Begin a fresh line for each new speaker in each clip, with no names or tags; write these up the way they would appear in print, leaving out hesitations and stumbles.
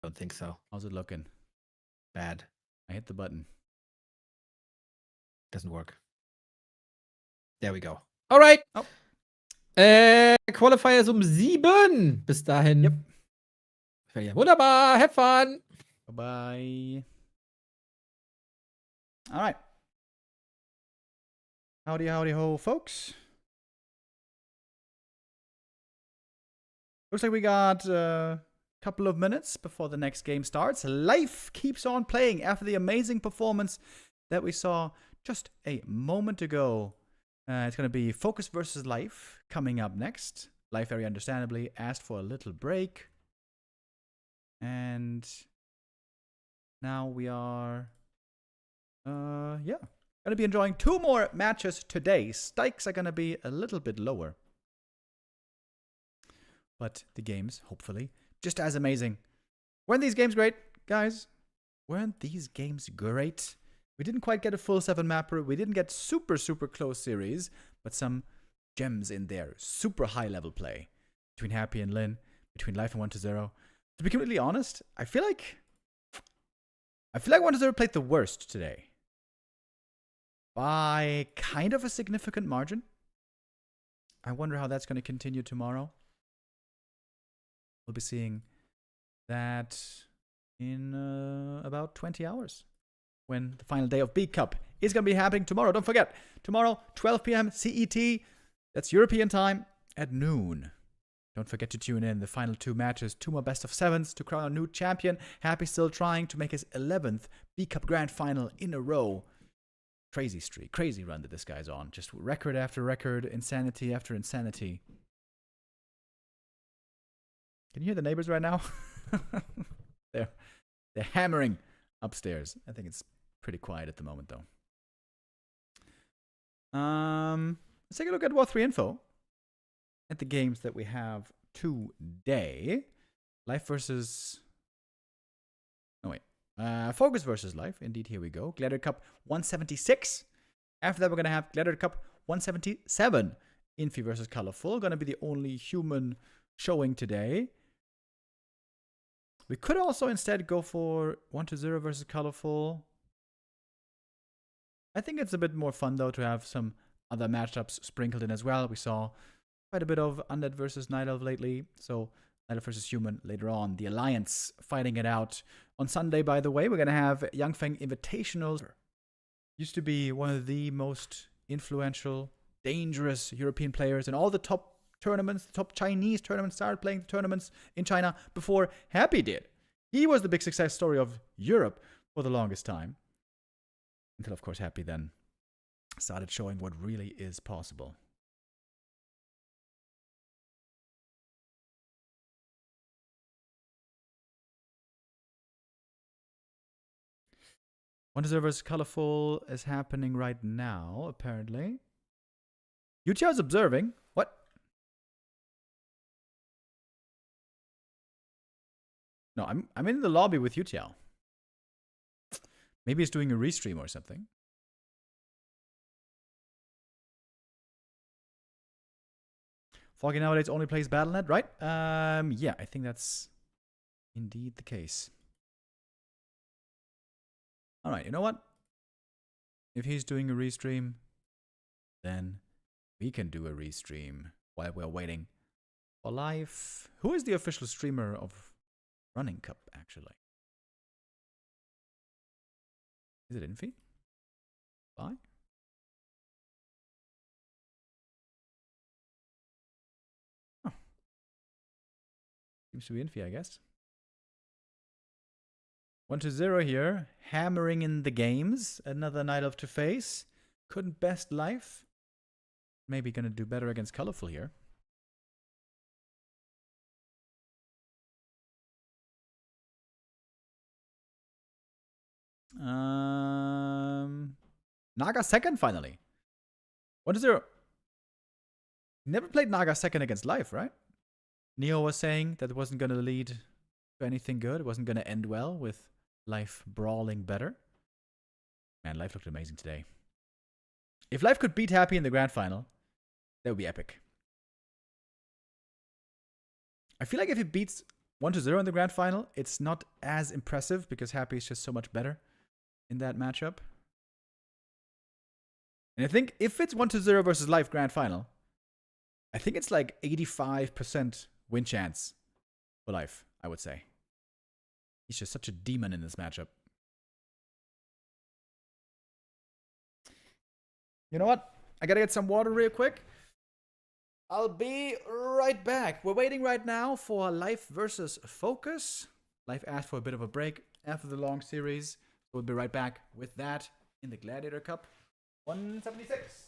Don't think so.
How's it looking?
Bad.
I hit the button.
Doesn't work. There we go. Alright.
Oh.
Qualifier ist um 7. Bis dahin.
Yep.
Wunderbar. Have fun.
Bye-bye. All right. Howdy, howdy, ho, folks. Looks like we got a couple of minutes before the next game starts. Life keeps on playing after the amazing performance that we saw just a moment ago. It's going to be FoCuS versus Life coming up next. Life very understandably asked for a little break. And now we are, going to be enjoying 2 more matches today. Stakes are going to be a little bit lower. But the games, hopefully, just as amazing. Weren't these games great, guys? Weren't these games great? We didn't quite get a full 7 mapper. We didn't get super, super close series, but some gems in there. Super high level play between Happy and Lin, between Life and 1-0. To be completely honest, I feel like 1-0 played the worst today. By kind of a significant margin. I wonder how that's going to continue tomorrow. We'll be seeing that in about 20 hours. When the final day of B Cup is going to be happening tomorrow. Don't forget, tomorrow, 12 p.m. CET. That's European time at noon. Don't forget to tune in. The final 2 matches, 2 more best of 7s to crown a new champion. Happy still trying to make his 11th B Cup Grand Final in a row. Crazy streak, crazy run that this guy's on. Just record after record, insanity after insanity. Can you hear the neighbors right now? They're hammering upstairs. I think it's pretty quiet at the moment, though. Let's take a look at War 3 info. At the games that we have today. Life versus... Oh, wait. FoCuS versus Life. Indeed, here we go. Gladiator Cup 176. After that, we're going to have Gladiator Cup 177. Infi versus Colorful. Going to be the only human showing today. We could also instead go for 1-0 versus Colorful. I think it's a bit more fun, though, to have some other matchups sprinkled in as well. We saw quite a bit of Undead versus Night Elf lately. So Night Elf versus Human later on. The Alliance fighting it out. On Sunday, by the way, we're going to have Yangfeng Invitationals. Used to be one of the most influential, dangerous European players in all the top tournaments. The top Chinese tournaments started playing the tournaments in China before Happy did. He was the big success story of Europe for the longest time. Until, of course, Happy then started showing what really is possible. One-0 versus Colorful is happening right now, apparently. Yuchia is observing. What? No, I'm in the lobby with Yuchia. Maybe he's doing a restream or something. Foggy nowadays only plays Battle.net, right? Yeah, I think that's indeed the case. Alright, you know what? If he's doing a restream, then we can do a restream while we're waiting for Life. Who is the official streamer of Running Cup, actually? Is it Infi? Bye? Oh. Seems to be Infi, I guess. 1-0 here. Hammering in the games. Another Night Elf to face. Couldn't best Life. Maybe gonna do better against Colorful here. Naga second finally. 1-0. Never played Naga second against Life, right? Neo was saying that it wasn't gonna lead to anything good. It wasn't gonna end well with Life brawling better. Man, Life looked amazing today. If Life could beat Happy in the grand final, that would be epic. I feel like if he beats 1-0 in the grand final, it's not as impressive because Happy is just so much better in that matchup. And I think if it's 1-0 versus Life grand final, I think it's like 85% win chance for Life, I would say. He's just such a demon in this matchup. You know what? I gotta get some water real quick. I'll be right back. We're waiting right now for Life versus FoCuS. Life asked for a bit of a break after the long series. We'll be right back with that in the Gladiator Cup 176.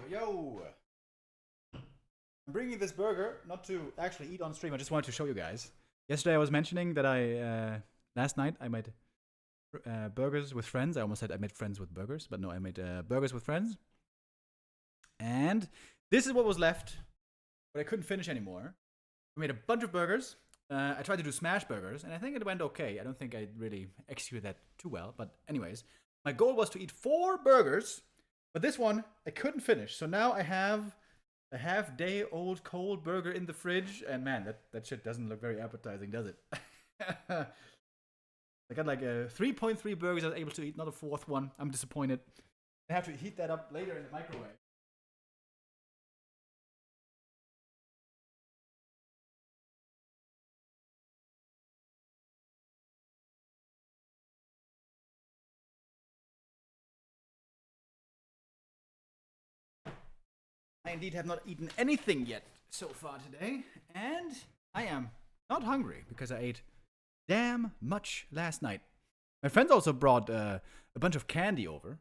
Yo! I'm bringing this burger not to actually eat on stream. I just wanted to show you guys. Yesterday I was mentioning that last night I made burgers with friends. I almost said I made friends with burgers, but no, I made burgers with friends. And this is what was left, but I couldn't finish anymore. We made a bunch of burgers. I tried to do smash burgers, and I think it went okay. I don't think I really executed that too well, but anyways. My goal was to eat 4 burgers, but this one I couldn't finish. So now I have a half-day-old cold burger in the fridge, and man, that shit doesn't look very appetizing, does it? I got like 3.3 burgers I was able to eat, not a 4th one. I'm disappointed. I have to heat that up later in the microwave. I indeed have not eaten anything yet so far today, and I am not hungry because I ate damn much last night. My friends also brought a bunch of candy over.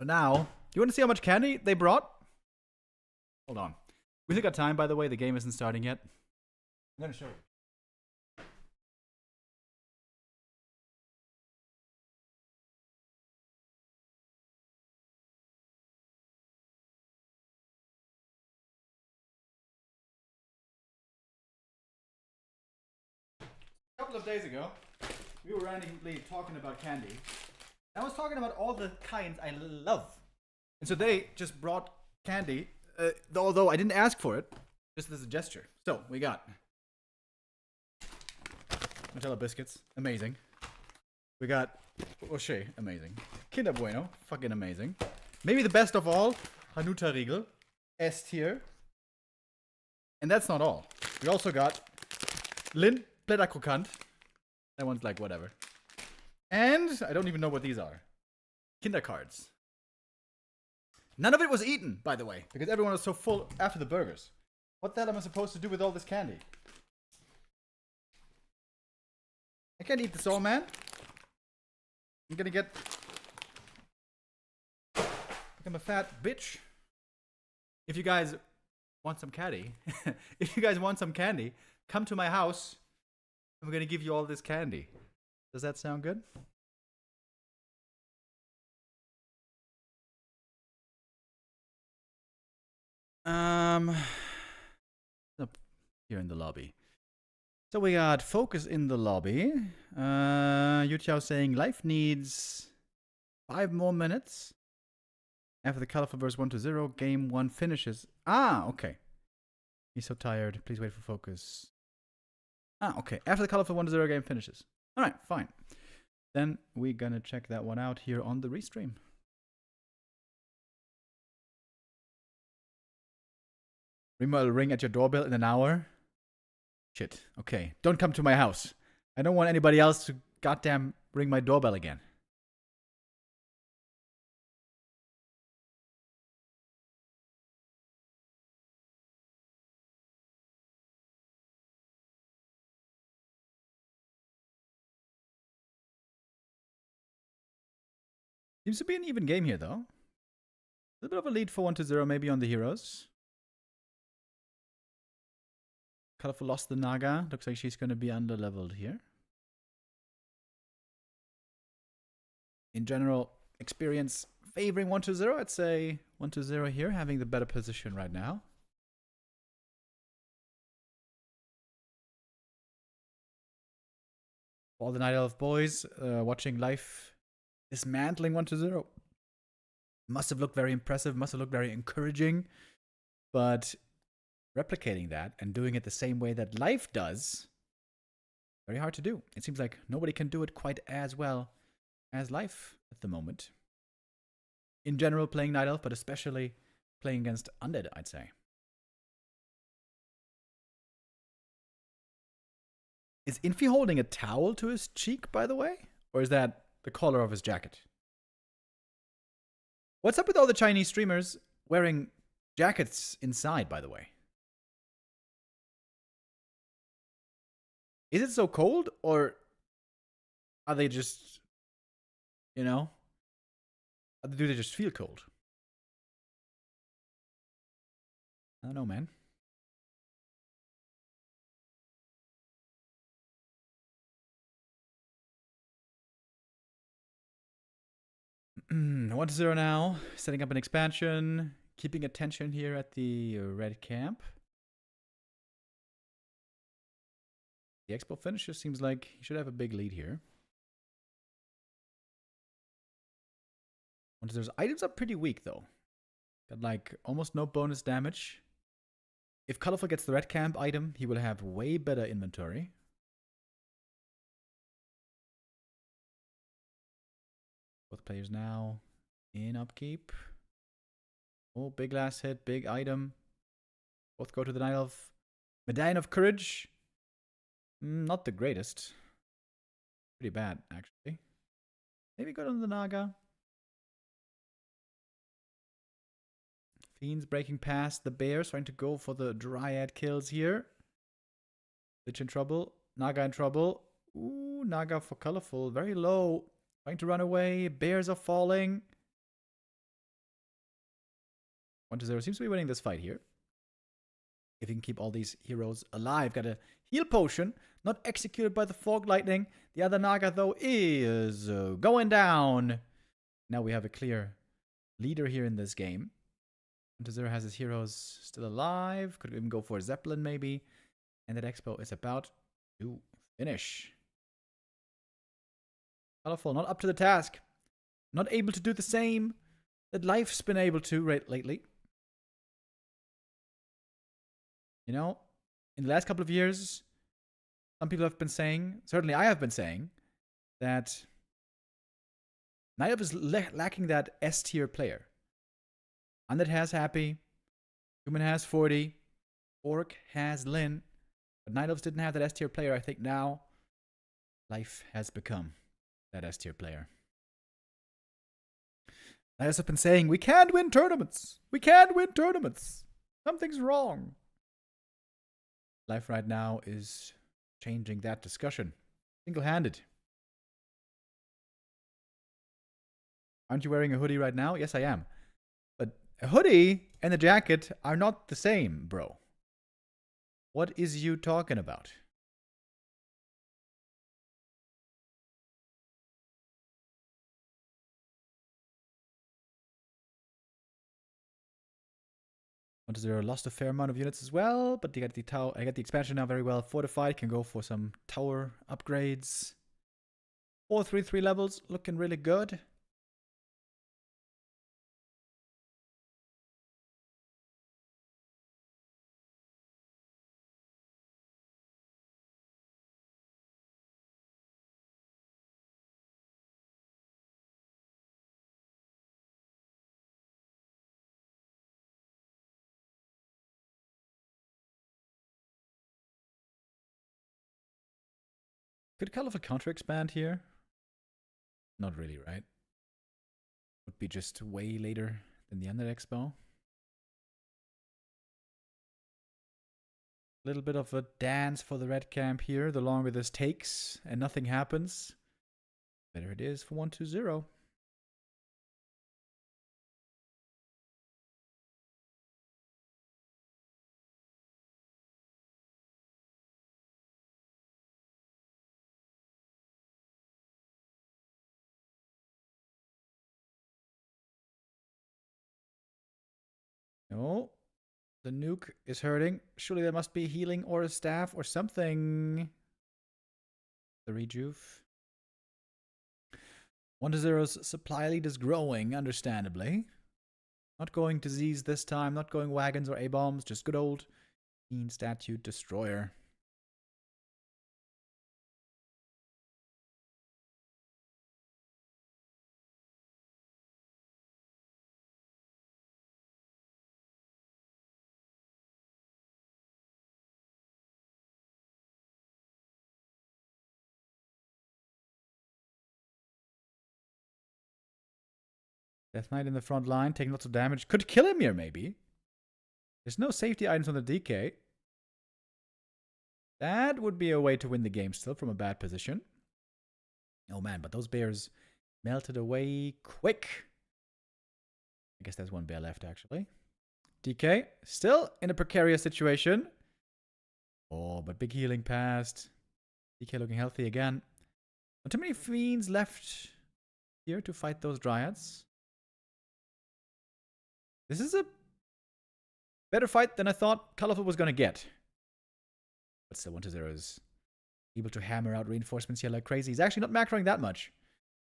So now, do you want to see how much candy they brought? Hold on. We still got time, by the way. The game isn't starting yet. I'm going to show you. A couple of days ago, we were randomly talking about candy. I was talking about all the kinds I love. And so they just brought candy, although I didn't ask for it, just as a gesture. So, we got Nutella biscuits, amazing. We got Rocher, amazing. Kinder Bueno, fucking amazing. Maybe the best of all, Hanuta Riegel, S tier. And that's not all. We also got Lind Blätter Krokant. That one's like whatever. And I don't even know what these are. Kinder cards. None of it was eaten, by the way, because everyone was so full after the burgers. What the hell am I supposed to do with all this candy? I can't eat this all, man. I'm gonna get... I'm a fat bitch. If you guys want some candy, come to my house. I'm gonna give you all this candy. Does that sound good? Up here in the lobby. So we got FoCuS in the lobby. Yu saying life needs 5 more minutes. After the colorful verse 1-0, game 1 finishes. Ah, okay. He's so tired. Please wait for FoCuS. Ah, okay. After the colorful 1-0 game finishes. Alright, fine. Then we're gonna check that one out here on the restream. Rima will ring at your doorbell in an hour. Shit. Okay. Don't come to my house. I don't want anybody else to goddamn ring my doorbell again. Seems to be an even game here, though. A little bit of a lead for 1-0, maybe on the heroes. Colorful lost the Naga. Looks like she's going to be under-leveled here. In general, experience favoring 1-0. I'd say 1-0 here, having the better position right now. All the Night Elf boys watching life dismantling 1-0. Must have looked very impressive, must have looked very encouraging. But replicating that and doing it the same way that life does, very hard to do. It seems like nobody can do it quite as well as life at the moment. In general, playing Night Elf, but especially playing against Undead, I'd say. Is Infi holding a towel to his cheek, by the way? Or is that the collar of his jacket? What's up with all the Chinese streamers wearing jackets inside, by the way? Is it so cold, or are they just, you know, do they just feel cold? I don't know, man. One to 0 now. Setting up an expansion. Keeping attention here at the red camp. The expo finisher seems like he should have a big lead here. 1 to 0's items are pretty weak though. Got like almost no bonus damage. If Colorful gets the red camp item, he will have way better inventory. Both players now in upkeep. Oh, big last hit, big item. Both go to the Night Elf. Medallion of Courage. Not the greatest. Pretty bad, actually. Maybe go to the Naga. Fiends breaking past the Bears, trying to go for the Dryad kills here. Lich in trouble. Naga in trouble. Ooh, Naga for Colorful. Very low. Trying to run away. Bears are falling. 1 to 0 seems to be winning this fight here. If he can keep all these heroes alive. Got a heal potion. Not executed by the Fog Lightning. The other Naga, though, is going down. Now we have a clear leader here in this game. 1 to 0 has his heroes still alive. Could even go for a Zeppelin, maybe. And that expo is about to finish. Colorful, not up to the task. Not able to do the same that life's been able to lately. You know, in the last couple of years, some people have been saying, certainly I have been saying, that Night Elf is lacking that S tier player. Undead has Happy, Human has 40, Orc has Lin, but Night Elves didn't have that S tier player. I think now life has become that S tier player. Night Elves have been saying, we can't win tournaments. We can't win tournaments. Something's wrong. Life right now is changing that discussion. Single-handed. Aren't you wearing a hoodie right now? Yes, I am. But a hoodie and a jacket are not the same, bro. What is you talking about? 1-0 lost a fair amount of units as well, but you get the tower. I get the expansion now very well fortified. Can go for some tower upgrades. 4-3-3 levels looking really good. Could colorful counter expand here? Not really, right? Would be just way later than the Undead Expo. A little bit of a dance for the red camp here. The longer this takes and nothing happens, better it is for 1-2-0. Oh, the nuke is hurting. Surely there must be healing or a staff or something. The rejuve. 1-0's supply lead is growing, understandably. Not going disease this time, not going wagons or A-bombs, just good old Fiend Statue Destroyer. Death Knight in the front line, taking lots of damage. Could kill him here, maybe. There's no safety items on the DK. That would be a way to win the game still from a bad position. Oh man, but those bears melted away quick. I guess there's one bear left, actually. DK, still in a precarious situation. Oh, but big healing past. DK looking healthy again. Not too many fiends left here to fight those dryads. This is a better fight than I thought Colorful was going to get. But still, 1-0 is able to hammer out reinforcements here like crazy. He's actually not macroing that much.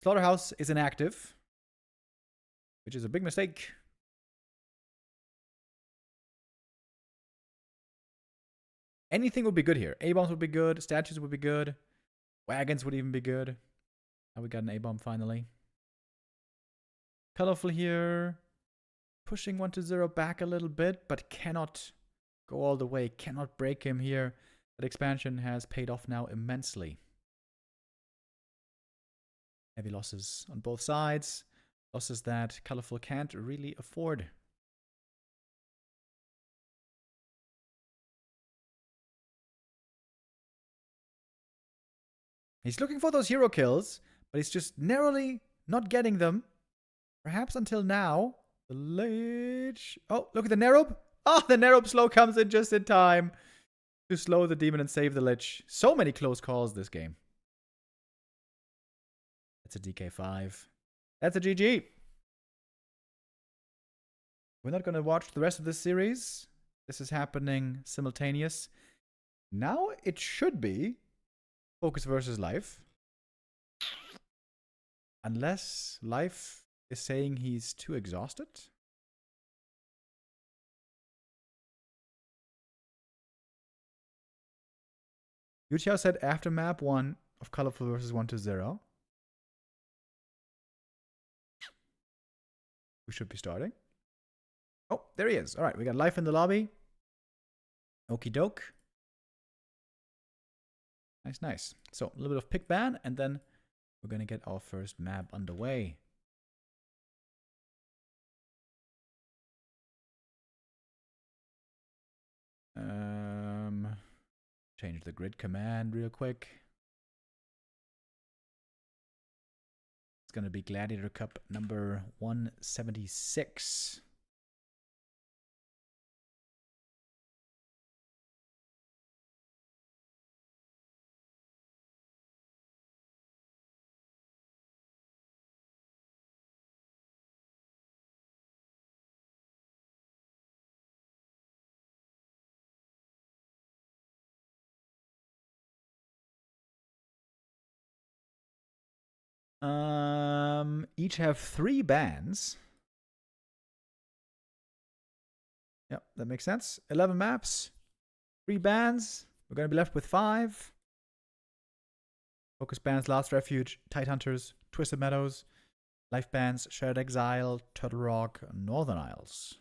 Slaughterhouse is inactive, which is a big mistake. Anything would be good here. A-bombs would be good. Statues would be good. Wagons would even be good. Now we got an A-bomb finally. Colorful here. Pushing 1-0 back a little bit, but cannot go all the way. Cannot break him here. That expansion has paid off now immensely. Heavy losses on both sides. Losses that Colorful can't really afford. He's looking for those hero kills, but he's just narrowly not getting them. Perhaps until now. The Lich. Oh, look at the Nerob. Oh, the Nerob slow comes in just in time to slow the demon and save the Lich. So many close calls this game. That's a DK5. That's a GG. We're not going to watch the rest of this series. This is happening simultaneous. Now it should be FoCuS versus Life. Unless Life is saying he's too exhausted. Yuchao said after map 1 of Colorful versus 1-0. We should be starting. Oh, there he is. All right, we got Life in the lobby. Okie doke. Nice, nice. So, a little bit of pick ban, and then we're going to get our first map underway. Change the grid command real quick. It's going to be Gladiator Cup number 176. each have 3 bans. Yep, that makes sense. 11 maps, 3 bans. We're going to be left with 5. FoCuS bans, Last Refuge, Tidehunters, Twisted Meadows, Life bans, Shared Exile, Turtle Rock, Northern Isles.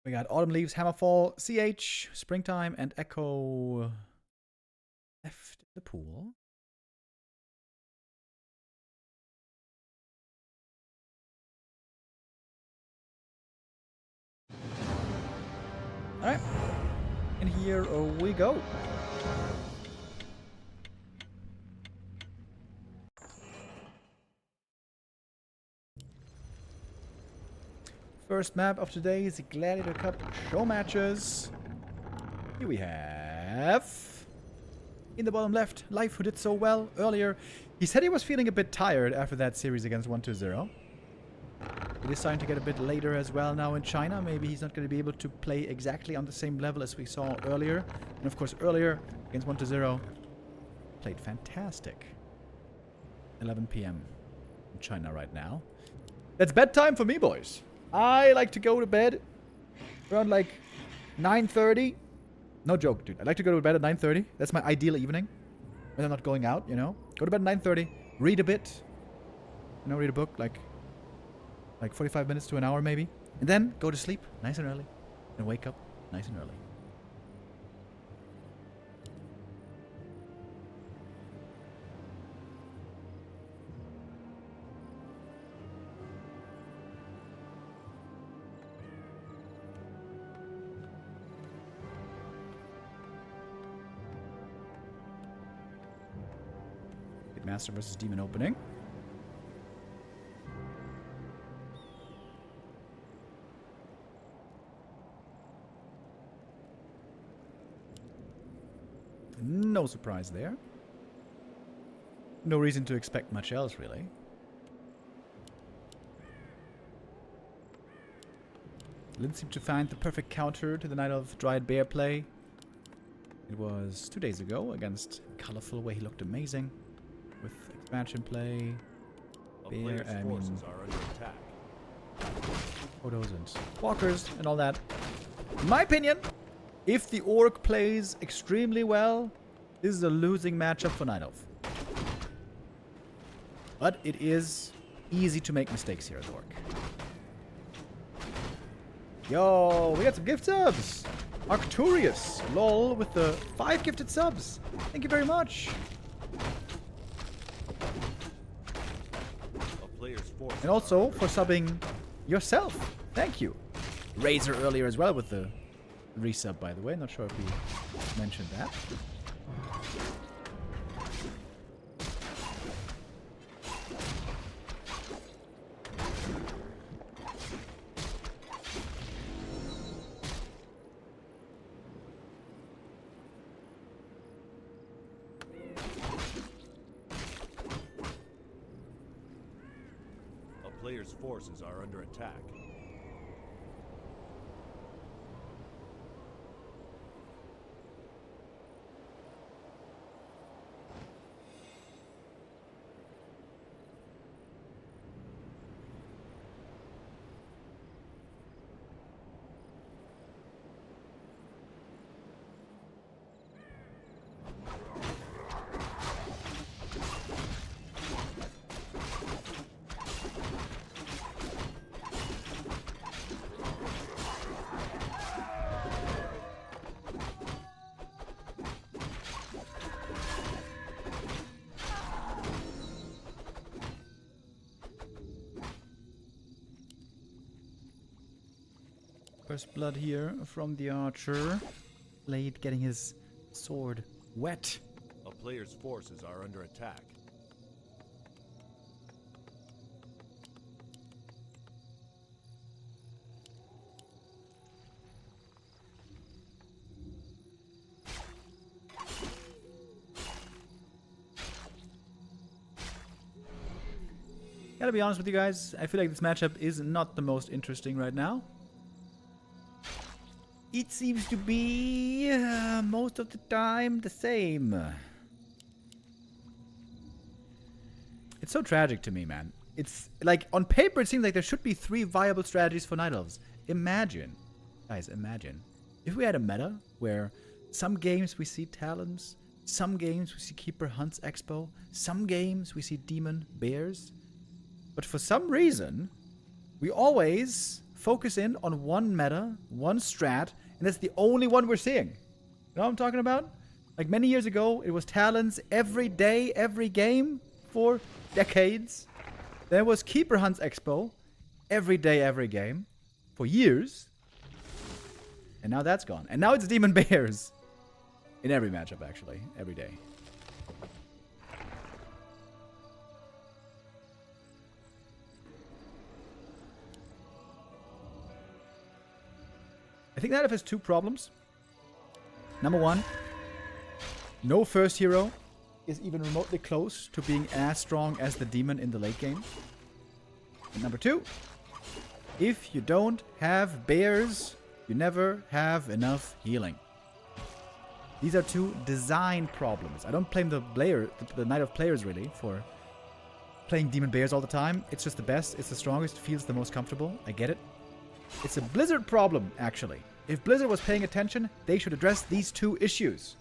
We got Autumn Leaves, Hammerfall, CH, Springtime, and Echo left in the pool. Alright. And here we go. First map of today's Gladiator Cup show matches. Here we have, in the bottom left, Life, who did so well earlier. He said he was feeling a bit tired after that series against 1-2-0. It is starting to get a bit later as well now in China. Maybe he's not going to be able to play exactly on the same level as we saw earlier. And of course, earlier against 1-0, played fantastic. 11 p.m. in China right now. That's bedtime for me, boys. I like to go to bed around like 9:30. No joke, dude. I like to go to bed at 9:30. That's my ideal evening. When I'm not going out, you know. Go to bed at 9:30. Read a bit. You know, read a book like 45 minutes to an hour maybe. And then go to sleep nice and early. And wake up nice and early. Master versus Demon opening. No surprise there. No reason to expect much else, really. Didn't seem to find the perfect counter to the Night of Dried Bear play. It was 2 days ago against Colorful, where he looked amazing. With expansion play, bear, I mean, photos and walkers and all that. In my opinion, if the Orc plays extremely well, this is a losing matchup for Night of. But it is easy to make mistakes here at Orc. Yo, we got some gift subs! Arcturius, lol, with the 5 gifted subs. Thank you very much. And also for subbing yourself. Thank you. Razor earlier as well with the resub, by the way. Not sure if we mentioned that.
Player's forces are under attack.
First blood here from the archer. Blade getting his sword wet.
A player's forces are under attack.
Gotta be honest with you guys, I feel like this matchup is not the most interesting right now. It seems to be most of the time the same. It's so tragic to me, man. It's like on paper it seems like there should be 3 viable strategies for Night Elves. Imagine, guys, imagine if we had a meta where some games we see Talons, some games we see Keeper Hunts Expo, some games we see Demon Bears, but for some reason we always focus in on one meta, one strat, and that's the only one we're seeing. You know what I'm talking about? Like many years ago, it was Talons every day, every game for decades. There was Keeper Hunts Expo every day, every game for years. And now that's gone. And now it's Demon Bears. In every matchup, actually. Every day. I think that has 2 problems. Number 1, no first hero is even remotely close to being as strong as the demon in the late game. And number 2, if you don't have bears, you never have enough healing. These are 2 design problems. I don't blame the Night of players really for playing demon bears all the time. It's just the best, it's the strongest, feels the most comfortable. I get it. It's a Blizzard problem, actually. If Blizzard was paying attention, they should address these 2 issues.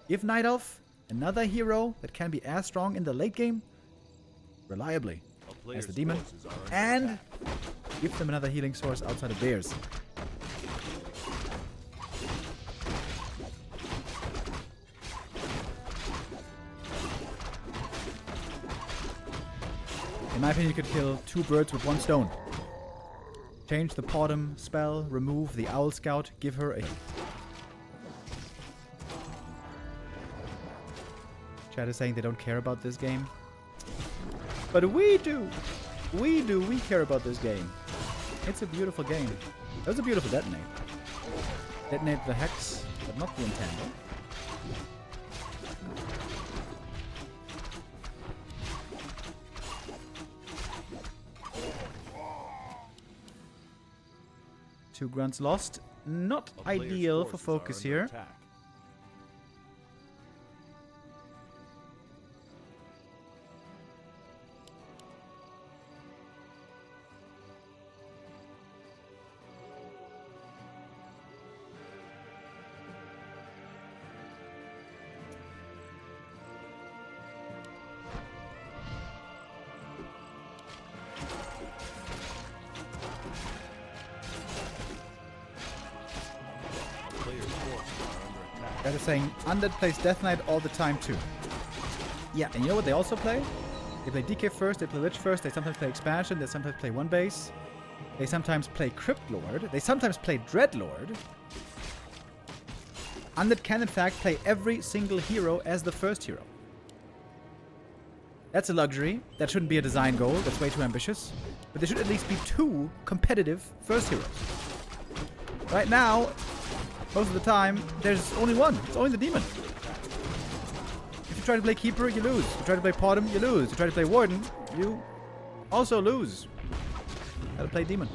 Give Night Elf another hero that can be as strong in the late game, reliably, as the demon, and give them another healing source outside of bears. In my opinion, you could kill 2 birds with 1 stone. Change the Podem spell, remove the Owl Scout, give her a... Chat is saying they don't care about this game. But we do! We do! We care about this game. It's a beautiful game. That was a beautiful detonate. Detonate the Hex, but not the Entangle. Two grunts lost. Not ideal for FoCuS here.
Attack.
That is saying Undead plays Death Knight all the time too. Yeah, and you know what they also play? They play DK first, they play Lich first, they sometimes play Expansion, they sometimes play One Base. They sometimes play Crypt Lord, they sometimes play Dreadlord. Undead can in fact play every single hero as the first hero. That's a luxury. That shouldn't be a design goal, that's way too ambitious. But there should at least be 2 competitive first heroes. Right now, most of the time, there's only 1. It's only the demon. If you try to play Keeper, you lose. If you try to play Podem, you lose. If you try to play Warden, you also lose. Gotta play demon.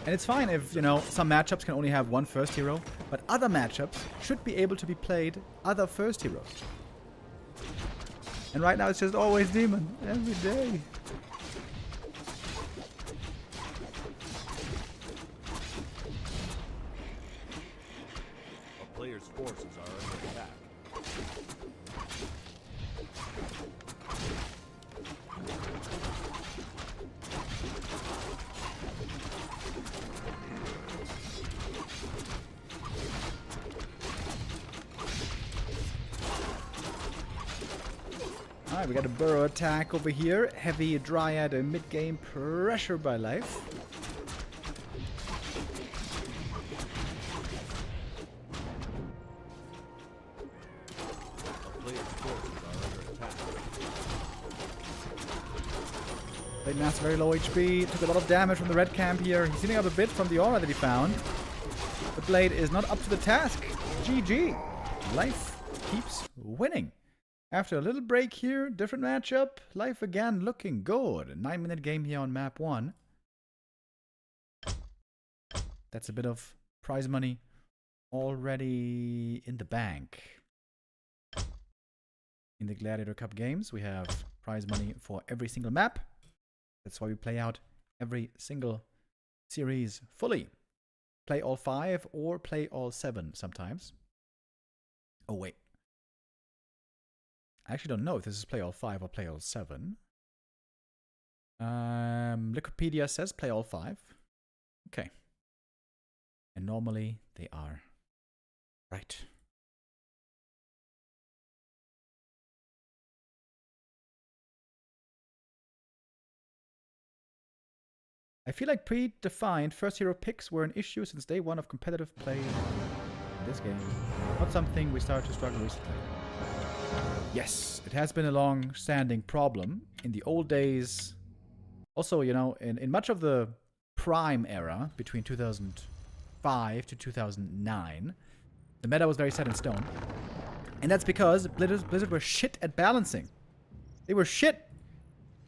And it's fine if, you know, some matchups can only have 1 first hero, but other matchups should be able to be played other first heroes. And right now it's just always demon. Every day.
A player's forces are under attack.
Alright, we got a burrow attack over here. Heavy Dryad and mid-game pressure by life.
A player's forces are under attack.
Blade Master very low HP. Took a lot of damage from the red camp here. He's healing up a bit from the aura that he found. The Blade is not up to the task. GG. Life keeps winning. After a little break here, different matchup. Life again looking good. A 9-minute game here on map 1. That's a bit of prize money already in the bank. In the Gladiator Cup games, we have prize money for every single map. That's why we play out every single series fully. Play all 5 or play all 7 sometimes. Oh, wait. I actually don't know if this is play all 5 or play all 7. Wikipedia says play all 5. Okay. And normally they are right. I feel like predefined first hero picks were an issue since day one of competitive play in this game. Not something we started to struggle recently. Yes, it has been a long-standing problem. In the old days, also, you know, in much of the Prime era, between 2005 to 2009, the meta was very set in stone. And that's because Blizzard were shit at balancing. They were shit.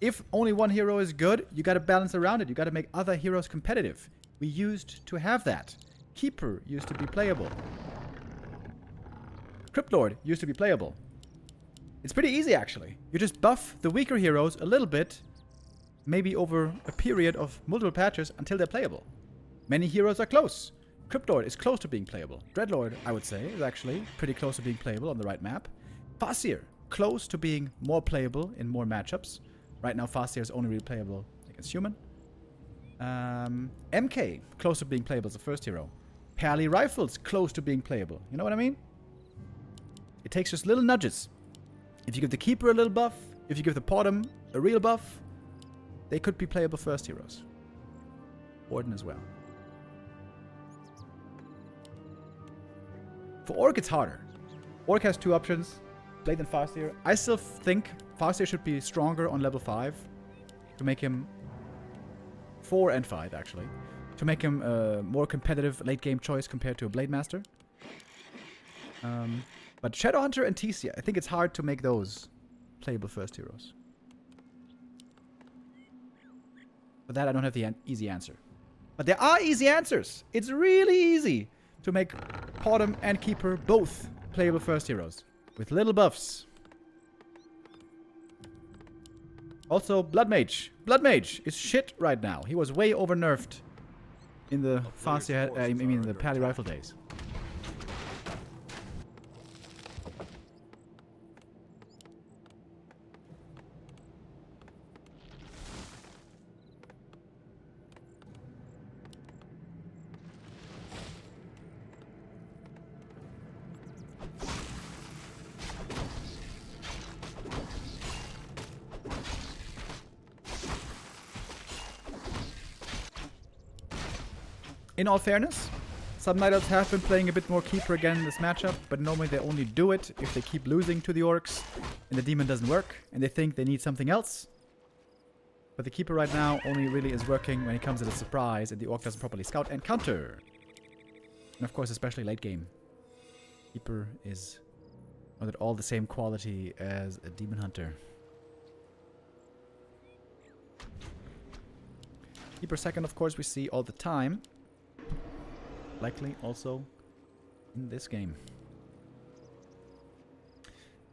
If only one hero is good, you gotta balance around it. You gotta make other heroes competitive. We used to have that. Keeper used to be playable. Cryptlord used to be playable. It's pretty easy, actually. You just buff the weaker heroes a little bit, maybe over a period of multiple patches until they're playable. Many heroes are close. Cryptlord is close to being playable. Dreadlord, I would say, is actually pretty close to being playable on the right map. Farseer, close to being more playable in more matchups. Right now, Farseer is only really playable against human. MK, close to being playable as a first hero. Pally Rifles, close to being playable. You know what I mean? It takes just little nudges. If you give the Keeper a little buff, if you give the Potom a real buff, they could be playable first heroes. Warden as well. For Orc, it's harder. Orc has 2 options, Blade and Farseer. I still think Farseer should be stronger on level 5 to make him 4 and 5 actually, to make him a more competitive late game choice compared to a Blade Master. But Shadowhunter and Tisia, I think it's hard to make those playable first heroes. For that, I don't have the easy answer. But there are easy answers. It's really easy to make Potom and Keeper both playable first heroes with little buffs. Also, Blood Mage. Blood Mage is shit right now. He was way over nerfed in the Farseer, I mean, in the Pally Rifle days. In all fairness, some Night Elves have been playing a bit more Keeper again in this matchup, but normally they only do it if they keep losing to the Orcs and the Demon doesn't work and they think they need something else. But the Keeper right now only really is working when it comes at a surprise and the Orc doesn't properly scout and counter. And of course, especially late game. Keeper is not at all the same quality as a Demon Hunter. Keeper second, of course, we see all the time. Likely also in this game.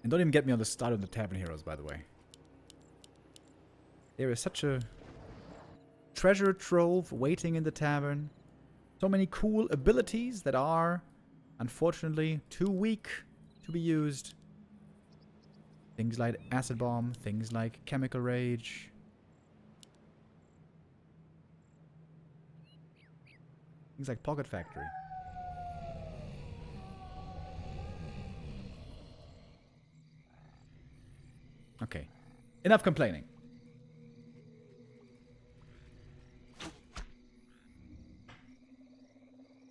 And don't even get me on the start of the Tavern Heroes, by the way. There is such a treasure trove waiting in the tavern. So many cool abilities that are, unfortunately, too weak to be used. Things like Acid Bomb, things like Chemical Rage. Things like Pocket Factory. Okay. Enough complaining.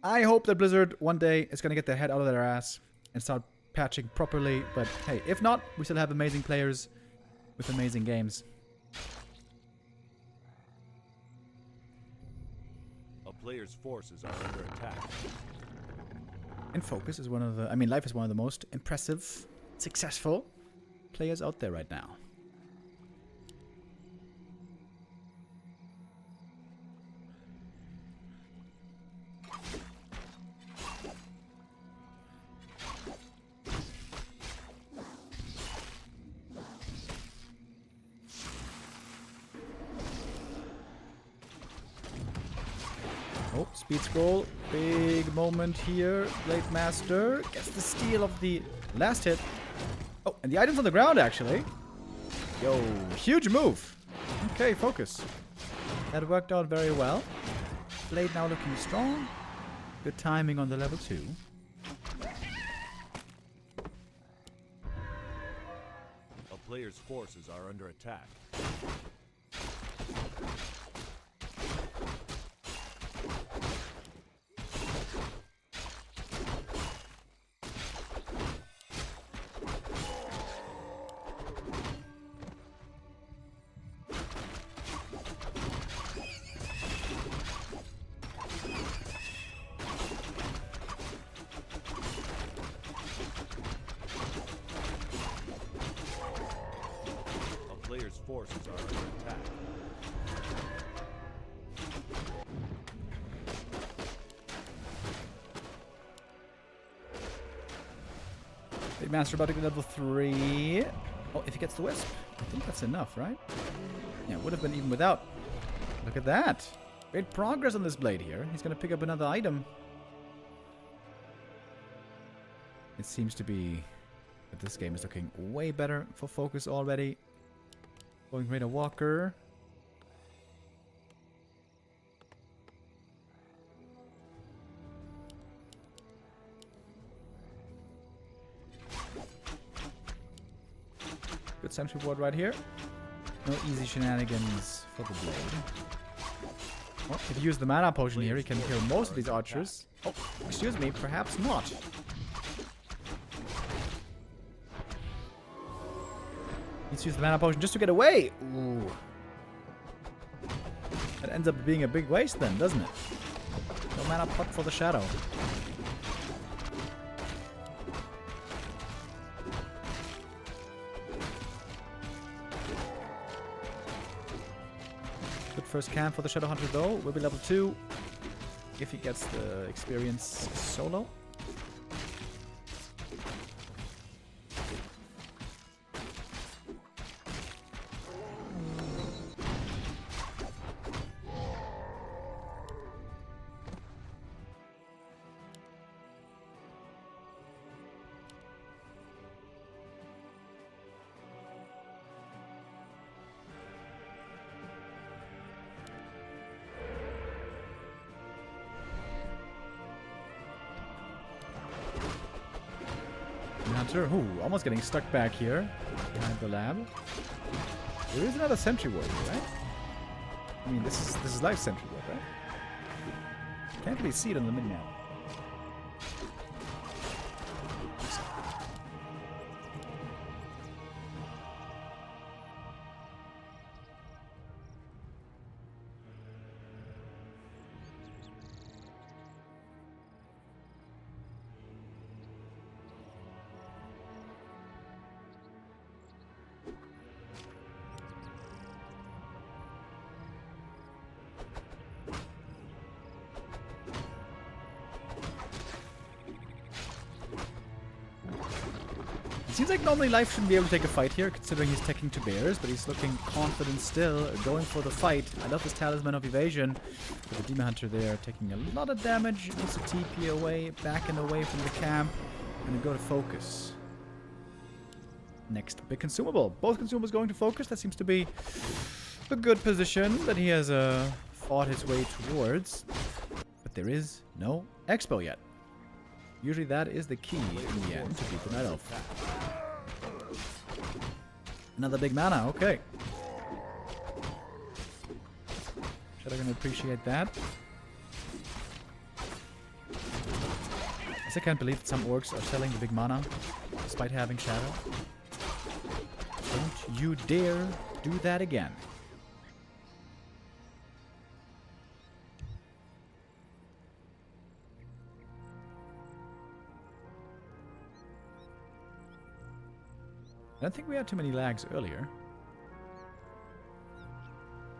I hope that Blizzard one day is going to get their head out of their ass and start patching properly. But hey, if not, we still have amazing players with amazing games.
Players' forces are under attack.
And FoCuS is one of the... I mean, Life is one of the most impressive, successful players out there right now. Oh, speed scroll. Big moment here. Blade Master gets the steal of the last hit. Oh, and the item's on the ground, actually. Yo, huge move. Okay, FoCuS. That worked out very well. Blade now looking strong. Good timing on the level 2.
A player's forces are under attack. Players' forces are under attack.
Big Master about to get level 3. Oh, if he gets the Wisp, I think that's enough, right? Yeah, would have been even without. Look at that. Great progress on this blade here. He's going to pick up another item. It seems to be that this game is looking way better for FoCuS already. Going Raider Walker. Good sentry ward right here. No easy shenanigans for the blade. Well, if you use the mana potion here, he can kill most of these archers. Oh, excuse me, perhaps not. Let's use the mana potion just to get away. Ooh. That ends up being a big waste then, doesn't it? No mana pot for the shadow. Good first camp for the Shadow Hunter though. Will be level 2 if he gets the experience solo. Hunter, ooh, almost getting stuck back here behind the lab. There is another sentry ward here, right? I mean, this is live sentry ward, right? Can't really see it on the mini-map. It seems like normally Life shouldn't be able to take a fight here, considering he's taking 2 bears, but he's looking confident still, going for the fight. I love this Talisman of Evasion. But the Demon Hunter there taking a lot of damage. Needs to TP away, back and away from the camp, and then go to FoCuS. Next, big consumable. Both consumables going to FoCuS. That seems to be a good position that he has fought his way towards. But there is no Expo yet. Usually that is the key in the end to beat the Night Elf. Another big mana, okay. Shadow gonna appreciate that. I can't believe that some orcs are selling the big mana despite having Shadow. Don't you dare do that again. I don't think we had too many lags earlier.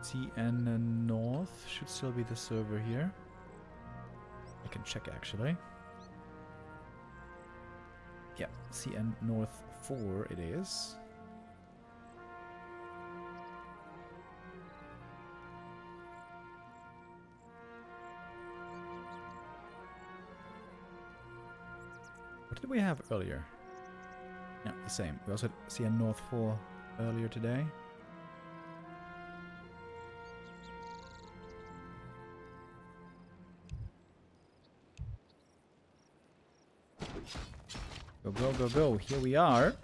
CN North should still be the server here. I can check actually. Yeah, CN North 4 it is. What did we have earlier? Yeah, the same. We also had CN North 4 earlier today. Go, go, go, go. Here we are.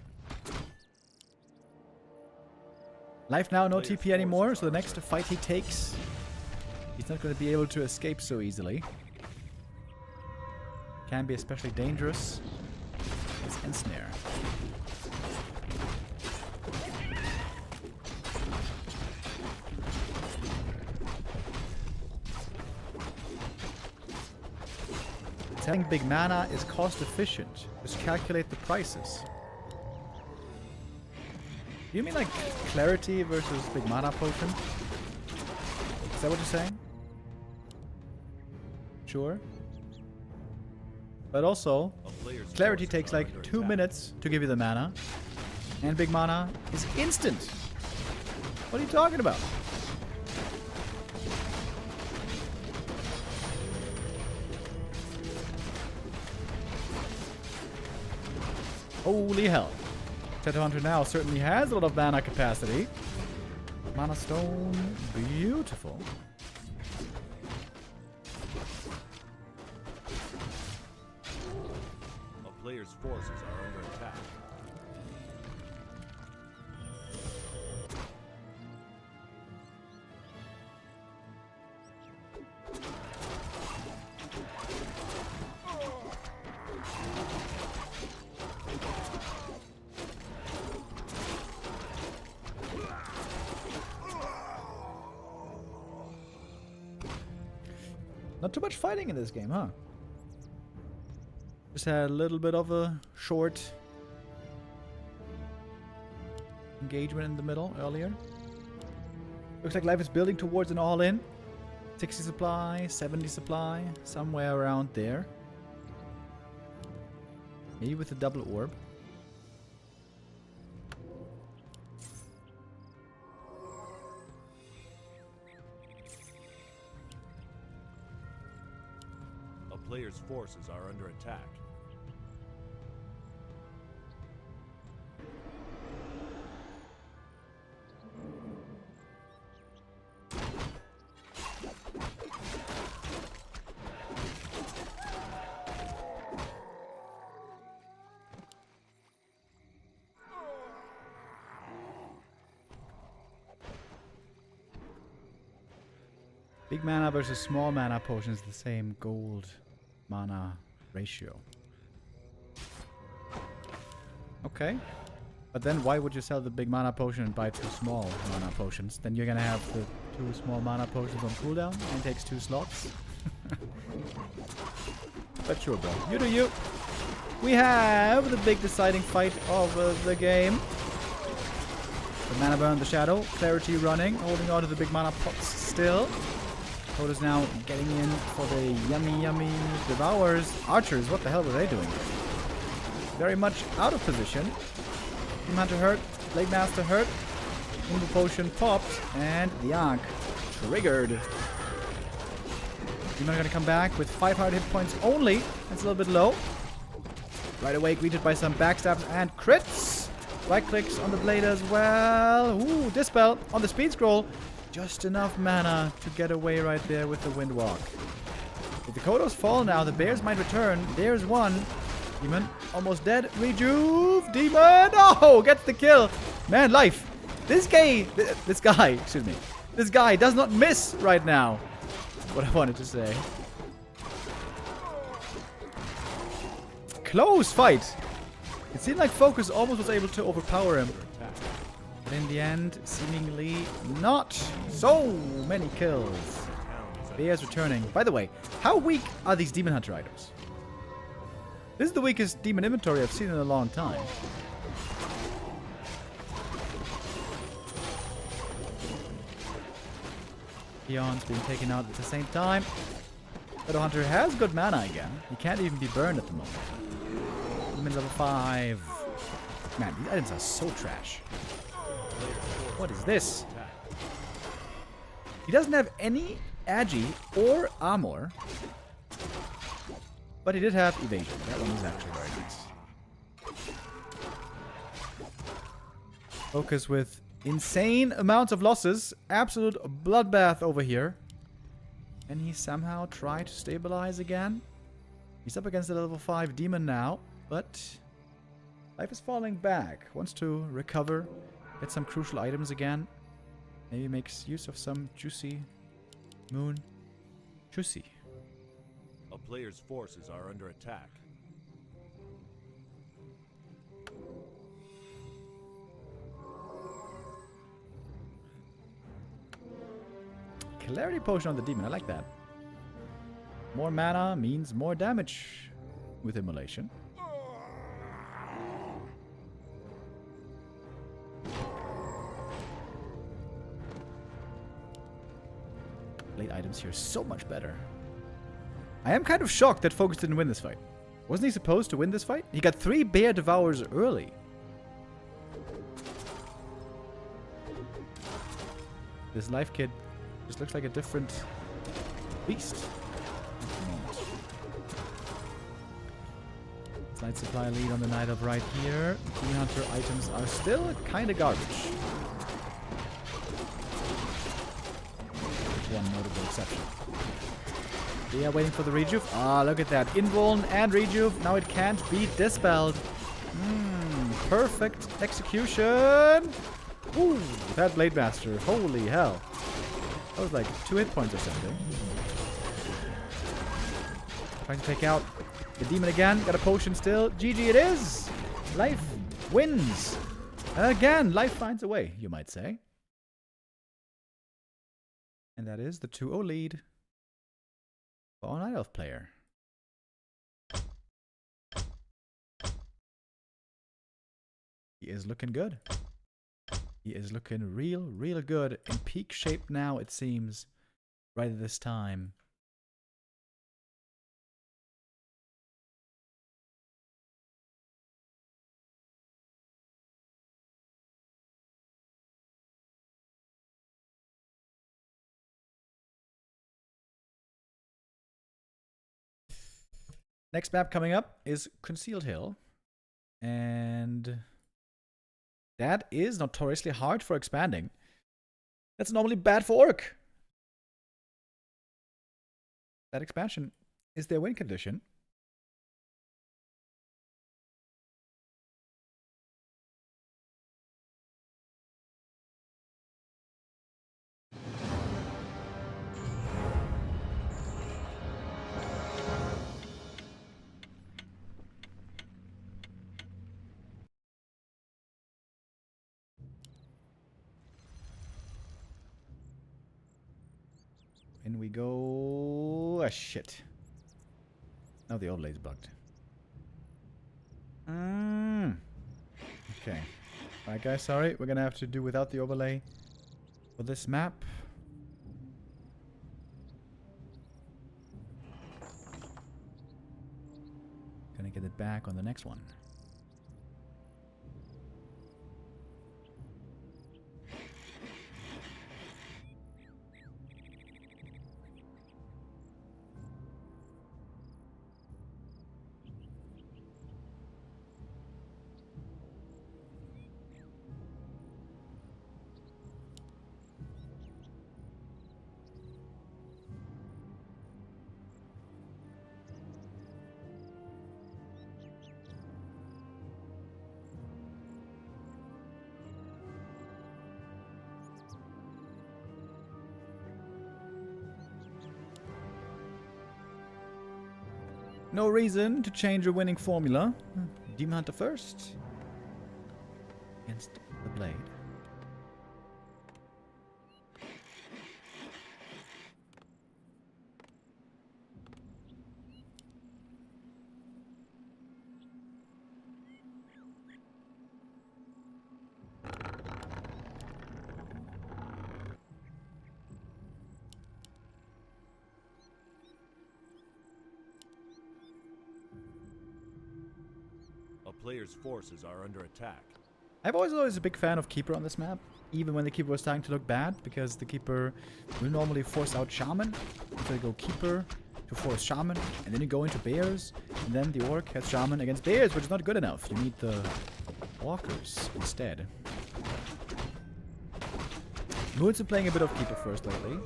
Life now, no TP anymore, so the next fight he takes, he's not going to be able to escape so easily. Can be especially dangerous. It's Ensnare. Selling big mana is cost efficient. Just calculate the prices. Do you mean like clarity versus big mana potion? Is that what you're saying? Sure. But also, clarity takes like 2 minutes to give you the mana. And big mana is instant. What are you talking about? Holy hell. Shadow Hunter now certainly has a lot of mana capacity. Mana Stone, beautiful.
A player's forces are under attack.
Not too much fighting in this game, huh? Just had a little bit of a short engagement in the middle earlier. Looks like life is building towards an all-in. 60 supply, 70 supply, somewhere around there. Maybe with a double orb.
A player's forces are under attack.
Big mana versus small mana potion is the same gold mana ratio. Okay. But then why would you sell the big mana potion and buy 2 small mana potions? Then you're gonna have the 2 small mana potions on cooldown and it takes 2 slots. But sure, bro. You do you. We have the big deciding fight of the game. The mana burn, the shadow, clarity running, holding on to the big mana pots still. Code is now getting in for the yummy devours. Archers, what the hell were they doing? Very much out of position. Team Hunter hurt, Blade Master hurt. Infi potion popped, and the Ankh triggered. Demon gonna come back with 500 hit points only. That's a little bit low. Right away greeted by some backstabs and crits. Right clicks on the blade as well. Ooh, Dispel on the speed scroll. Just enough mana to get away right there with the Windwalk. If the Kodos fall now, the bears might return. There's one. Demon almost dead. Rejuve. Demon. Oh, gets the kill. Man, life. This guy, excuse me. This guy does not miss right now. What I wanted to say. Close fight. It seemed like FoCuS almost was able to overpower him. But in the end, seemingly not. So many kills. Bears returning. By the way, how weak are these Demon Hunter items? This is the weakest demon inventory I've seen in a long time. Peons being taken out at the same time. Shadowhunter has good mana again. He can't even be burned at the moment. Demon level 5. Man, these items are so trash. What is this? He doesn't have any agi or armor. But he did have evasion. That one was actually very nice. FoCuS with insane amounts of losses. Absolute bloodbath over here. And he somehow tried to stabilize again. He's up against the level 5 demon now. But life is falling back. Wants to recover. Get some crucial items again. Maybe makes use of some juicy moon. Juicy.
A player's forces are under attack.
Clarity potion on the demon. I like that. More mana means more damage with immolation. Late items here so much better. I am kind of shocked that FoCuS didn't win this fight. Wasn't he supposed to win this fight? He got 3 Bear Devours early. This life kit just looks like a different beast at the moment. Slight supply lead on the Night of right here. Demon Hunter items are still kind of garbage. With one notable exception. They are waiting for the rejuve. Ah, look at that. Invuln and rejuve. Now it can't be dispelled. Perfect execution. Ooh, that Blade Master. Holy hell. That was like 2 hit points or something. Trying to take out the demon again. Got a potion still. GG it is. Life wins. Again, life finds a way, you might say. And that is the 2-0 lead for our Night Elf player. He is looking good. He is looking real good. In peak shape now, it seems. Right at this time. Next map coming up is Concealed Hill. And that is notoriously hard for expanding. That's normally bad for Orc. That expansion is their win condition. In we go. Ah, shit. Now the overlay's bugged. Okay. Alright, guys, sorry. We're gonna have to do without the overlay for this map. Gonna get it back on the next one. No reason to change a winning formula. Demon Hunter first. Against the Blade.
player's forces are under attack.
I've always a big fan of Keeper on this map, even when the Keeper was starting to look bad, because the Keeper will normally force out Shaman. So you go Keeper to force Shaman, and then you go into Bears, and then the Orc has Shaman against Bears, which is not good enough. You need the Walkers instead. Moon's been playing a bit of Keeper first lately,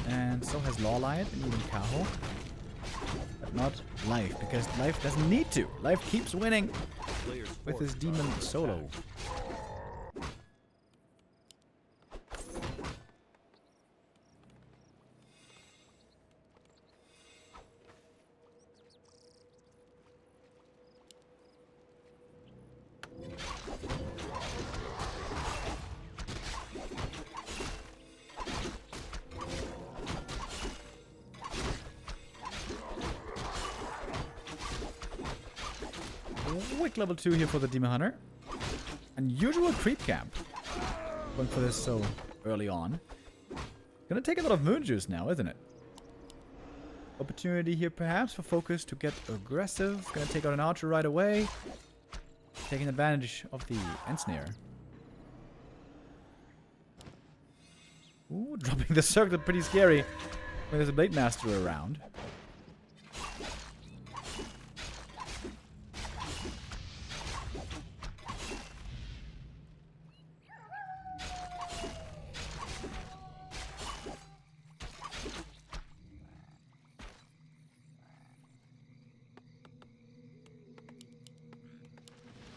and so has Lawlight and even Kaho. But not Life, because Life doesn't need to. Life keeps winning
Player's
with his
forces are
demon
under
solo.
attack.
Quick level 2 here for the Demon Hunter. Unusual creep camp. Going for this so early on. Gonna take a lot of moon juice now, isn't it? Opportunity here perhaps for FoCuS to get aggressive. Gonna take out an archer right away. Taking advantage of the Ensnare. Ooh, dropping the circle, pretty scary when there's a Blade Master around.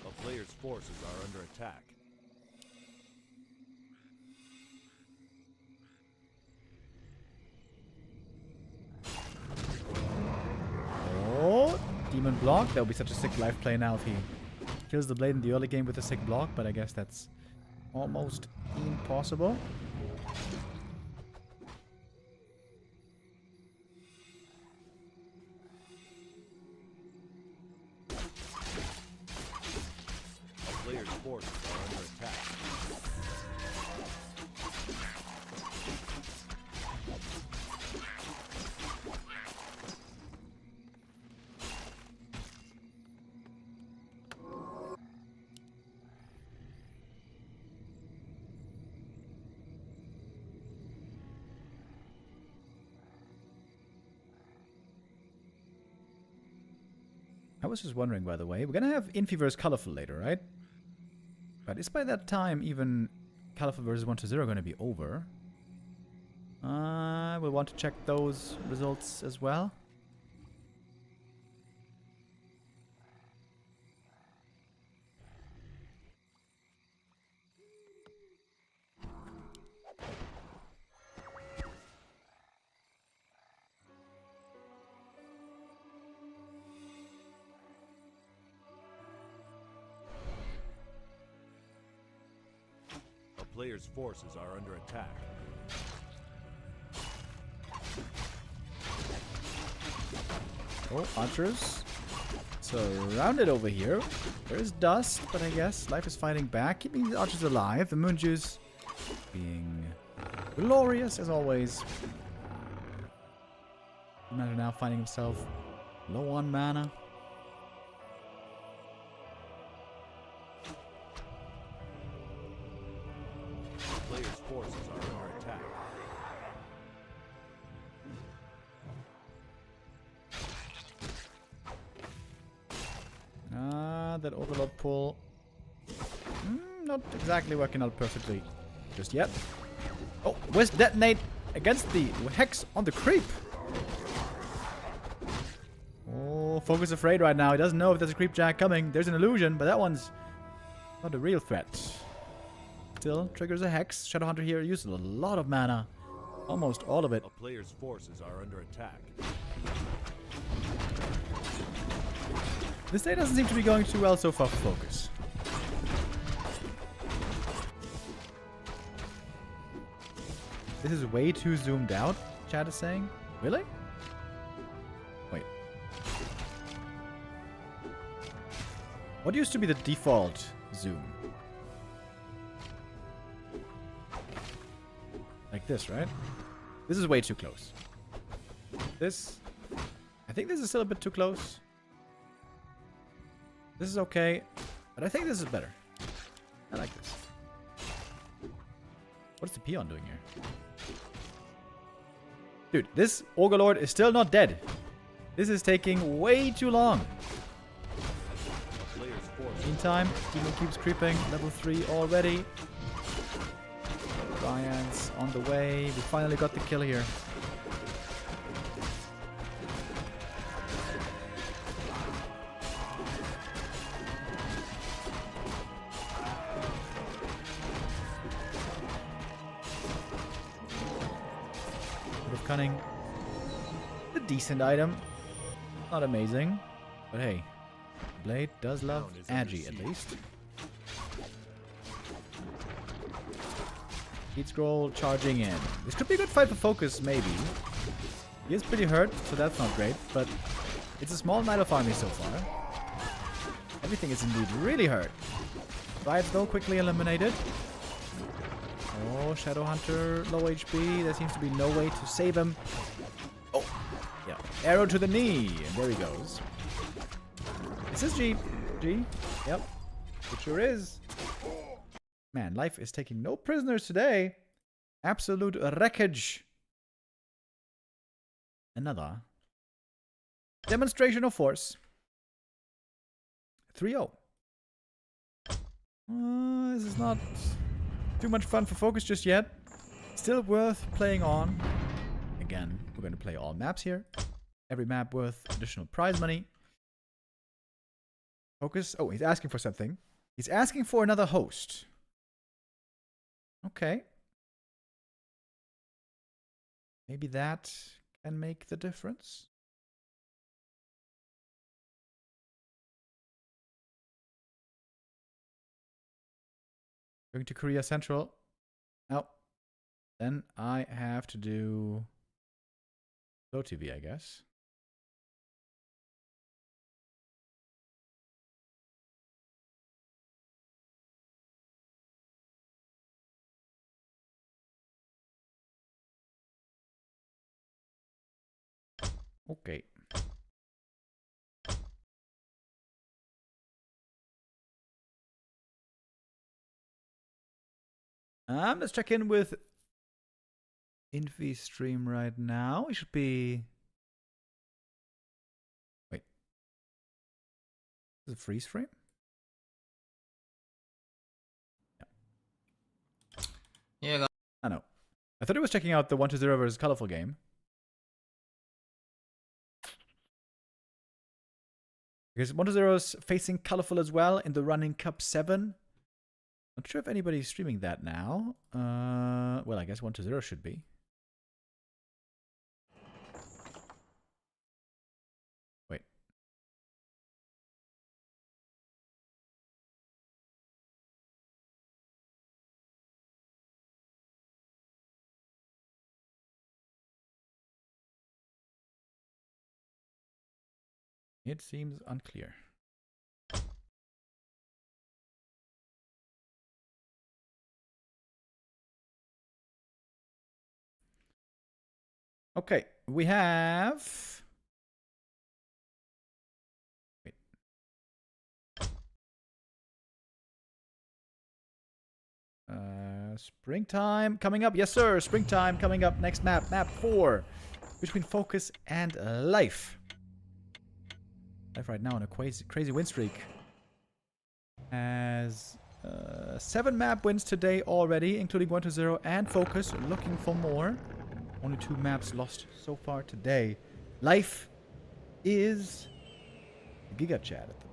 A player's forces are under attack.
Oh, Demon block. That would be such a sick life play now if he kills the Blade in the early game with a sick block, but I guess that's almost impossible.
A player's forces are under attack.
I was just wondering, by the way, we're gonna have Infi versus Colorful later, right? But is by that time even Colorful versus 1-0 gonna be over? I will want to check those results as well.
A player's forces are under attack.
Oh, archers. Surrounded over here. There is dust, but I guess life is fighting back, keeping these archers alive. The moon juice being glorious as always. Commander now finding himself low on mana.
A player's forces are under attack.
That overload pull. Not exactly working out perfectly just yet. Oh, Wisp detonate against the Hex on the creep. Oh, FoCuS afraid right now. He doesn't know if there's a creep jack coming. There's an illusion, but that one's not a real threat. Still triggers a Hex. Shadowhunter here used a lot of mana. Almost all of it.
A player's forces are under attack.
This day doesn't seem to be going too well so far for FoCuS. This is way too zoomed out, chat is saying. Really? Wait. What used to be the default zoom? Like this, right? This is way too close. This... I think this is still a bit too close. This is okay, but I think this is better. I like this. What's the peon doing here? Dude, this Ogre Lord is still not dead. This is taking way too long.
Players force.
Meantime, Demon keeps creeping. Level 3 already. Giants on the way. We finally got the kill here. Bit of cunning. A decent item. Not amazing. But hey, Blade does love Agi at least. Heat Scroll charging in. This could be a good fight for FoCuS, maybe. He is pretty hurt, so that's not great, but it's a small Night Elf army so far. Everything is indeed really hurt. Riots though quickly eliminated. Oh, Shadow Hunter, low HP. There seems to be no way to save him. Oh, yeah. Arrow to the knee, and there he goes. This is G. G. Yep. It sure is. Man, life is taking no prisoners today. Absolute wreckage. Another demonstration of force. 3-0. This is not too much fun for FoCuS just yet. Still worth playing on. Again, we're going to play all maps here. Every map worth additional prize money. FoCuS. Oh, he's asking for something. He's asking for another host. Okay. Maybe that can make the difference. Going to Korea Central. Oh. Then I have to do Flow TV, I guess. Okay. Let's check in with Infi stream right now. We should be... Wait. Is it freeze frame?
Yeah.
I know. I thought it was checking out the 1-0 versus Colorful game. Because 1-0 is facing Colorful as well in the Running Cup 7. Not sure if anybody's streaming that now. Well, I guess 1-0 should be. Wait. It seems unclear. Okay, we have... Wait. Springtime coming up. Yes, sir. Springtime coming up. Next map. Map 4. Between FoCuS and Life. Life right now on a crazy win streak. Has 7 map wins today already, including 1-0 and FoCuS. Looking for more. Only 2 maps lost so far today. Life is Giga Chat at the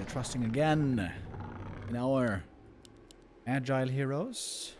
We're trusting again in our agile heroes.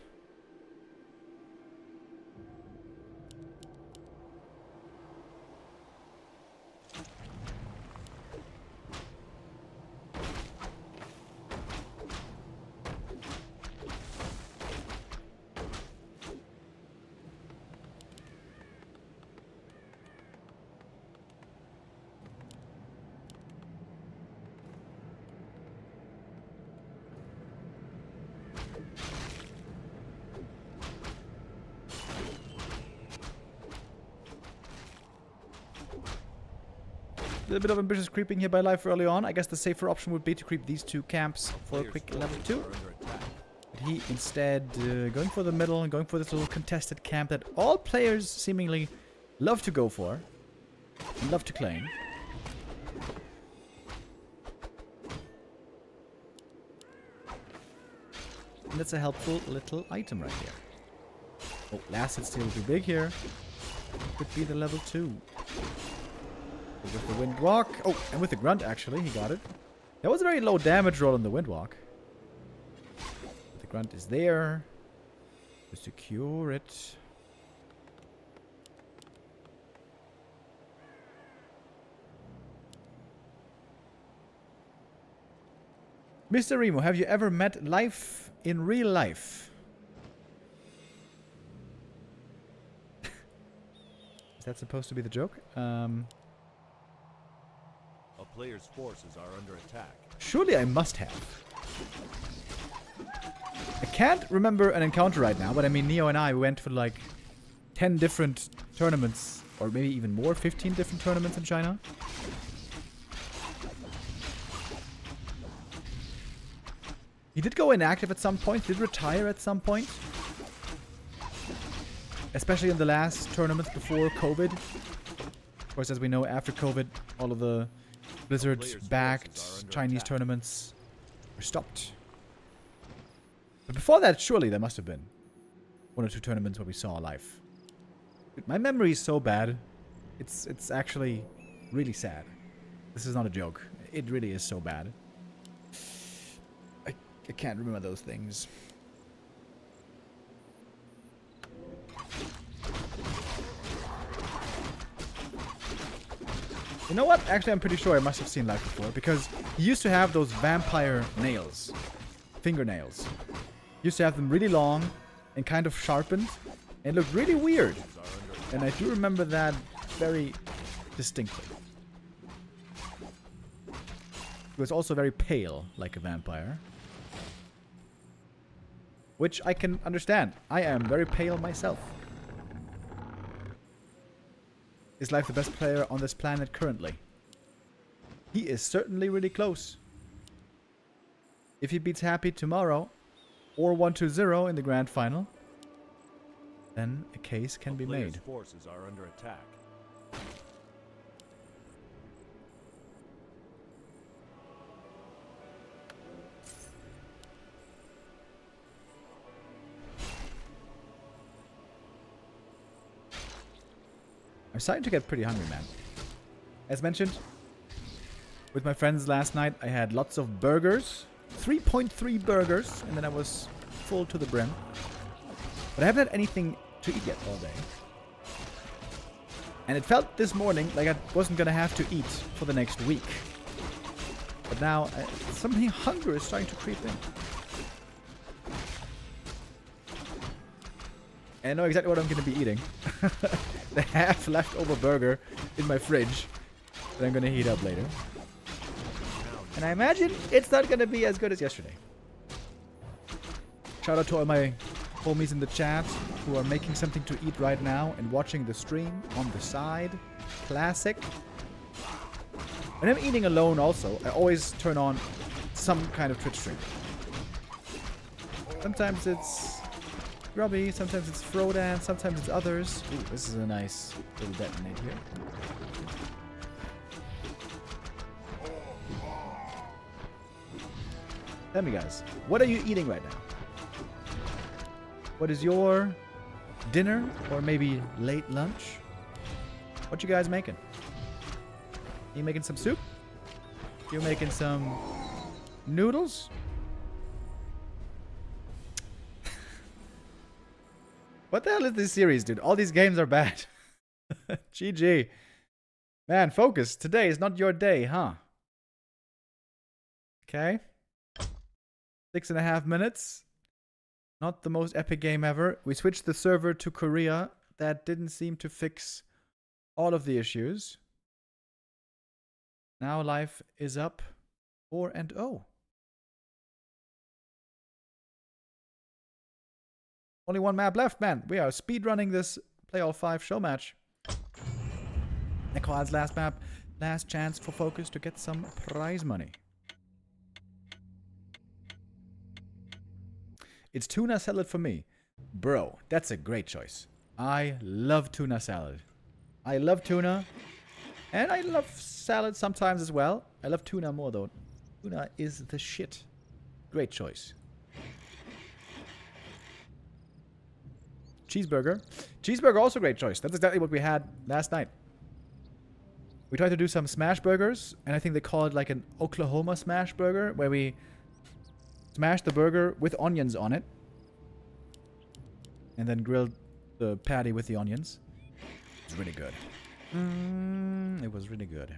A little bit of ambitious creeping here by Life early on. I guess the safer option would be to creep these two camps for a quick level 2. But he instead going for the middle and going for this little contested camp that all players seemingly love to go for and love to claim. And that's a helpful little item right here. Oh, last hit steal too big here. Could be the level 2. With the Windwalk. Oh, and with the Grunt, actually. He got it. That was a very low damage roll on the Windwalk. The Grunt is there. To secure it. Mr. Remo, have you ever met Life in real life? Is that supposed to be the joke?
A player's forces are under attack.
Surely I must have. I can't remember an encounter right now, but I mean, Neo and I went for like 10 different tournaments, or maybe even more, 15 different tournaments in China. He did go inactive at some point, did retire at some point. Especially in the last tournaments before COVID. Of course, as we know, after COVID, all of the Blizzard-backed Chinese tournaments were stopped. But before that, surely there must have been 1 or 2 tournaments where we saw live. Dude, my memory is so bad. It's actually really sad. This is not a joke. It really is so bad. I can't remember those things. You know what? Actually, I'm pretty sure I must have seen live before, because he used to have those vampire nails. Fingernails. He used to have them really long and kind of sharpened, and looked really weird. And I do remember that very distinctly. He was also very pale, like a vampire. Which I can understand. I am very pale myself. Is Life the best player on this planet currently? He is certainly really close. If he beats Happy tomorrow, or 1-0 in the grand final, then a case can be made.
Forces are under attack.
I'm starting to get pretty hungry, man. As mentioned, with my friends last night, I had lots of burgers. 3.3 burgers, and then I was full to the brim. But I haven't had anything to eat yet all day. And it felt this morning like I wasn't going to have to eat for the next week. But now, something hunger is starting to creep in. And I know exactly what I'm going to be eating. The half leftover burger in my fridge that I'm going to heat up later. And I imagine it's not going to be as good as yesterday. Shout out to all my homies in the chat who are making something to eat right now and watching the stream on the side. Classic. When I'm eating alone also, I always turn on some kind of Twitch stream. Sometimes it's Grubby, sometimes it's Frodan, sometimes it's others. Ooh, this is a nice little detonate here. Tell me, guys, what are you eating right now? What is your dinner or maybe late lunch? What you guys making? You making some soup? You making some noodles? What the hell is this series, dude? All these games are bad. GG. Man, FoCuS. Today is not your day, huh? Okay. 6.5 minutes. Not the most epic game ever. We switched the server to Korea. That didn't seem to fix all of the issues. Now life is up 4-0. Only one map left, man. We are speedrunning this Play All 5 show match. Nicolad's last map. Last chance for FoCuS to get some prize money. It's tuna salad for me. Bro, that's a great choice. I love tuna salad. I love tuna. And I love salad sometimes as well. I love tuna more though. Tuna is the shit. Great choice. Cheeseburger. Cheeseburger also great choice. That's exactly what we had last night. We tried to do some smash burgers, and I think they call it like an Oklahoma smash burger, where we smash the burger with onions on it, and then grilled the patty with the onions. It's really good. It was really good.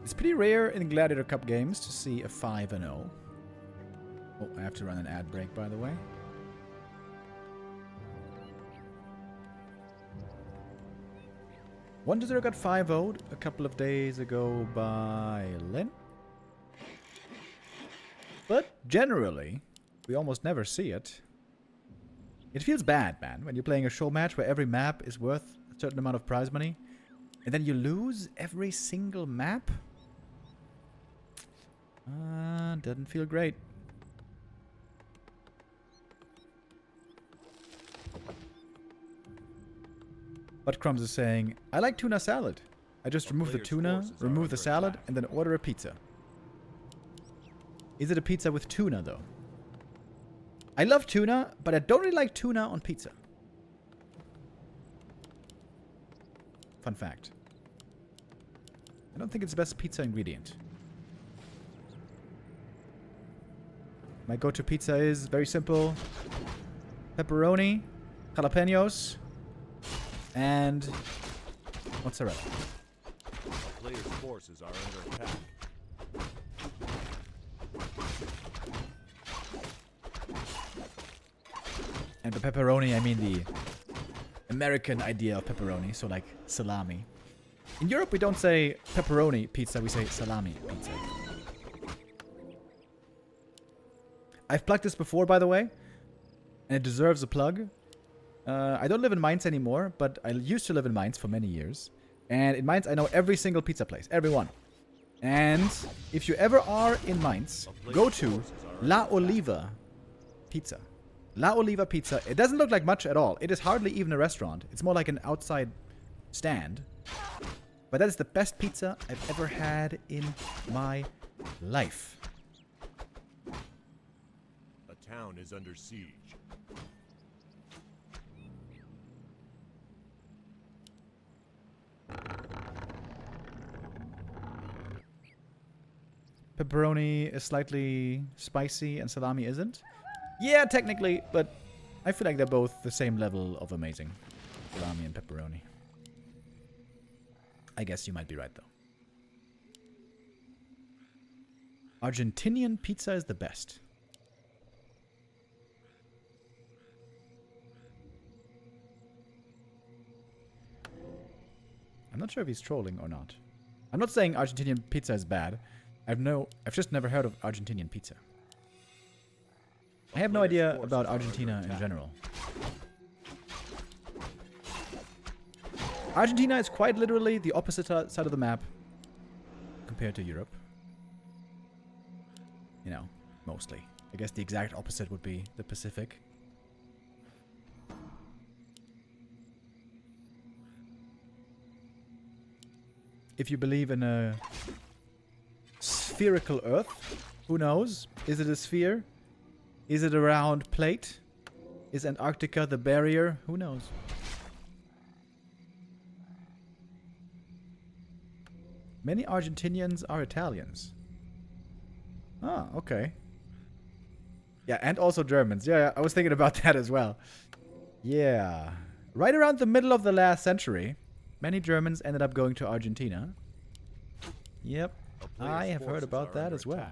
It's pretty rare in Gladiator Cup games to see a 5-0. Oh, I have to run an ad break, by the way. Wonder got 5-0'd a couple of days ago by Lin. But generally, we almost never see it. It feels bad, man, when you're playing a show match where every map is worth a certain amount of prize money, and then you lose every single map. Doesn't feel great. But Crumbs is saying, I like tuna salad. I just remove the tuna, remove the salad, and then order a pizza. Is it a pizza with tuna, though? I love tuna, but I don't really like tuna on pizza. Fun fact. I don't think it's the best pizza ingredient. My go-to pizza is very simple. Pepperoni, jalapenos, and mozzarella.
A player's forces are under attack.
And by pepperoni, I mean the American idea of pepperoni, so like salami. In Europe, we don't say pepperoni pizza, we say salami pizza. I've plugged this before, by the way, and it deserves a plug. I don't live in Mainz anymore, but I used to live in Mainz for many years. And in Mainz, I know every single pizza place, every one. And if you ever are in Mainz, go to La Oliva Pizza. La Oliva Pizza. It doesn't look like much at all. It is hardly even a restaurant. It's more like an outside stand. But that is the best pizza I've ever had in my life.
A town is under siege.
Pepperoni is slightly spicy and salami isn't. Yeah, technically, but I feel like they're both the same level of amazing. Salami and pepperoni. I guess you might be right, though. Argentinian pizza is the best. I'm not sure if he's trolling or not. I'm not saying Argentinian pizza is bad. I've just never heard of Argentinian pizza. I have no idea about Argentina in general. Argentina is quite literally the opposite side of the map compared to Europe. You know, mostly. I guess the exact opposite would be the Pacific. if you believe in a spherical Earth. Who knows? Is it a sphere? Is it a round plate? Is Antarctica the barrier? Who knows? Many Argentinians are Italians. Ah, okay. Yeah, and also Germans. Yeah, I was thinking about that as well. Yeah. Right around the middle of the last century, many Germans ended up going to Argentina. Yep. I have heard about that as well.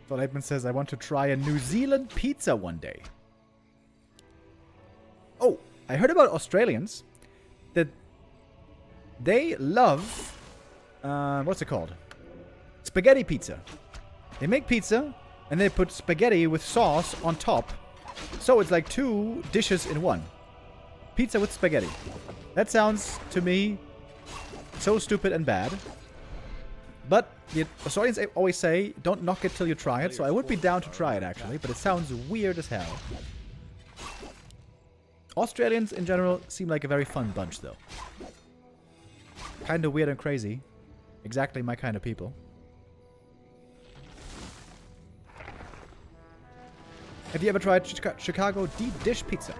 So Lateman says, I want to try a New Zealand pizza one day. Oh, I heard about Australians that they love, what's it called? Spaghetti pizza. They make pizza and they put spaghetti with sauce on top. So it's like 2 dishes in one. Pizza with spaghetti. That sounds to me so stupid and bad. But the Australians always say, don't knock it till you try it. So I would be down to try it, actually. But it sounds weird as hell. Australians, in general, seem like a very fun bunch, though. Kind of weird and crazy. Exactly my kind of people. Have you ever tried Chicago deep dish pizza?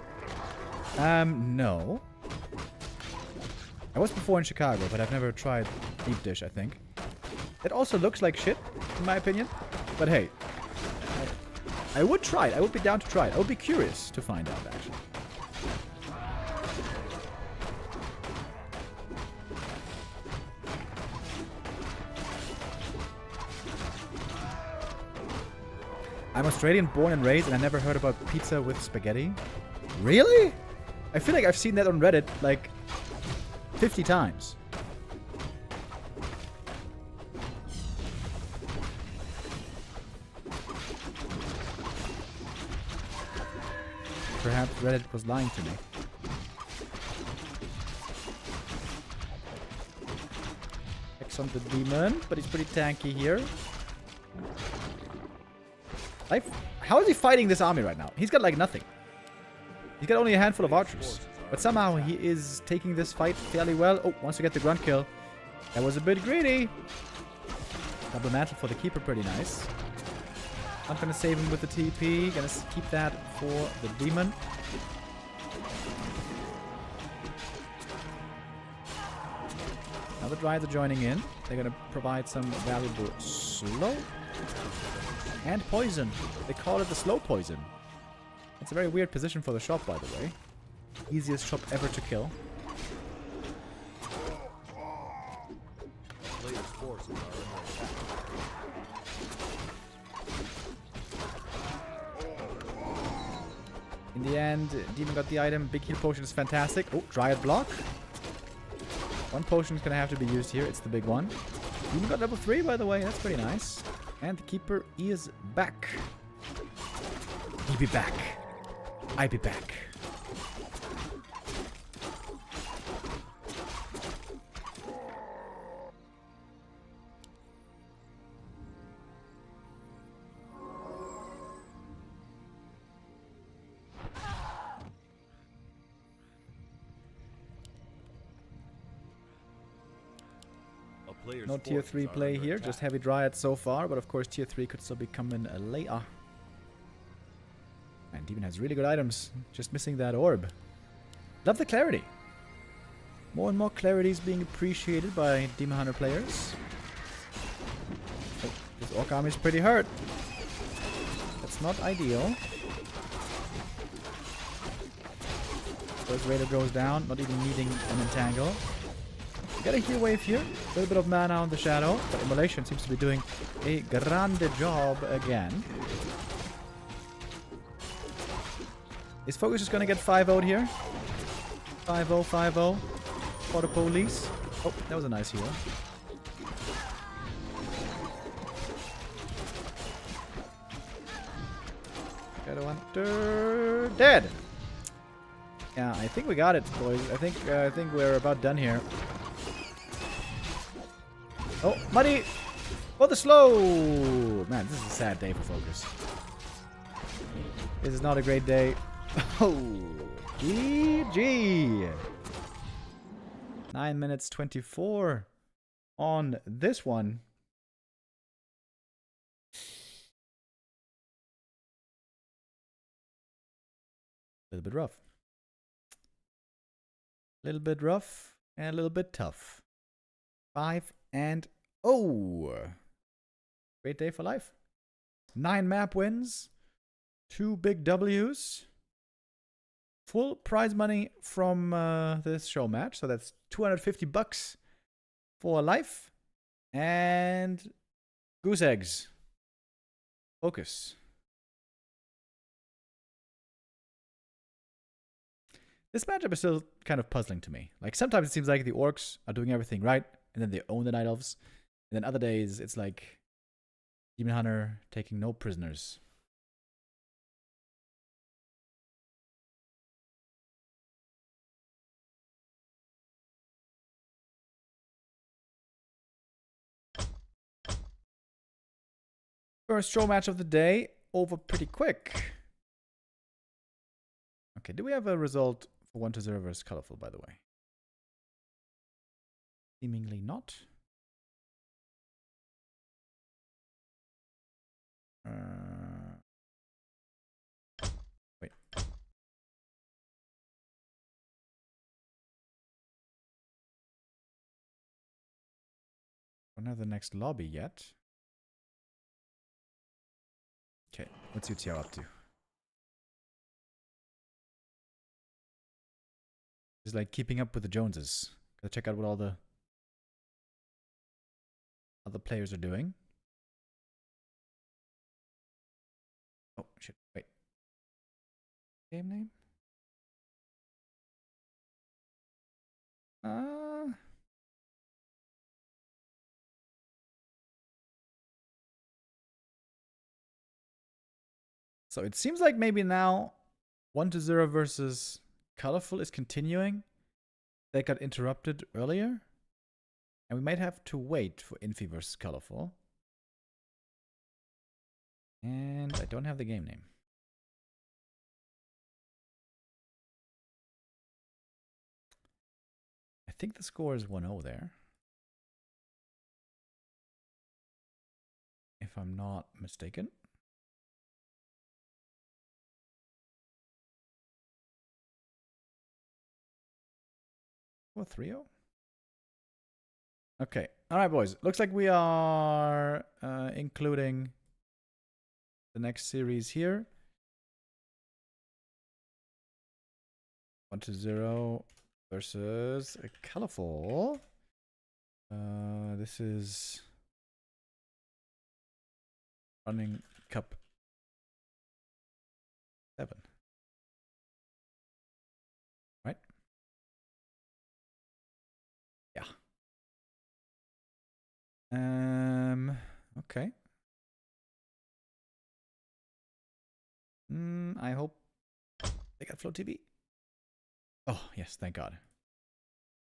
No. I was before in Chicago, but I've never tried deep dish, I think. It also looks like shit, in my opinion. But hey, I would try it. I would be down to try it. I would be curious to find out, actually. I'm Australian, born and raised, and I never heard about pizza with spaghetti. Really? I feel like I've seen that on Reddit, like, 50 times. Perhaps Reddit was lying to me. X on the demon, but he's pretty tanky here. How is he fighting this army right now? He's got like nothing. He's got only a handful of archers. But somehow he is taking this fight fairly well. Oh, wants to get the grunt kill. That was a bit greedy. Double mantle for the keeper, pretty nice. Not gonna save him with the TP. Gonna keep that for the demon. Now the Dryads are joining in. They're gonna provide some valuable slow and poison. They call it the slow poison. It's a very weird position for the shop, by the way. Easiest shop ever to kill.
Player's forces are under attack.
In the end, Demon got the item. Big heal potion is fantastic. Oh, Dryad block. One potion is going to have to be used here. It's the big one. Demon got level 3, by the way. That's pretty nice. And the keeper is back. He be back. I be back. No tier 3 play here, just heavy Dryad so far, but of course tier 3 could still be coming later. And Demon has really good items, just missing that orb. Love the clarity. More and more clarity is being appreciated by Demon Hunter players. Oh, this Orc army is pretty hurt. That's not ideal. First Raider goes down, not even needing an entangle. Get a heal wave here. A little bit of mana on the shadow. But Immolation seems to be doing a grande job again. Is FoCuS just going to get 5-0'd here? 5-0, 5-0. For the police. Oh, that was a nice heal. Shadowhunter dead. Yeah, I think we got it, boys. I think we're about done here. Oh, Muddy! For the slow! Man, this is a sad day for FoCuS. This is not a great day. Oh, GG! 9 minutes 24 on this one. A little bit rough. A little bit rough and a little bit tough. 5-0. Great day for life. 9 map wins. 2 big W's. Full prize money from this show match. So that's $250 for life. And goose eggs. FoCuS. This matchup is still kind of puzzling to me. Like, sometimes it seems like the orcs are doing everything right, and then they own the night elves. And then other days, it's like Demon Hunter taking no prisoners. First show match of the day, over pretty quick. Okay, do we have a result for 1-0 versus Colorful, by the way? Seemingly not. Wait. Don't have the next lobby yet. Okay, what's UTR up to? Just like keeping up with the Joneses. Gotta check out what all the other players are doing. Oh, shit. Wait. Game name? So it seems like maybe now 1-0 versus Colorful is continuing. That got interrupted earlier. And we might have to wait for Infi versus Colorful. And I don't have the game name. I think the score is 1-0 there. If I'm not mistaken. Or 3-0? Okay. All right, boys. Looks like we are including the next series here. 1-0 versus a Colorful. This is running Cup 7. Right? Yeah. Okay. I hope they got Flow TV. Oh, yes, thank God.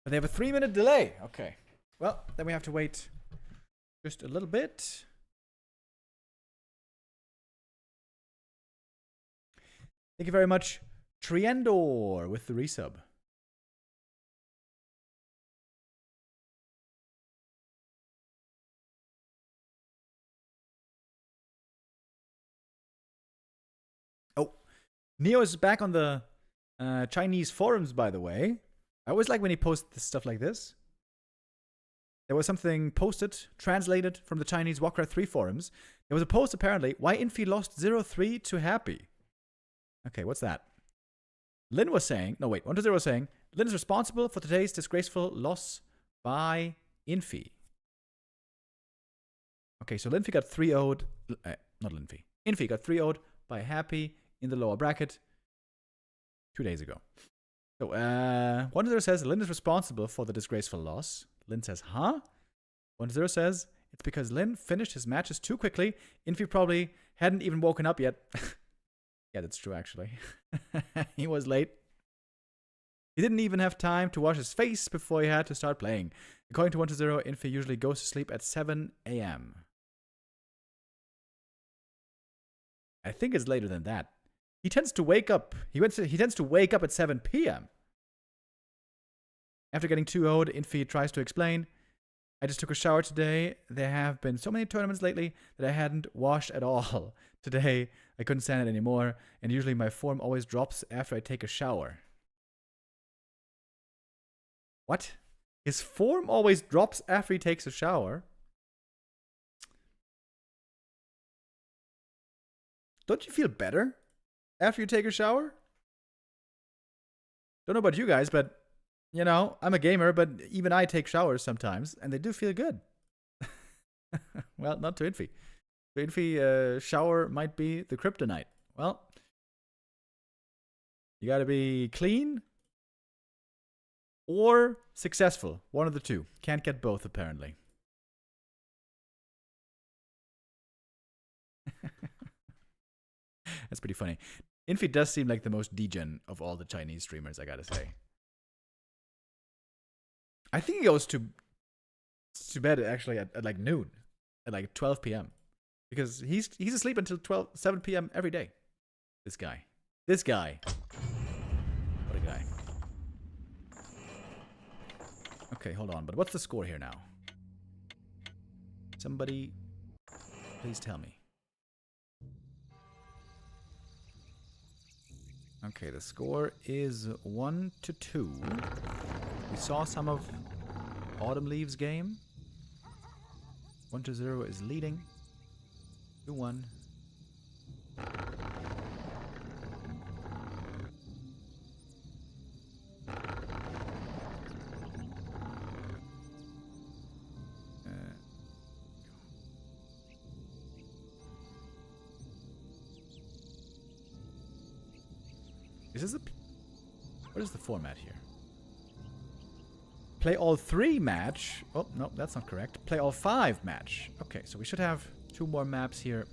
But they have a 3-minute delay. Okay. Well, then we have to wait just a little bit. Thank you very much, Triendor, with the resub. Oh, Neo is back on the Chinese forums, by the way. I always like when he posts stuff like this. There was something posted, translated from the Chinese Warcraft III forums. There was a post, apparently, why Infi lost 0-3 to Happy. Okay, what's that? Lin was saying, no wait, 1-0 was saying, Lin is responsible for today's disgraceful loss by Infi. Okay, so Linfi got 3-0'd, not Linfi. Infi got 3-0'd by Happy in the lower bracket 2 days ago. So, 1-0 says Lin is responsible for the disgraceful loss. Lin says, huh? 1-0 says, it's because Lin finished his matches too quickly. Infi probably hadn't even woken up yet. Yeah, that's true, actually. He was late. He didn't even have time to wash his face before he had to start playing. According to 120, Infi usually goes to sleep at 7 a.m. I think it's later than that. He tends to wake up. He tends to wake up at 7 p.m. After getting 2-0'd, Infi tries to explain. I just took a shower today. There have been so many tournaments lately that I hadn't washed at all. Today, I couldn't stand it anymore, and usually my form always drops after I take a shower. What? His form always drops after he takes a shower? Don't you feel better after you take a shower? Don't know about you guys, but you know, I'm a gamer, but even I take showers sometimes, and they do feel good. Well, not to Infi. To Infi, shower might be the kryptonite. Well, you gotta be clean or successful. One of the two. Can't get both, apparently. That's pretty funny. Infi does seem like the most degen of all the Chinese streamers, I gotta say. I think he goes to bed actually at like noon, at like 12 p.m. Because he's asleep until 7 p.m. every day. This guy. What a guy. Okay, hold on. But what's the score here now? Somebody, please tell me. Okay, the score is 1-2. We saw some of Autumn Leaves' game. 1-0 is leading. 2-1. What is the format here? Play all 3 match. Oh, no, that's not correct. Play all 5 match. Okay, so we should have 2 more maps here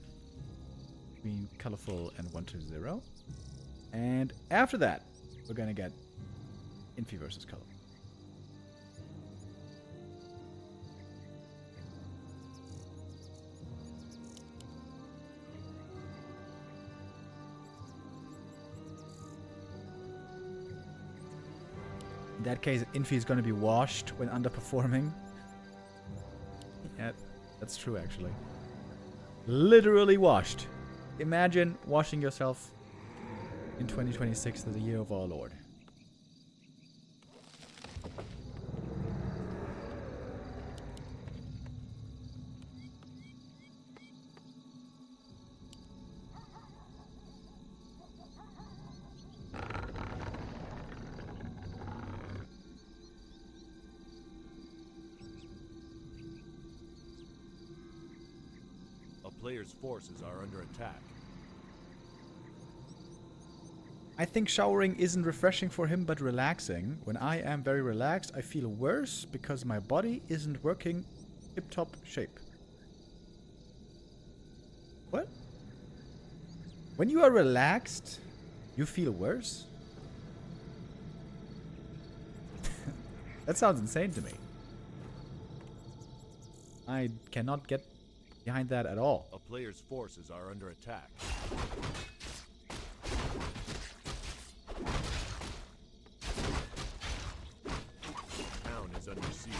between Colorful and 1-0. And after that, we're going to get Infi versus Colorful. In that case, Infi is going to be washed when underperforming. Yeah, that's true, actually. Literally washed. Imagine washing yourself in 2026, the year of our Lord.
Players' forces are under attack.
I think showering isn't refreshing for him, but relaxing. When I am very relaxed, I feel worse because my body isn't working tip-top shape. What? When you are relaxed, you feel worse? That sounds insane to me. I cannot get behind that at all.
A player's forces are under attack. Town is under siege.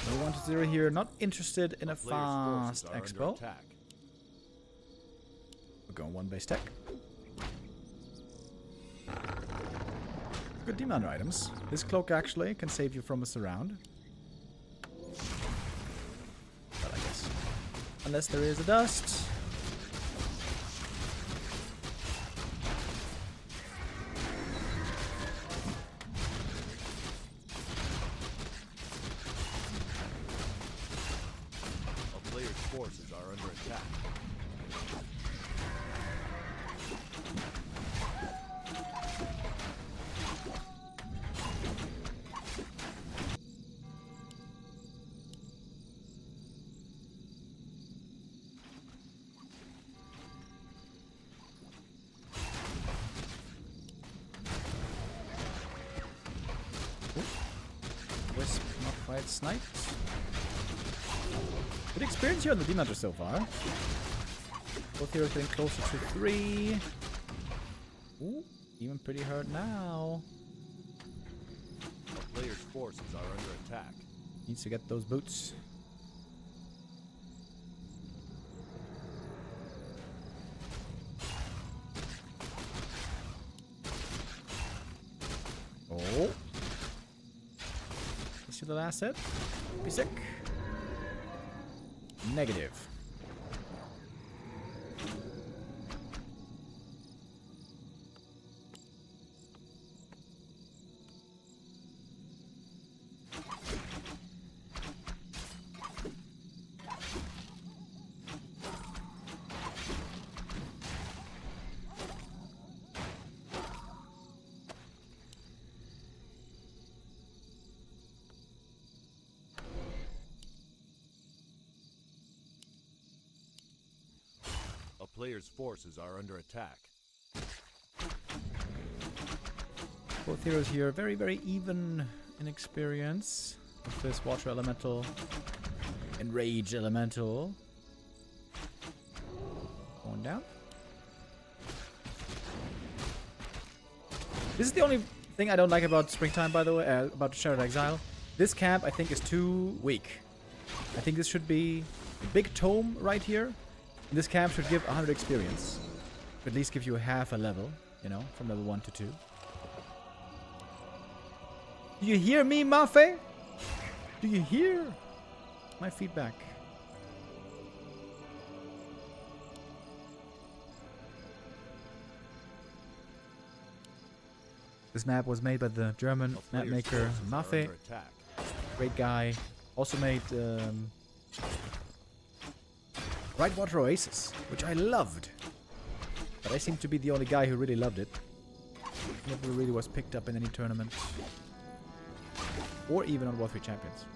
No 1-0 here. Not interested in a fast expo. We're going 1 base tech. Good demand items. This cloak actually can save you from a surround. But I guess. Unless there is a dust.
Forces are under attack.
Get sniped. Good experience here on the Demon Hunter so far. Both heroes getting closer to 3. Ooh, even pretty hurt now.
A player's forces are under attack.
Needs to get those boots. Oh. Let's do the last hit. Be sick. Negative.
A player's forces are under attack.
Both heroes here very, very even in experience. With this Water Elemental and Rage Elemental. Going down. This is the only thing I don't like about Springtime, by the way, about Shattered Exile. This camp, I think, is too weak. I think this should be a big tome right here. This camp should give 100 experience. At least give you half a level, you know, from level 1 to 2. Do you hear me, Mafe? Do you hear my feedback? This map was made by the German map maker Mafe. Great guy. Also made Brightwater Oasis, which I loved. But I seem to be the only guy who really loved it. Never really was picked up in any tournament. Or even on Warcraft III Champions.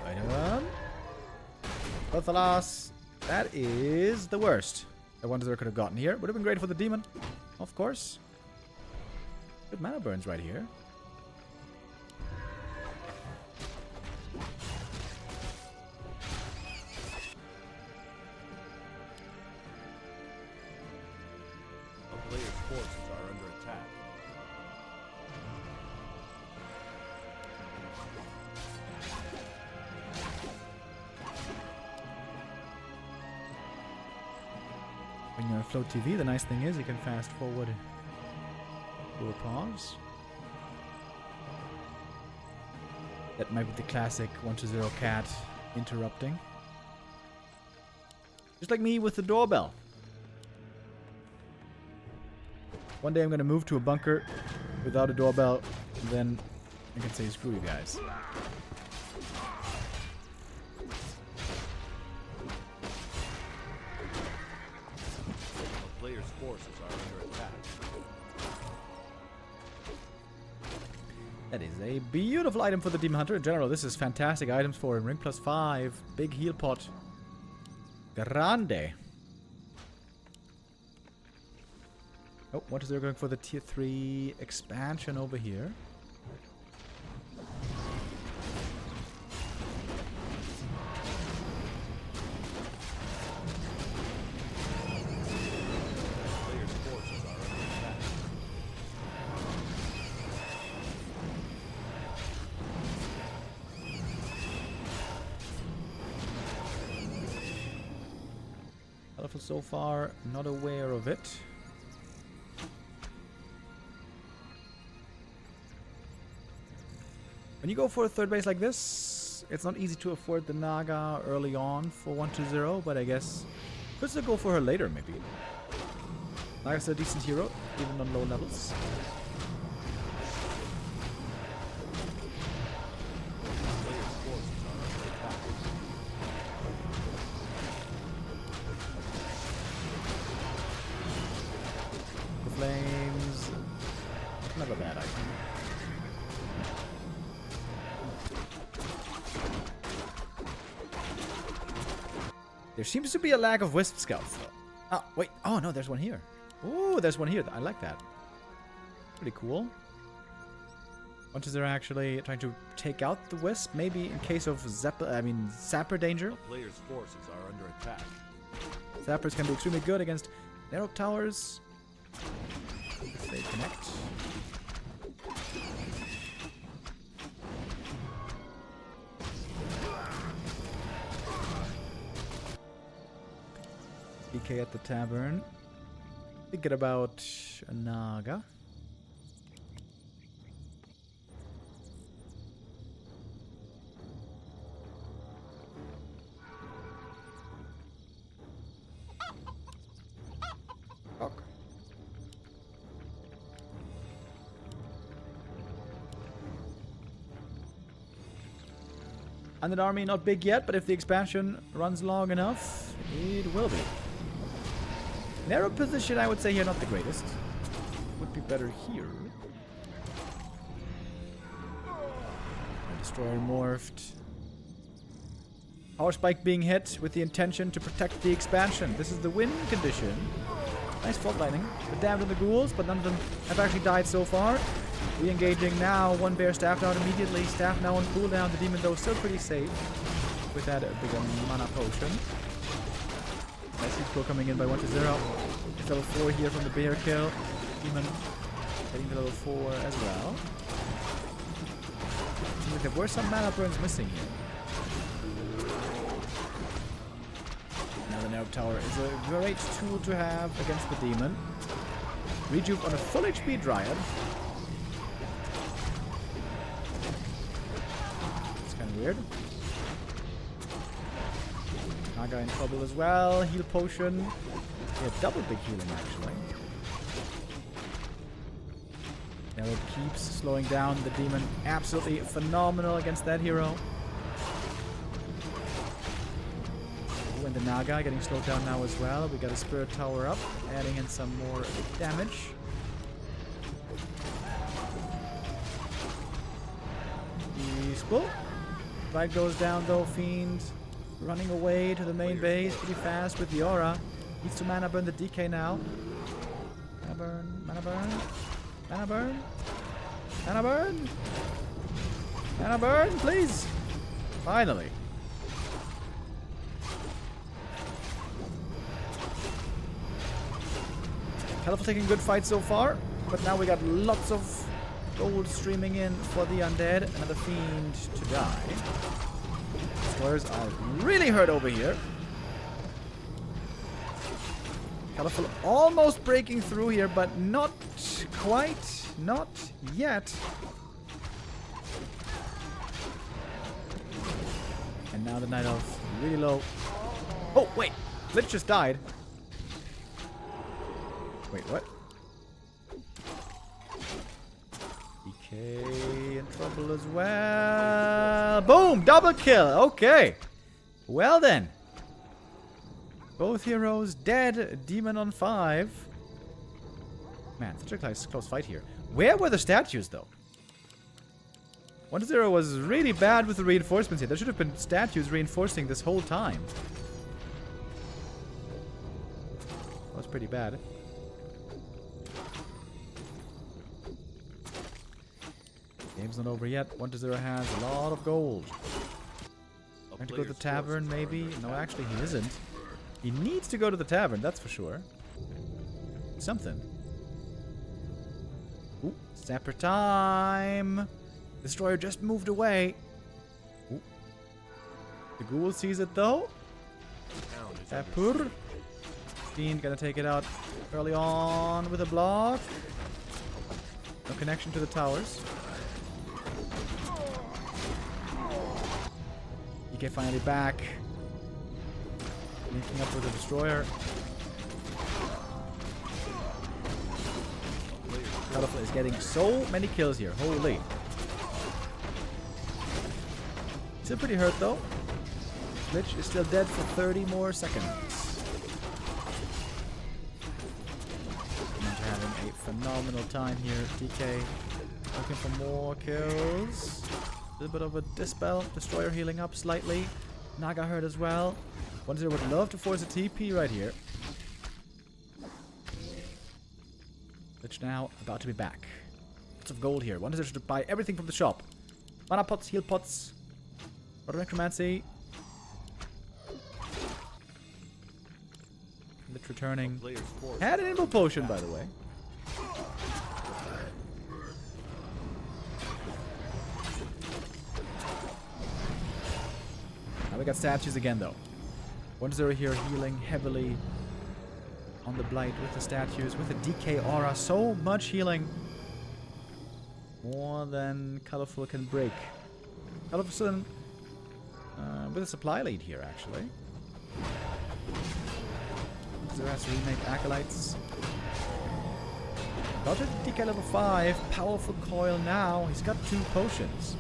Item. Both the loss. That is the worst the 1-0 could have gotten here. Would have been great for the demon, of course. Good mana burns right here.
A player's forces are under attack.
When you're on Float TV, the nice thing is you can fast forward or pause. That might be the classic 1-0 cat interrupting. Just like me with the doorbell. One day I'm gonna move to a bunker without a doorbell, and then I can say screw you guys.
A player's forces are under attack.
That is a beautiful item for the Demon Hunter. In general, this is fantastic items for him. Ring +5, big heal pot. Grande. Oh, what is there going for the tier 3 expansion over here?
Player's forces are under attack.
Colorful so far, not aware of it. When you go for a third base like this, course, it's not easy to afford the Naga early on for 1-2-0, but I guess could still go for her later, maybe. Naga's a decent hero, even on low levels.
Player's forces are under attack.
The flames. Not a bad item. There seems to be a lack of Wisp Scouts, though. Oh, wait. Oh, no, there's one here. Oh, there's one here. I like that. Pretty cool. Bunches are actually trying to take out the Wisp, maybe in case of Zapper danger.
A player's forces are under attack.
Zappers can be extremely good against narrow towers. If they connect. DK at the tavern. Thinking about a Naga. Fuck. And an army not big yet, but if the expansion runs long enough, it will be. Narrow position, I would say here, not the greatest. Would be better here. Destroyer morphed. Power spike being hit with the intention to protect the expansion. This is the win condition. Nice fault lining. The damage on the ghouls, but none of them have actually died so far. Re-engaging now. One bear staff down immediately. Staff now on cooldown. The demon, though, still pretty safe with that bigger mana potion. Nice heat core coming in by 1-0. It's level 4 here from the bear kill. Demon getting to level 4 as well. Seems like there were some mana burns missing here. Now the narrow tower is a great tool to have against the demon. Rejuve on a full HP Dryad. It's kind of weird. Naga in trouble as well. Heal potion. Yeah, double big healing actually. Now it keeps slowing down the demon. Absolutely phenomenal against that hero. Ooh, and the Naga getting slowed down now as well. We got a Spirit Tower up, adding in some more damage. Peaceful. Fight goes down though, Fiend. Running away to the main base pretty fast with the aura. Needs to mana burn the DK now. Mana burn, mana burn, mana burn, mana burn, mana burn, please. Finally. Caliphate taking a good fight so far, but now we got lots of gold streaming in for the undead. Another fiend to die. Destroyers are really hurt over here. Caliphate almost breaking through here, but not quite. Not yet. And now the Night Elf really low. Oh, wait. Lich just died. Wait, what? DK in trouble as well. Boom! Double kill. Okay. Well then. Both heroes dead. Demon on 5. Man, such a close fight here. Where were the statues, though? 1-0 was really bad with the reinforcements here. There should have been statues reinforcing this whole time. That was pretty bad. Game's not over yet. 1-0 has a lot of gold. Trying to go to the tavern, maybe? No, actually, he isn't. He needs to go to the tavern, that's for sure. Something. Ooh, Zapper time! Destroyer just moved away. Ooh. The ghoul sees it, though. Zapper. Fiend gonna take it out early on with a block. No connection to the towers. DK finally back. Linking up with the destroyer. Colorful is getting so many kills here. Holy. Still pretty hurt though. Glitch is still dead for 30 more seconds. Ninja having a phenomenal time here. DK looking for more kills. A little bit of a dispel. Destroyer healing up slightly. Naga hurt as well. 1-0 would love to force a TP right here. Glitch now about to be back. Lots of gold here. 1-0 should buy everything from the shop. Mana pots, heal pots. Auto necromancy. Glitch returning. Had an invul potion, by the way. Now we got statues again, though. 1-0 here, healing heavily on the Blight with the statues, with the DK aura. So much healing. More than Colorful can break. Colorful with a supply lead here, actually. 1-0 has to remake Acolytes. Got to DK level 5. Powerful coil now. He's got 2 potions.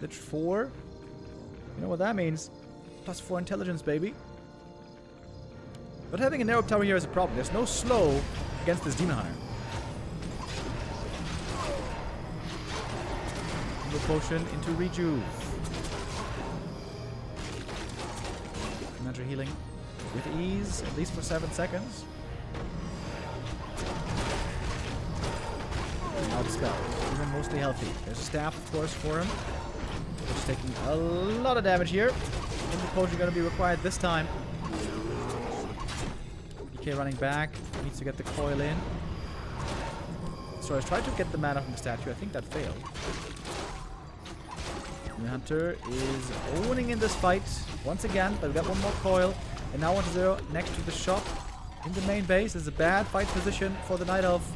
Glitch 4. You know what that means? +4 intelligence, baby. But having a narrow tower here is a problem. There's no slow against this Demon Hunter. Single potion into Rejuve. Commander healing with ease, at least for 7 seconds. Now dispel. Even mostly healthy. There's a staff, of course, for him. Which is taking a lot of damage here. Single potion going to be required this time. DK running back. Needs to get the coil in. So I tried to get the mana from the statue. I think that failed. The Hunter is owning in this fight once again, but we got one more coil. And now 1-0 next to the shop in the main base. This is a bad fight position for the Night Elf.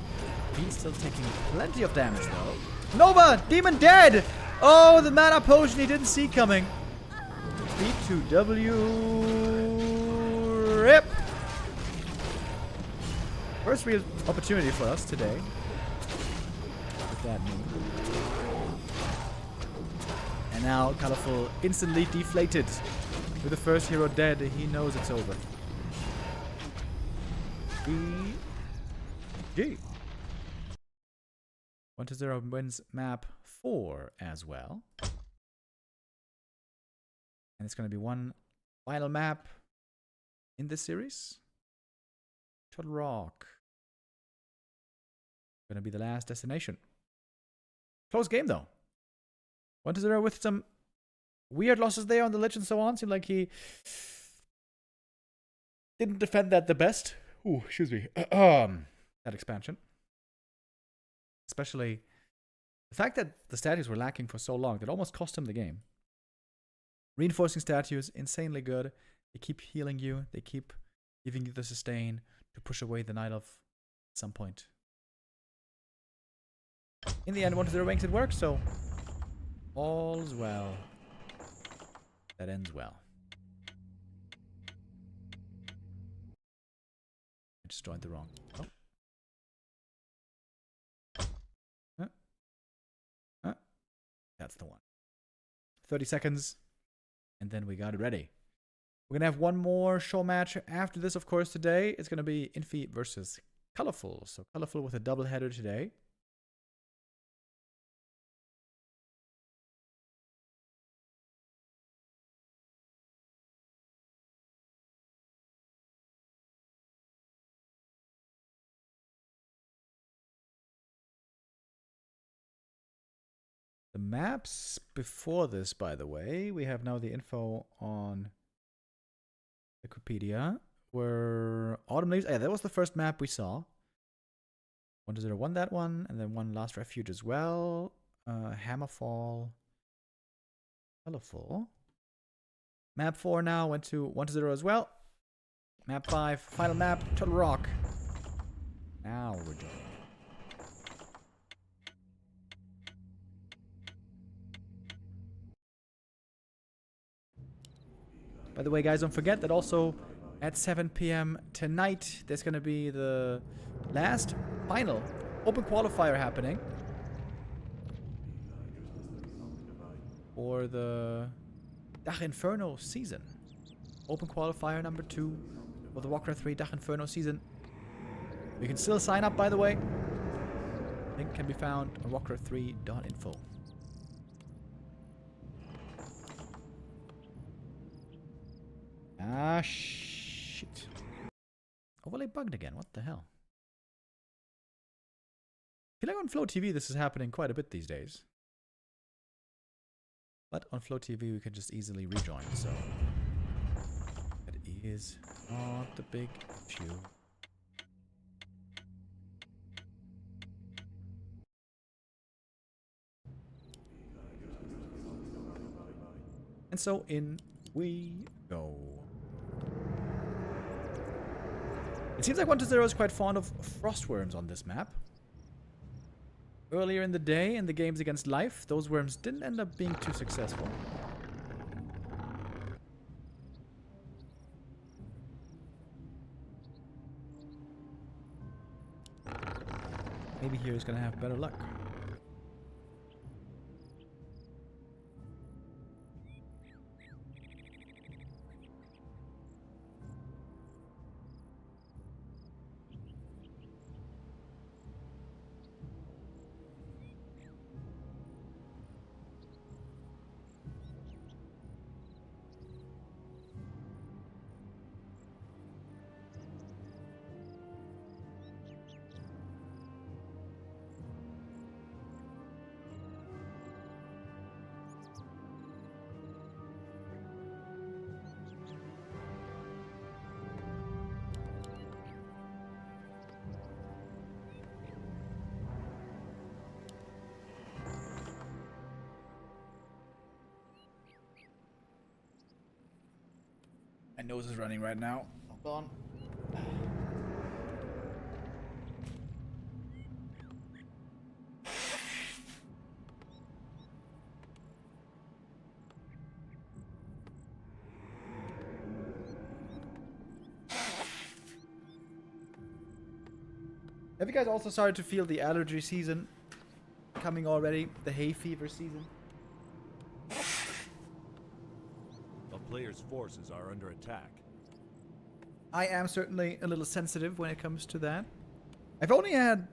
He's still taking plenty of damage though. Nova! Demon dead! Oh, the mana potion he didn't see coming. B2W. RIP! First real opportunity for us today. With that move. And now Colorful instantly deflated. With the first hero dead, he knows it's over. GG. 1-0 wins map 4 as well. And it's going to be one final map in this series. Turtle Rock. Going to be the last destination. Close game though. 1-0 with some weird losses there on the ledge and so on. Seemed like he didn't defend that the best. Ooh, excuse me. That expansion. Especially the fact that the statues were lacking for so long, that almost cost him the game. Reinforcing statues, insanely good. They keep healing you. They keep giving you the sustain to push away the Night Elf at some point. In the end, 1-0 makes it work, so all's well that ends well. I just joined the wrong. Oh. That's the one. 30 seconds. And then we got it ready. We're going to have one more show match after this, of course, today. It's going to be Infi versus Colorful. So Colorful with a double header today. The maps before this, by the way, we have now the info on Wikipedia. Were Autumn Leaves. Yeah, that was the first map we saw. 1-0 won that one, and then one Last Refuge as well. Hammerfall. Colorful. Map 4 now went to 1-0 as well. Map 5, final map, Turtle Rock. Now we're done. By the way, guys, don't forget that also at 7 p.m. tonight, there's going to be the last, final open qualifier happening for the Dach Inferno season. Open qualifier number 2 for the Warcraft 3 Dach Inferno season. You can still sign up, by the way. Link can be found on warcraft3.info. Ah, shit. Overlay bugged again. What the hell? I feel like on Flow TV this is happening quite a bit these days. But on Flow TV we can just easily rejoin, so that is not the big issue. And so in we go. It seems like 1-0 is quite fond of frostworms on this map. Earlier in the day, in the games against Life, those worms didn't end up being too successful. Maybe here is gonna have better luck. My nose is running right now. Hold on. Have you guys also started to feel the allergy season coming already? The hay fever season?
Players' forces are under attack.
I am certainly a little sensitive when it comes to that. I've only had,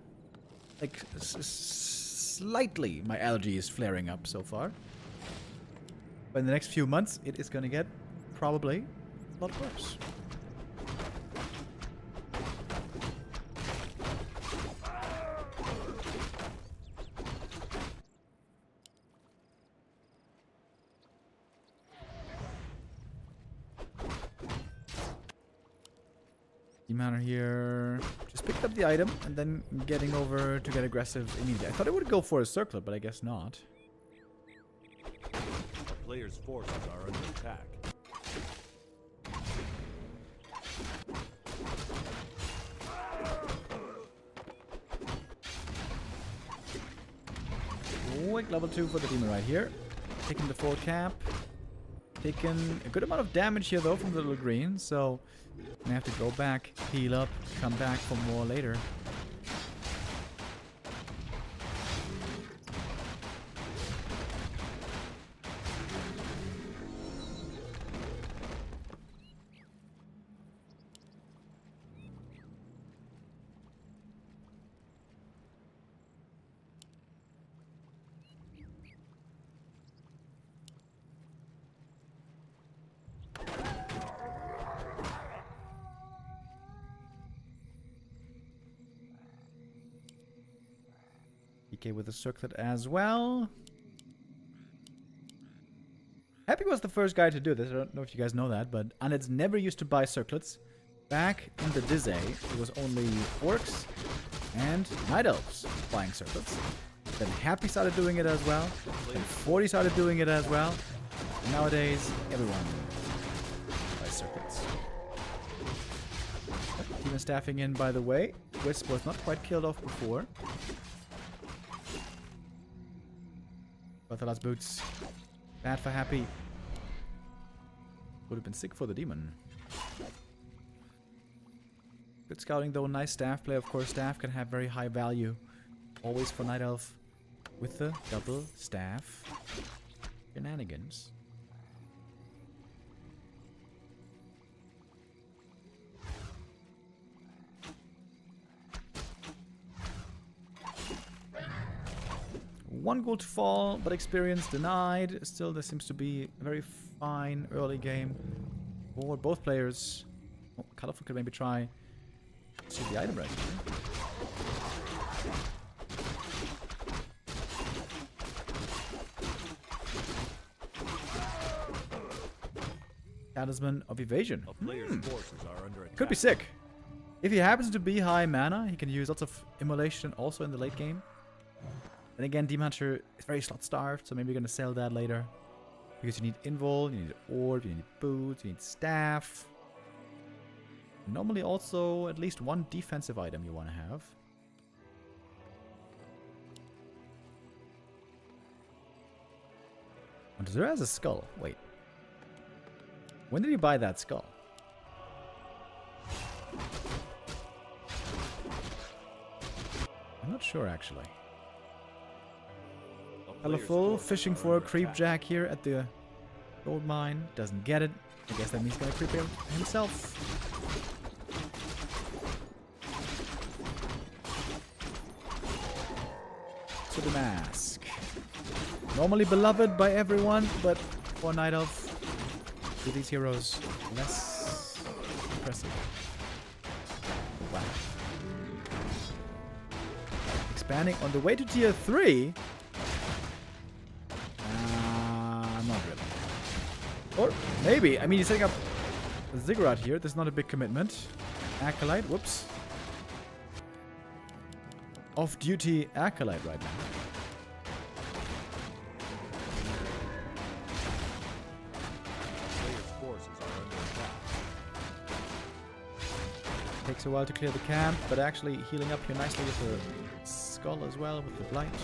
like, slightly my allergy is flaring up so far. But in the next few months, it is going to get probably a lot worse. Manor here. Just picked up the item and then getting over to get aggressive immediately. I thought it would go for a circlet, but I guess not.
The players' forces are under attack.
Quick level 2 for the demon right here. Taking the full cap. Taking a good amount of damage here though from the little green, so I have to go back, heal up, come back for more later. PK with a circlet as well. Happy was the first guy to do this. I don't know if you guys know that, but Undeads never used to buy circlets. Back in the Dizzy, it was only orcs and night elves buying circlets. Then Happy started doing it as well. Then 40 started doing it as well. And nowadays, everyone buys circlets. Demon staffing in, by the way. Wisp was not quite killed off before. Barthalas boots. Bad for Happy. Would have been sick for the demon. Good scouting though, nice staff play. Of course, staff can have very high value. Always for Night Elf with the double staff shenanigans. One goal to fall, but experience denied. Still, there seems to be a very fine early game for both players. Oh, Colorful could maybe try to see the item right here. Talisman of Evasion.
A player's forces are under attack.
Could be sick. If he happens to be high mana, he can use lots of immolation also in the late game. Then again, Demon Hunter is very slot starved, so maybe you're going to sell that later. Because you need Invul, you need Orb, you need Boots, you need Staff. Normally also at least one defensive item you want to have. Montezuela has a skull. Wait. When did he buy that skull? I'm not sure actually. Colorful, fishing for a creep jack here at the gold mine. Doesn't get it. I guess that means he's gonna creep him himself. To the mask. Normally beloved by everyone, but for Night Elf, with these heroes, less impressive. Wow. Expanding on the way to tier 3. Not really. Or maybe. I mean, he's setting up a Ziggurat here. There's not a big commitment. Acolyte. Whoops. Off-duty Acolyte right now.
Player's forces are under attack.
Takes a while to clear the camp, but actually healing up here nicely with the skull as well, with the blight.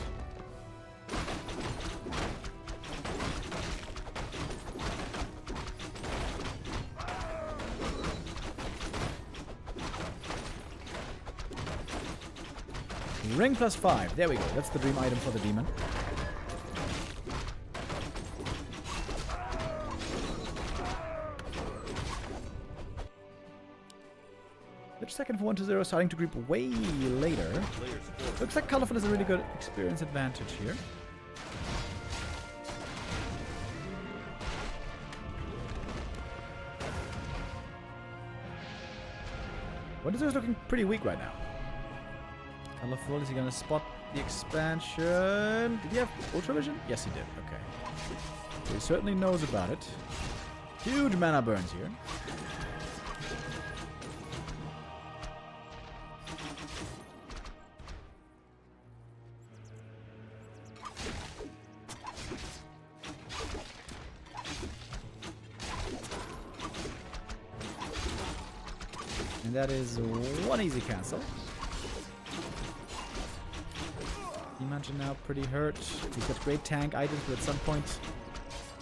Ring +5. There we go. That's the dream item for the demon. Which second for 1-0, starting to creep way later. Looks like Colorful has a really good experience advantage here. One-2-0 is looking pretty weak right now. Colorful, is he gonna spot the expansion? Did he have Ultra Vision? Yes, he did. Okay. So he certainly knows about it. Huge mana burns here. And that is one easy cancel. Imagine now pretty hurt. He's got great tank items, but at some point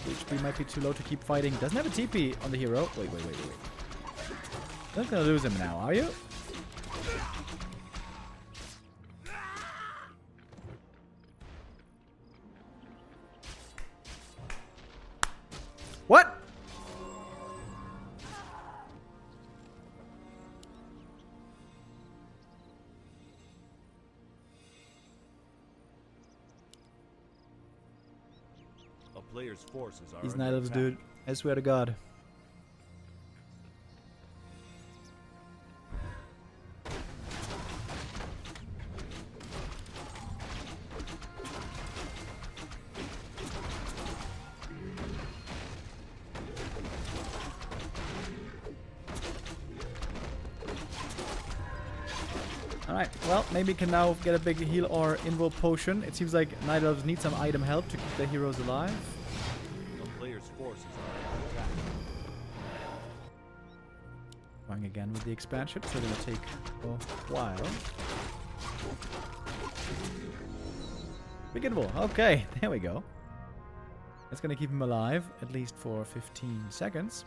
HP might be too low to keep fighting. Doesn't have a TP on the hero. Wait. Not gonna lose him now, are you? What?
Player's forces are
These
under
Night Elves,
attack.
dude. I swear to God. Alright, well, maybe can now get a big heal or invul potion. It seems like Night Elves need some item help to keep their heroes alive.
The player's forces are under attack.
Going again with the expansion, so it'll take a while. Big invul. Okay, there we go. That's gonna keep him alive, at least for 15 seconds.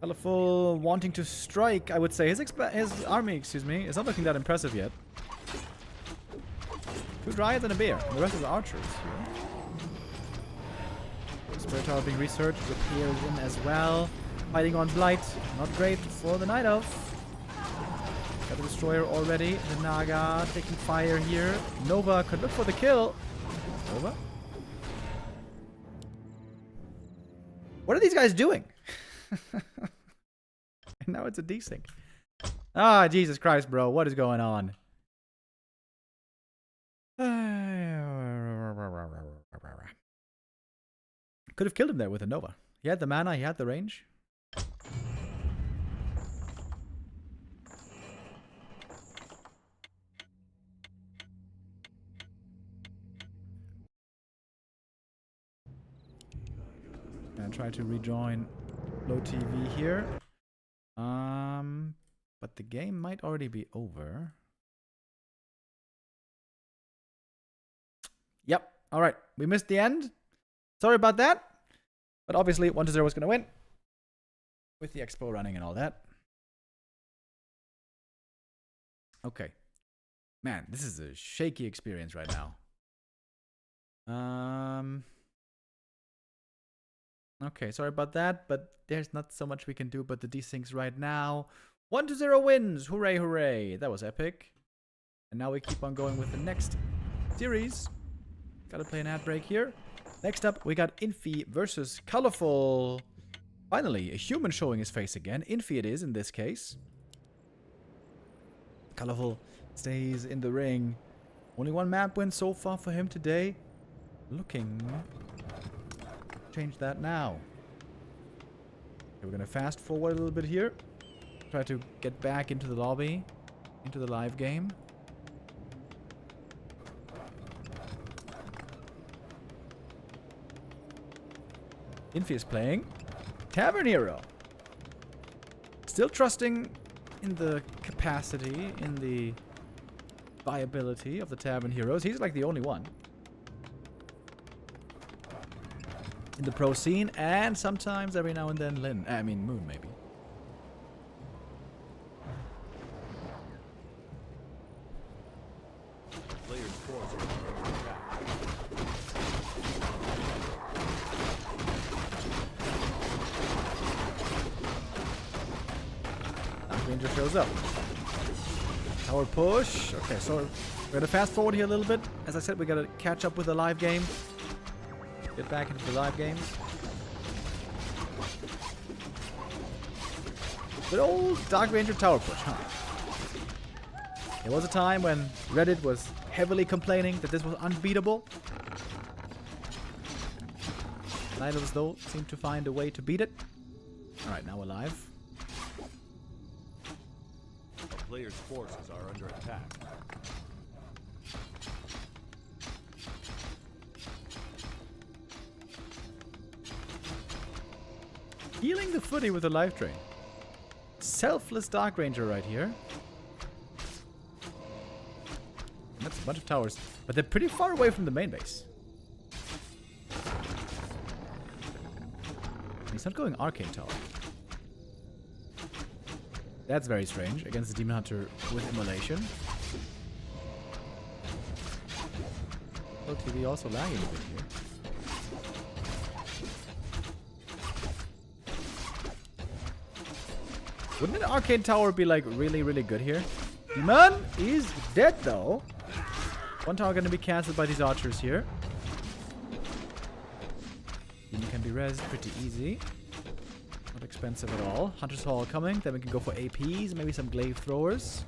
Colorful wanting to strike, I would say. His army, excuse me, is not looking that impressive yet. 2 dryads and a bear. The rest is archers here. Spirit tower being researched. Repairs in as well. Fighting on Blight. Not great for the Night Elf. Got the Destroyer already. The Naga taking fire here. Nova could look for the kill. Nova? What are these guys doing? And now it's a desync. Ah, Jesus Christ, bro. What is going on? Could have killed him there with a Nova. He had the mana, he had the range. And try to rejoin low TV here. But the game might already be over. Yep. All right. We missed the end. Sorry about that. But obviously 1-0 was going to win. With the expo running and all that. Okay. Man, this is a shaky experience right now. Okay, sorry about that, but there's not so much we can do but the desyncs right now. 1-0 wins! Hooray, hooray! That was epic. And now we keep on going with the next series. Gotta play an ad break here. Next up, we got Infi versus Colorful. Finally, a human showing his face again. Infi it is in this case. Colorful stays in the ring. Only 1 map win so far for him today. Looking... change that now. Okay, we're gonna fast forward a little bit here. Try to get back into the lobby. Into the live game. Infi is playing Tavern Hero. Still trusting in the capacity, in the viability of the Tavern Heroes. He's like the only one in the pro scene, and sometimes every now and then Moon maybe.
Players force are under attack.
Dark Ranger shows up. Tower push. Okay, so we're gonna fast forward here a little bit. As I said, we gotta catch up with the live game. Get back into the live games. Good old Dark Ranger tower push, huh? There was a time when Reddit was heavily complaining that this was unbeatable. Night Elves, though, seem to find a way to beat it. Alright, now we're live.
A player's forces are under attack.
Healing the footy with a life drain. Selfless Dark Ranger right here. That's a bunch of towers, but they're pretty far away from the main base. He's not going Arcane Tower. That's very strange against the Demon Hunter with Immolation. LTV also lagging a bit here. Wouldn't an Arcane Tower be like really, really good here? Demon is dead though. 1 tower gonna be cancelled by these archers here. Demon can be rezzed pretty easy. Not expensive at all. Hunter's Hall coming. Then we can go for APs, maybe some glaive throwers.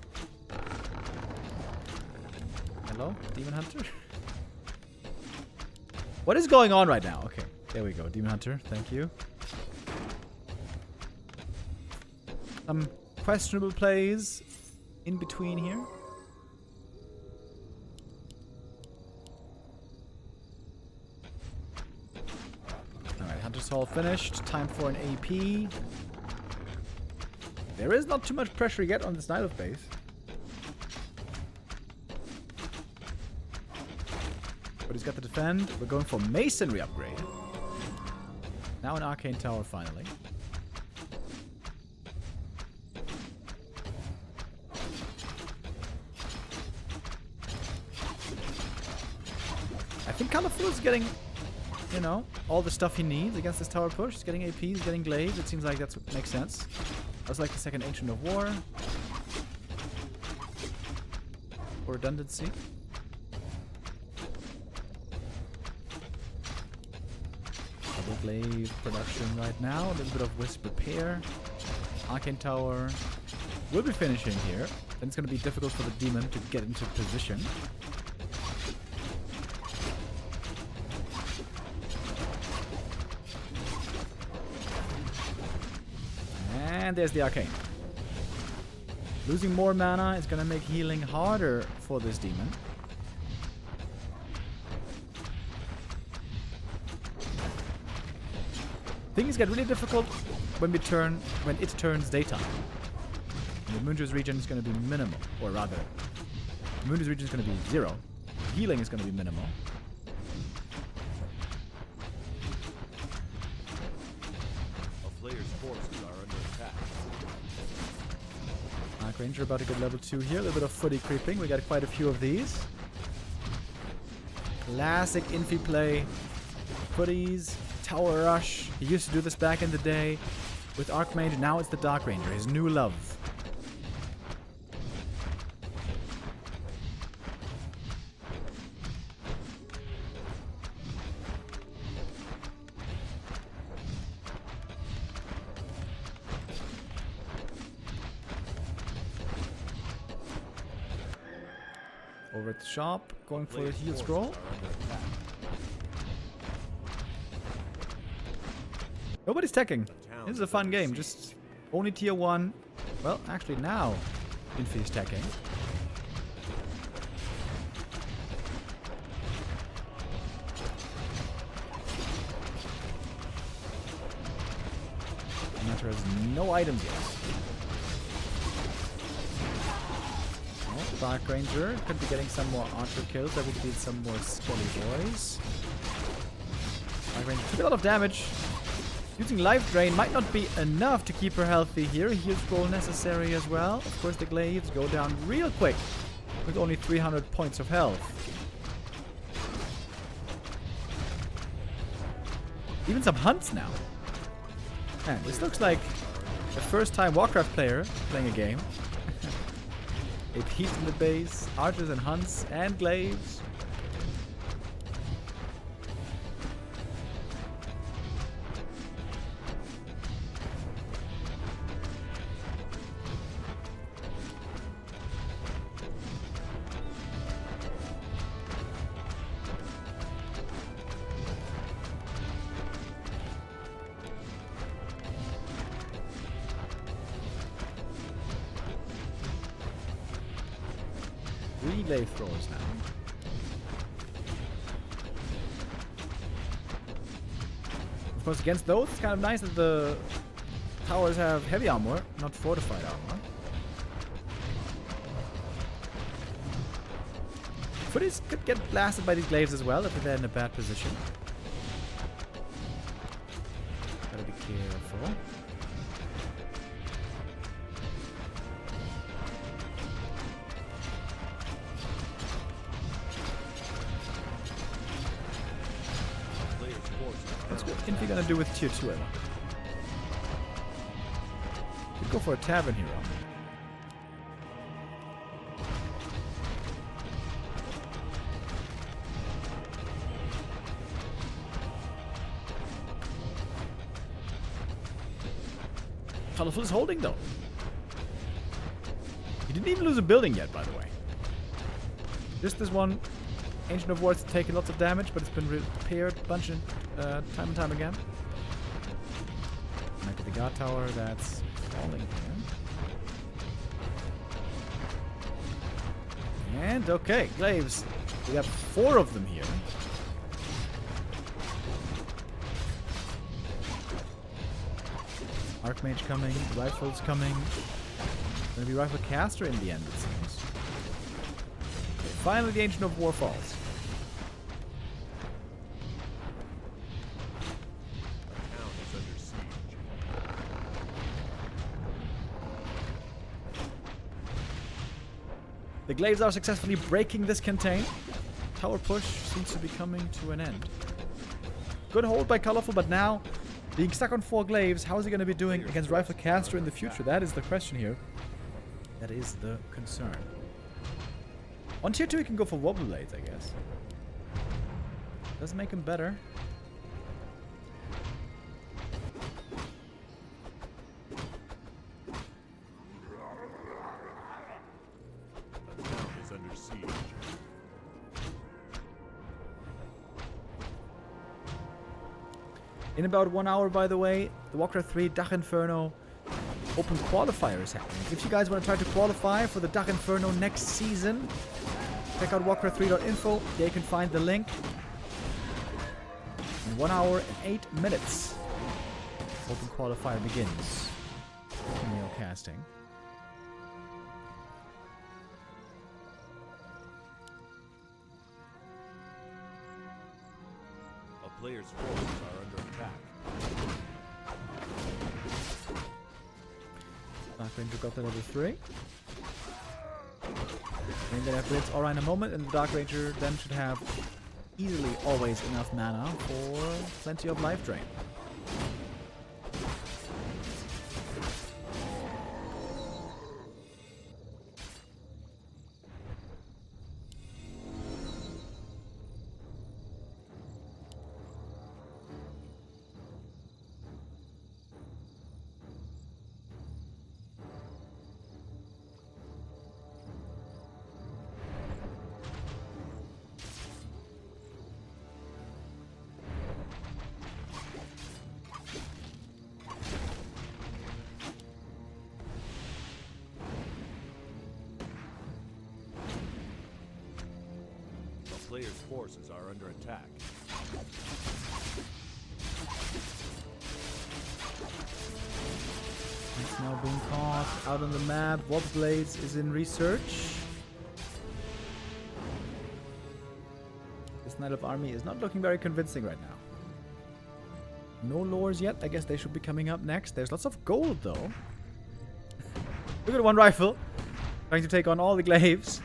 Hello, Demon Hunter? What is going on right now? Okay, there we go. Demon Hunter, thank you. Some questionable plays in between here. Alright, Hunter's Hall finished. Time for an AP. There is not too much pressure yet on this Night Elf base. But he's got the defend. We're going for Masonry upgrade. Now an Arcane Tower finally. I think Colorful is getting, you know, all the stuff he needs against this tower push. He's getting AP, he's getting glaives. It seems like that's what makes sense. I was like the second Ancient of War. For redundancy. Double glaive production right now. A little bit of Wisp repair. Arcane Tower will be finishing here. Then it's going to be difficult for the demon to get into position. And there's the Arcane. Losing more mana is going to make healing harder for this demon. Things get really difficult when it turns daytime. And the Moonju's region is going to be minimal, or rather, Moonju's region is going to be 0. Healing is going to be minimal.
A player's forces are under attack.
Dark Ranger about to get level 2 here. A little bit of footy creeping. We got quite a few of these. Classic Infi play. Footies. Tower Rush. He used to do this back in the day with Archmage. Now it's the Dark Ranger, his new love. Over at the shop, going for the heal scroll. Nobody's teching. This is a fun game. Just only tier 1. Well, actually now Infi is teching. Matter has no items yet. Oh, Dark Ranger could be getting some more archer kills. That would be some more skelly boys. Dark Ranger took a lot of damage. Using Life Drain might not be enough to keep her healthy here. Heal Scroll necessary as well. Of course, the glaives go down real quick with only 300 points of health. Even some hunts now. Man, this looks like the first time Warcraft player playing a game. It heat in the base, archers and hunts, and glaives. Relay throws now. Of course, against those, it's kind of nice that the towers have heavy armor, not fortified armor. Footies could get blasted by these glaives as well if they're in a bad position. Gotta be careful. What's Infi gonna do with tier 2 ever? Could go for a tavern hero. Colorful is holding though. He didn't even lose a building yet, by the way. Just this one Ancient of War has taken lots of damage, but it's been repaired a bunch of time and time again. Back to the guard tower that's falling here. And okay, glaives. We have 4 of them here. Archmage coming, rifles coming. Gonna be rifle caster in the end, it seems. Finally, the Ancient of War falls. The glaives are successfully breaking this contain. tower push seems to be coming to an end. Good hold by Colorful, but now being stuck on 4 glaives, how is he going to be doing against Rifle Caster in the future? That is the question here. That is the concern. On tier 2, he can go for Wobble Blades, I guess. Does make him better.
The town is under siege.
In about 1 hour, by the way, the Warcraft III Dach Inferno Open Qualifier is happening. If you guys want to try to qualify for the Dach Inferno next season, check out warcraft3.info. There you can find the link. In 1 hour and 8 minutes, Open Qualifier begins. Neo casting.
A player's forces are under attack.
Dark Ranger got the level 3. And then have Blitz Aura in a moment, and the Dark Ranger then should have easily always enough mana for plenty of life drain.
The player's forces are under attack.
It's now being caught out on the map. Wobble Blades is in research. This Knight of Army is not looking very convincing right now. No lures yet. I guess they should be coming up next. There's lots of gold though. Look at one rifle. Trying to take on all the glaives.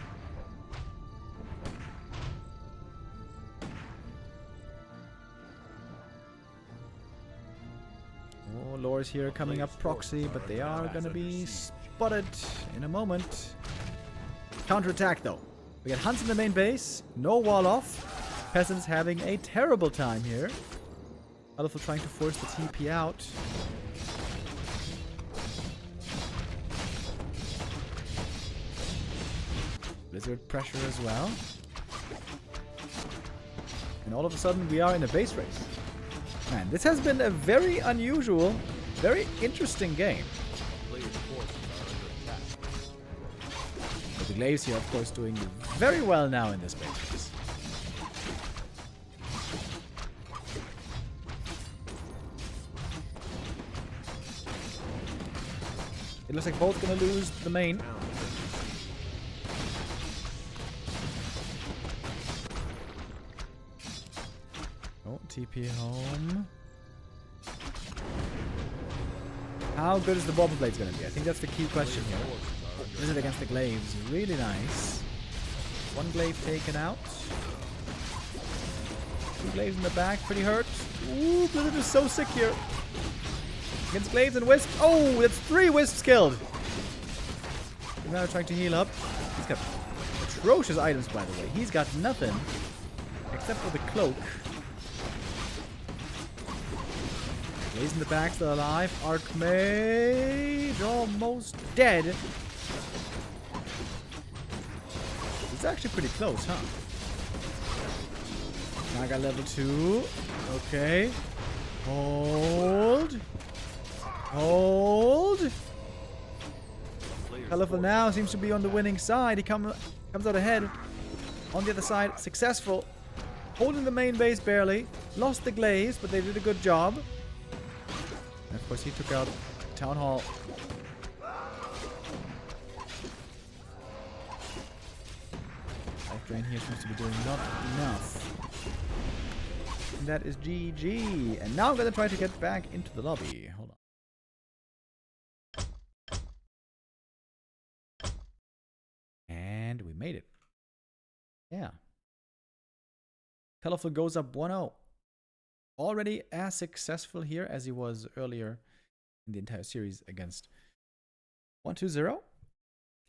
Oh, lures here coming up proxy, but they are gonna be spotted in a moment. Counterattack though. We got Hunts in the main base. No wall off. Peasants having a terrible time here. Colorful trying to force the TP out. Blizzard pressure as well. And all of a sudden we are in a base race. Man, this has been a very unusual, very interesting game.
The player's forces are under attack.
But the Glaives here, of course, doing very well now in this base race. It looks like both gonna lose the main. Oh, TP home. How good is the Wobble Blades gonna be? I think that's the key question here. Blizzard against the Glaives. Really nice. One Glaive taken out. 2 Glaives in the back. Pretty hurt. Ooh, Blizzard is so sick here. Against Glaives and Wisps. Oh, that's 3 Wisps killed. He's now trying to heal up. He's got atrocious items, by the way. He's got nothing except for the cloak. Glaives in the back, still alive. Archmage almost dead. It's actually pretty close, huh? Naga level 2. Okay. Hold. Hold. Colorful now seems to be on the winning side. He comes out ahead. On the other side, successful. Holding the main base barely. Lost the Glaives, but they did a good job. And of course, he took out Town Hall. Life drain here seems to be doing not enough. And that is GG. And now I'm going to try to get back into the lobby. Hold on. And we made it. Yeah. Colorful goes up 1-0. Already as successful here as he was earlier in the entire series against 1-2-0.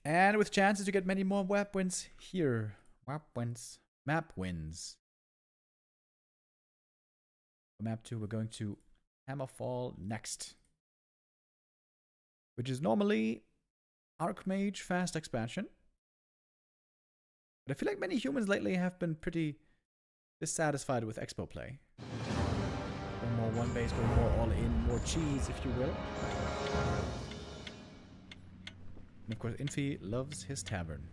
And with chances to get many more map wins here. Map wins. For map 2, we're going to Hammerfall next. Which is normally Archmage fast expansion. But I feel like many humans lately have been pretty dissatisfied with Expo play. Going more one base, going more all in, more cheese, if you will. And of course, Infi loves his tavern.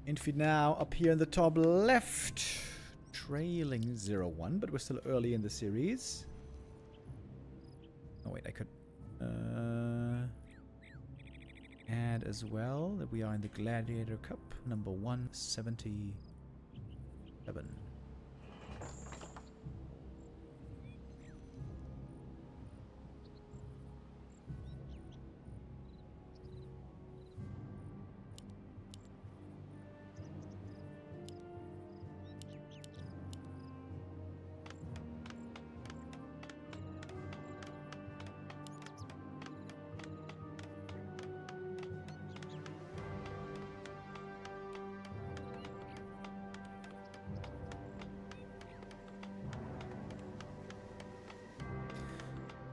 Infi now up here in the top left, trailing 0-1, but we're still early in the series. Oh wait, I could add as well that we are in the Gladiator Cup, number 177.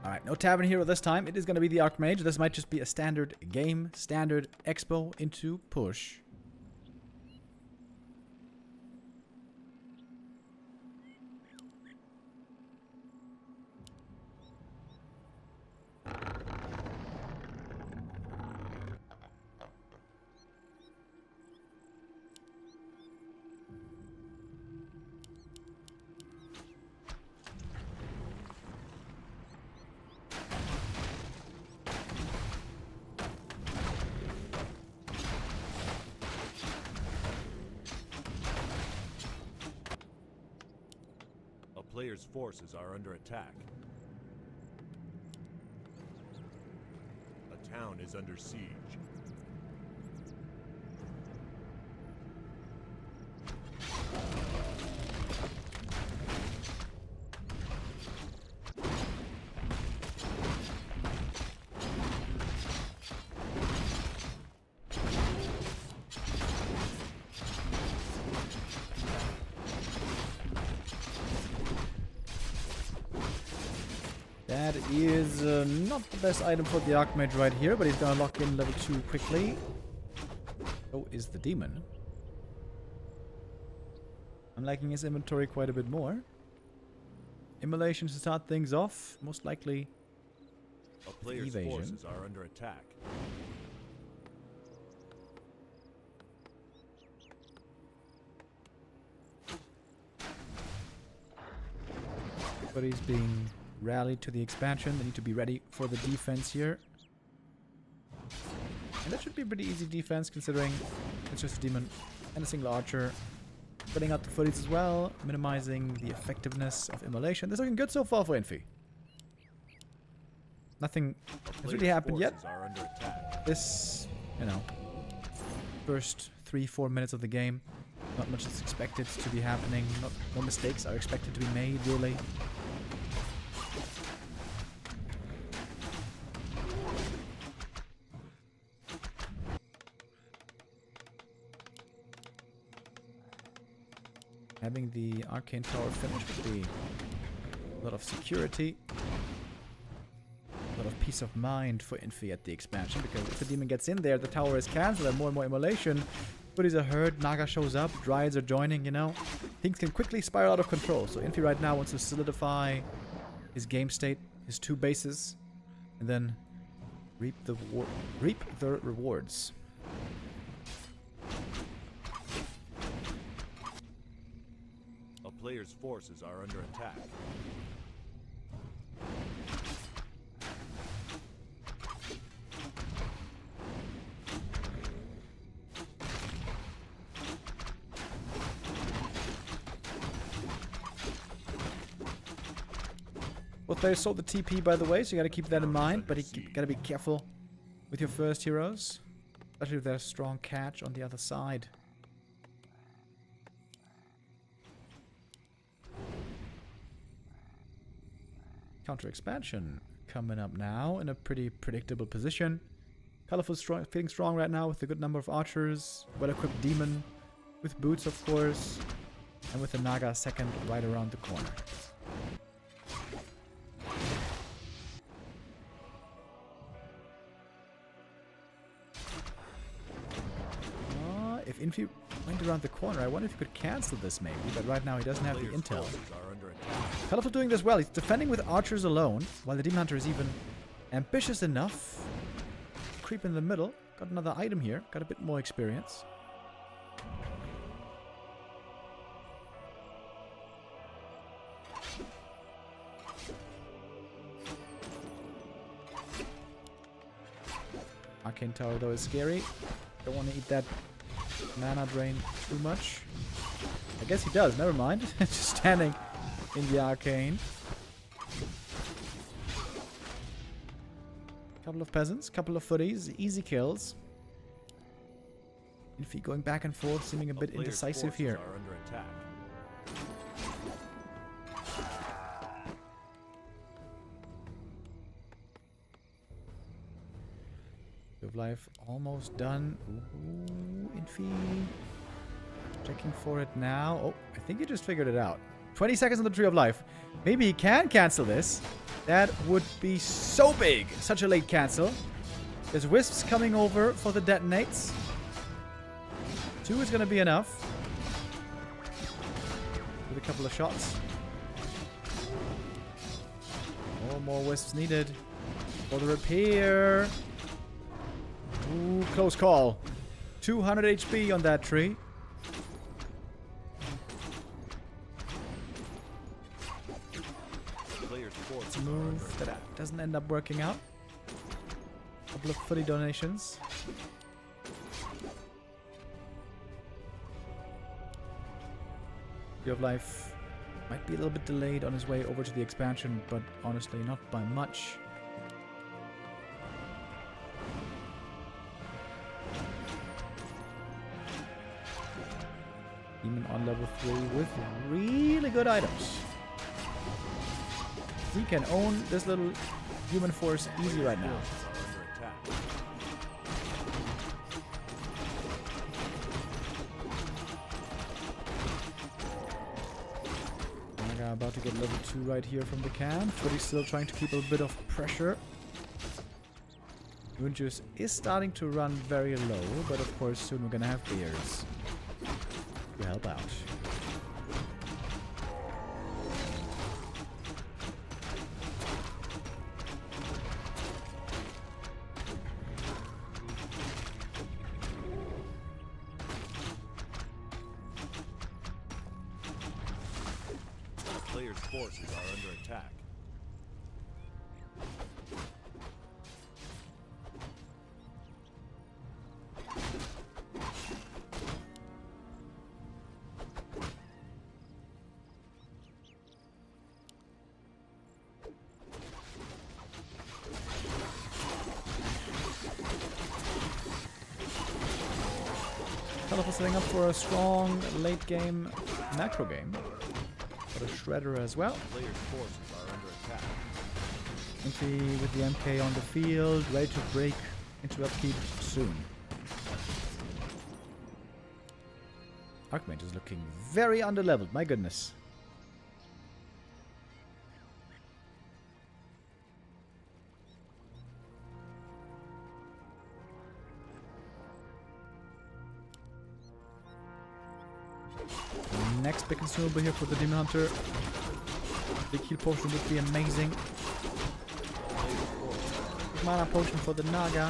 Alright, no Tavern Hero this time. It is going to be the Archmage. This might just be a standard game, standard Expo into push.
Player's forces are under attack. A town is under siege.
That is not the best item for the Archmage right here, but he's gonna lock in level 2 quickly. So is the Demon. I'm liking his inventory quite a bit more. Immolation to start things off, most likely
A player's
evasion.
forces are under attack.
Everybody's being rallied to the expansion. They need to be ready for the defense here. And that should be a pretty easy defense considering it's just a demon and a single archer. Spreading out the footies as well, minimizing the effectiveness of immolation. This is looking good so far for Infi. Nothing has really happened yet.
Are under attack.
This, you know, first 3-4 minutes of the game, not much is expected to be happening. No mistakes are expected to be made, really. Having the Arcane Tower finished would be a lot of security, a lot of peace of mind for Infi at the expansion, because if the demon gets in there, the tower is cancelled and more immolation. Footies are heard, Naga shows up, Dryads are joining, you know. Things can quickly spiral out of control. So Infi right now wants to solidify his game state, his 2 bases, and then reap the rewards.
A player's forces are under attack.
Both players sold the TP, by the way, so you gotta keep that in mind. But you gotta be careful with your first heroes. Especially if there's a strong catch on the other side. Counter expansion coming up now in a pretty predictable position. Colorful strong, feeling strong right now with a good number of archers. Well-equipped demon with boots, of course. And with the Naga second right around the corner. If Infi went around the corner, I wonder if he could cancel this maybe. But right now he doesn't have the intel. Colorful doing this well. He's defending with archers alone. While the Demon Hunter is even ambitious enough. Creep in the middle. Got another item here. Got a bit more experience. Arcane Tower though is scary. Don't want to eat that mana drain too much. I guess he does, never mind. Just standing in the arcane. Couple of peasants, couple of footies, easy kills. Infi going back and forth, seeming a bit indecisive here.
Are under attack.
Of life almost done. Ooh, Infi. Checking for it now. Oh, I think he just figured it out. 20 seconds on the Tree of Life. Maybe he can cancel this. That would be so big. Such a late cancel. There's wisps coming over for the detonates. 2 is going to be enough. With a couple of shots. Oh, more wisps needed. For the repair. Ooh, close call. 200 HP on that tree. Let's move. That doesn't end up working out. Couple of footy donations. Tree of Life might be a little bit delayed on his way over to the expansion, but honestly not by much. Demon on level 3 with really good items. He can own this little human force easy right now. Naga about to get level 2 right here from the camp, but he's still trying to keep a bit of pressure. Juice is starting to run very low, but of course soon we're gonna have bears to help out.
The player's forces are under attack.
Colorful setting up for a strong late game macro game. Got a Shredder as well.
The player's forces are under attack.
Infi with the MK on the field, ready to break into upkeep soon. Archmage is looking very underleveled, my goodness. Next big consumable here for the Demon Hunter. Big heal potion would be amazing. Mana potion for the Naga.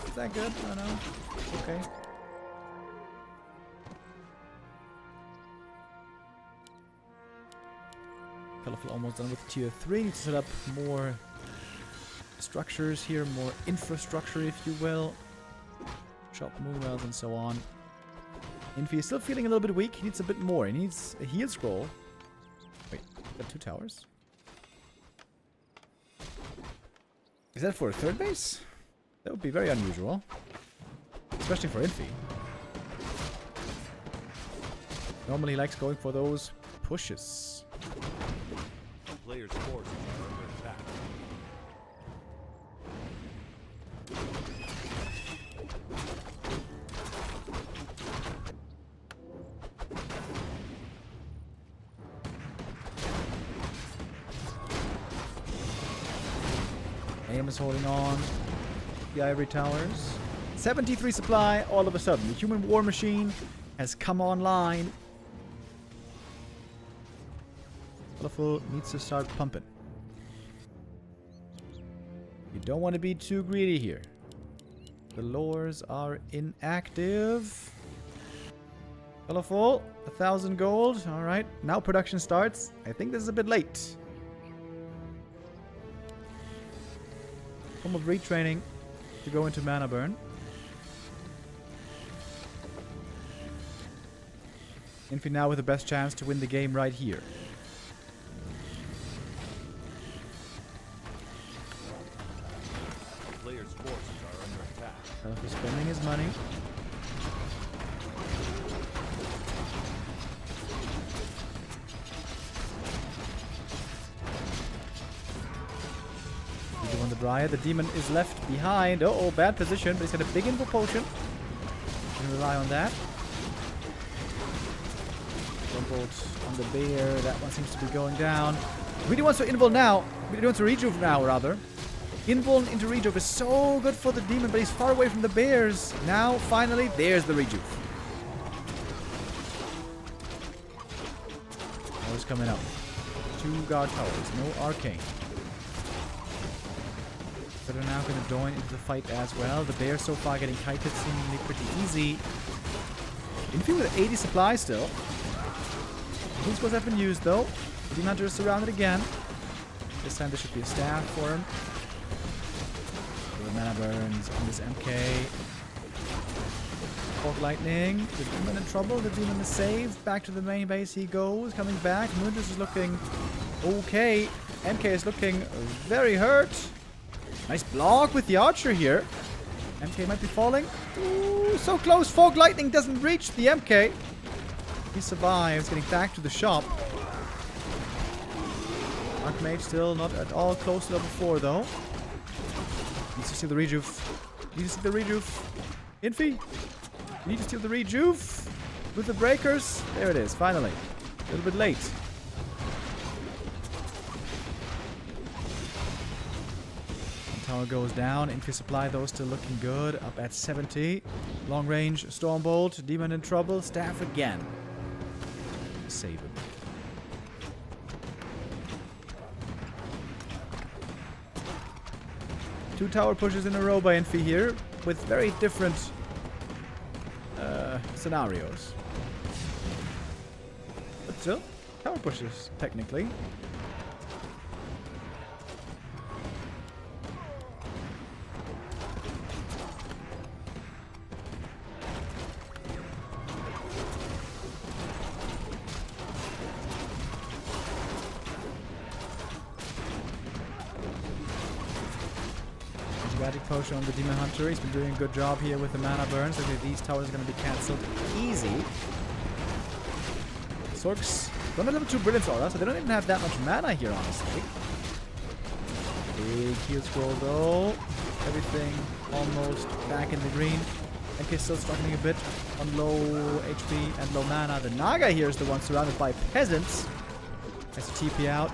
Is that good? I don't know. Okay. Colorful almost done with tier 3. Need to set up more structures here, more infrastructure if you will. Chop moonwells and so on. Infi is still feeling a little bit weak. He needs a bit more. He needs a heal scroll Got 2 towers. Is that for a third base? That would be very unusual. Especially for Infi. Normally he likes going for those pushes.
Players' forces are under attack.
Aim is holding on. The ivory towers. 73 supply all of a sudden. The human war machine has come online. Colorful needs to start pumping. You don't want to be too greedy here. The lures are inactive. Colorful, 1,000 gold. Alright, now production starts. I think this is a bit late. Form of retraining to go into mana burn. Infi now with the best chance to win the game right here.
Players' forces are under attack.
He's spending his money. On the Dryad, the demon is left behind. Uh-oh, bad position, but he's got a big info potion. Can rely on that. Bolt on the bear. That one seems to be going down. Really wants to invul now. Really wants to rejuve now, rather. Invul into rejuve is so good for the demon, but he's far away from the bears. Now, finally, there's the rejuve. Towers coming up. 2 guard towers. No arcane. But are now going to join into the fight as well. The bears so far getting kited seemingly pretty easy. Infi with 80 supply still. These skills have been used though. The Demon Hunter is surrounded again. This time there should be a staff for him. The mana burns on this MK. Fog Lightning. The demon in trouble. The demon is saved. Back to the main base he goes. Coming back. Moondra's is looking okay. MK is looking very hurt. Nice block with the archer here. MK might be falling. Ooh, so close. Fog Lightning doesn't reach the MK. He survives, getting back to the shop. Archmage still not at all close to level 4 though. Needs to steal the rejuve. Needs to steal the rejuve. Infi. You need to steal the rejuve. With the breakers. There it is, finally. A little bit late. Tower goes down. Infi supply though still looking good. Up at 70. Long range Stormbolt. Demon in trouble. Staff again. Save him. Two tower pushes in a row by Infi here with very different scenarios. But still, tower pushes technically. Magic potion on the Demon Hunter. He's been doing a good job here with the mana burns. Okay, these towers are going to be cancelled easy. Sorks don't have level 2 Brilliance Aura, so they don't even have that much mana here, honestly. Big heal scroll though. Everything almost back in the green. MK still struggling a bit on low HP and low mana. The Naga here is the one surrounded by peasants. Has to TP out.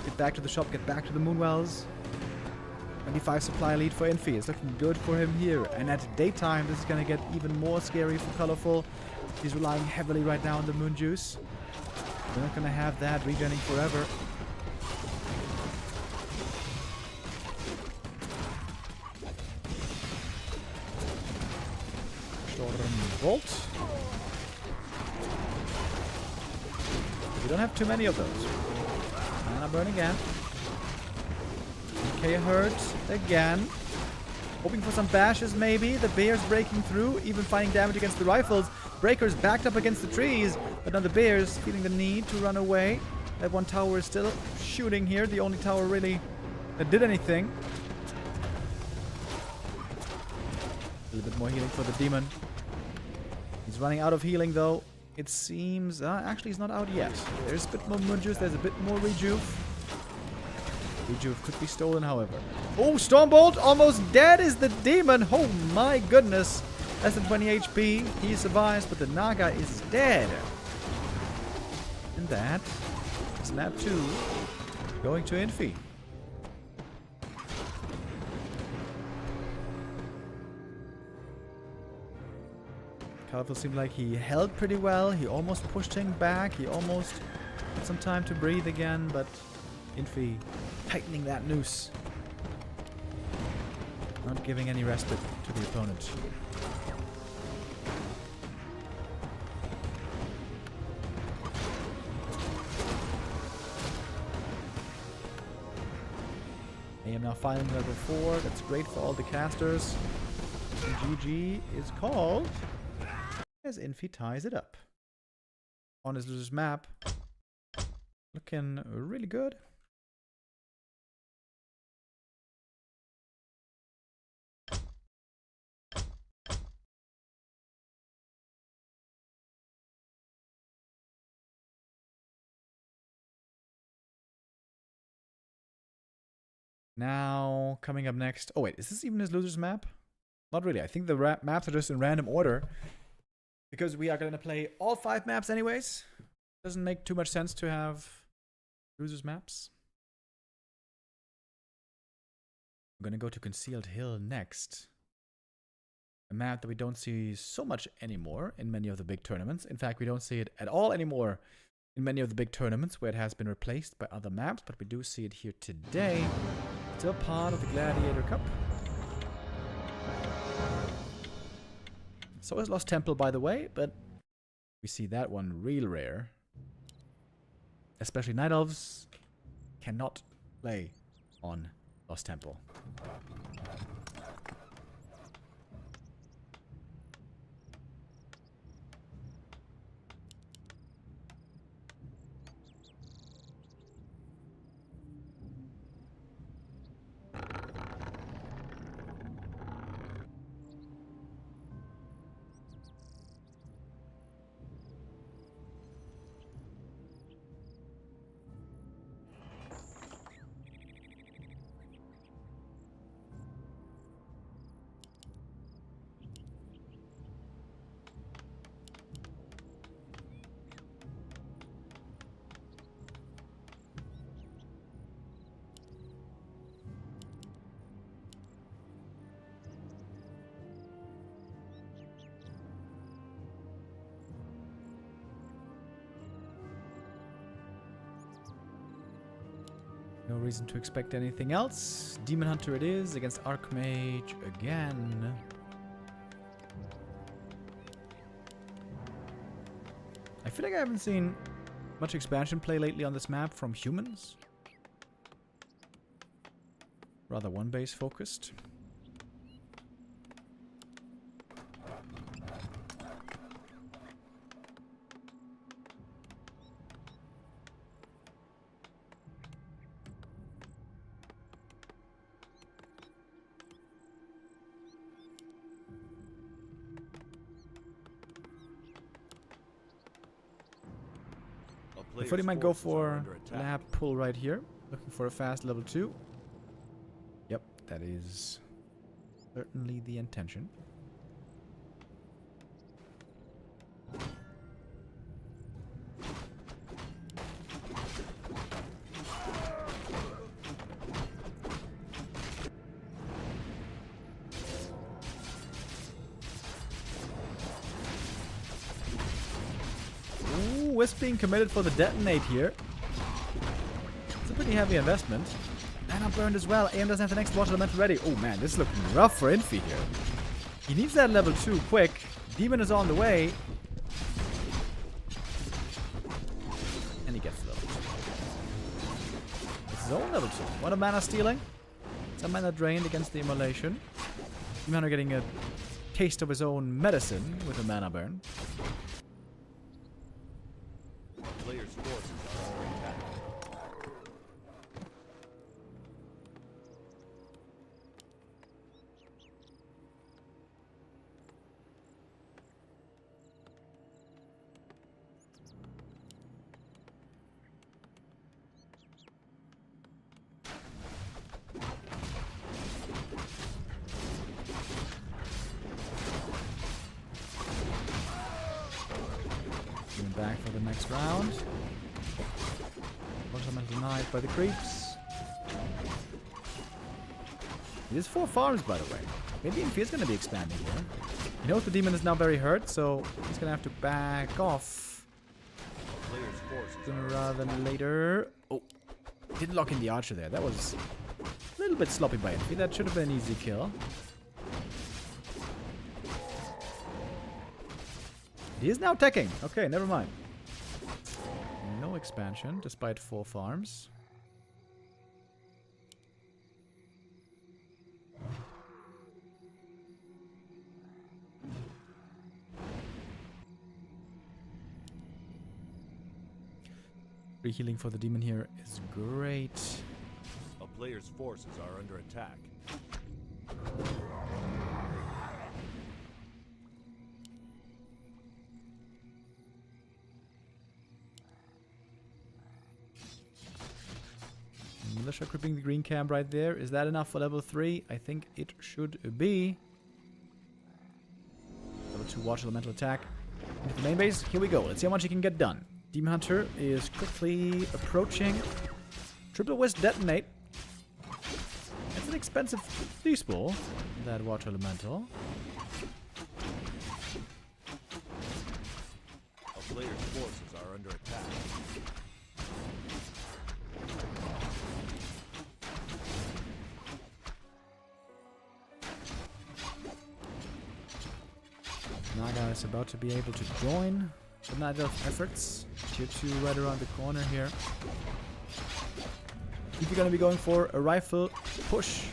Get back to the shop, get back to the Moonwells. 25 supply lead for Infi. It's looking good for him here. And at daytime, this is going to get even more scary for Colorful. He's relying heavily right now on the Moon Juice. They're not going to have that regenning forever. Stormbolt. We don't have too many of those. Mana burn again. Okay, hurt again. Hoping for some bashes maybe. The bear's breaking through, even finding damage against the rifles. Breaker's backed up against the trees, but now the bear's feeling the need to run away. That one tower is still shooting here, the only tower really that did anything. A little bit more healing for the demon. He's running out of healing though. It seems... actually, he's not out yet. There's a bit more Munjus. There's a bit more Rejuve. Rejuve could be stolen, however. Oh, Stormbolt! Almost dead is the demon! Oh my goodness! Less than 20 HP. He survives, but the Naga is dead. And that is map 2 going to Infi. Calville seemed like he held pretty well. He almost pushed him back. He almost had some time to breathe again, but Infi tightening that noose. Not giving any respite to the opponent. I am now filing level 4. That's great for all the casters. And GG is called as Infi ties it up. On his loser's map. Looking really good. Now, coming up next... Oh wait, is this even his loser's map? Not really. I think the maps are just in random order. Because we are going to play all 5 maps anyways. Doesn't make too much sense to have losers maps. I'm going to go to Concealed Hill next. A map that we don't see so much anymore in many of the big tournaments. In fact, we don't see it at all anymore in many of the big tournaments where it has been replaced by other maps. But we do see it here today. Still part of the Gladiator Cup. So is Lost Temple, by the way, but we see that one real rare. Especially Night Elves cannot play on Lost Temple. No reason to expect anything else. Demon Hunter it is against Archmage again. I feel like I haven't seen much expansion play lately on this map from humans. Rather one base focused. Before you might go for lab pull right here. Looking for a fast level 2. Yep, that is certainly the intention. Wisp being committed for the detonate here. It's a pretty heavy investment. Mana burned as well. AM doesn't have the next water element ready. Oh man, this is looking rough for Infi here. He needs that level 2 quick. Demon is on the way. And he gets the level 2. It's his own level 2. What a mana stealing. Some mana drained against the immolation. Demon getting a taste of his own medicine with a mana burn.
player's forces are under attack.
Coming back for the next round. Fundamental knife by the creeps. It is 4 farms, by the way. Maybe Infi is going to be expanding here. You know the demon is now very hurt, so he's going to have to back off.
A player's forces
Sooner rather than later. Oh, didn't lock in the archer there. That was a little bit sloppy by Infi. That should have been an easy kill. He is now teching. Okay, never mind. No expansion, despite 4 farms. Rehealing for the demon here is great.
A player's forces are under attack.
Militia creeping the green camp right there. Is that enough for level 3? I think it should be. Level 2 Watch Elemental attack. Into the main base. Here we go. Let's see how much he can get done. Demon Hunter is quickly approaching. Triple Wisp detonate. It's an expensive despawn, that Watch Elemental.
A player's forces are under attack.
Naga is about to be able to join the Night Elf efforts. Tier 2 right around the corner here. If you're going to be going for a rifle push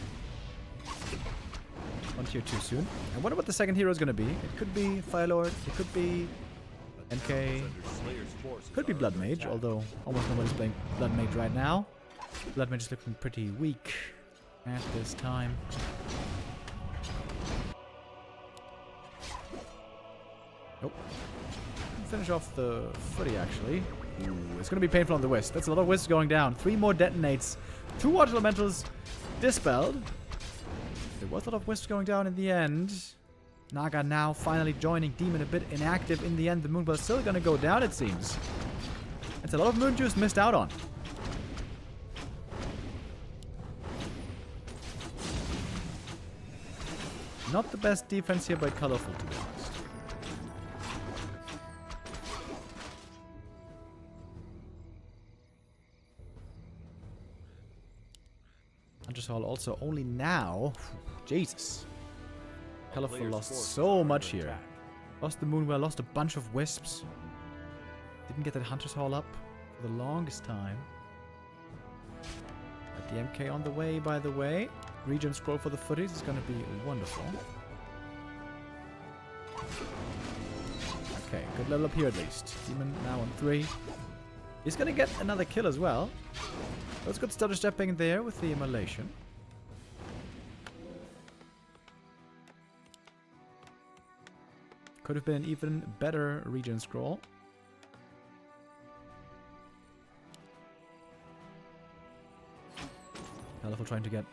on tier 2 soon. I wonder what the second hero is going to be. It could be Firelord, it could be NK, could be Blood Mage, although almost nobody's playing Blood Mage right now. Blood Mage is looking pretty weak at this time. Nope. Finish off the footy, actually. Ooh, it's going to be painful on the Wisp. That's a lot of Wisps going down. 3 more detonates. 2 Watch Elementals dispelled. There was a lot of Wisps going down in the end. Naga now finally joining. Demon a bit inactive in the end. The Moonbell is still going to go down, it seems. It's a lot of Moon Juice missed out on. Not the best defense here by Colorful, to be honest. Hunter's Hall also only now. Jesus. Colorful lost so much here. Lost the Moonwell, lost a bunch of Wisps. Didn't get that Hunter's Hall up for the longest time. Got the MK on the way, by the way. Regen scroll for the footies is going to be wonderful. Okay, good level up here at least. Demon now on 3. He's going to get another kill as well. Let's good stutter stepping there with the immolation. Could have been an even better regen scroll. Colorful trying to get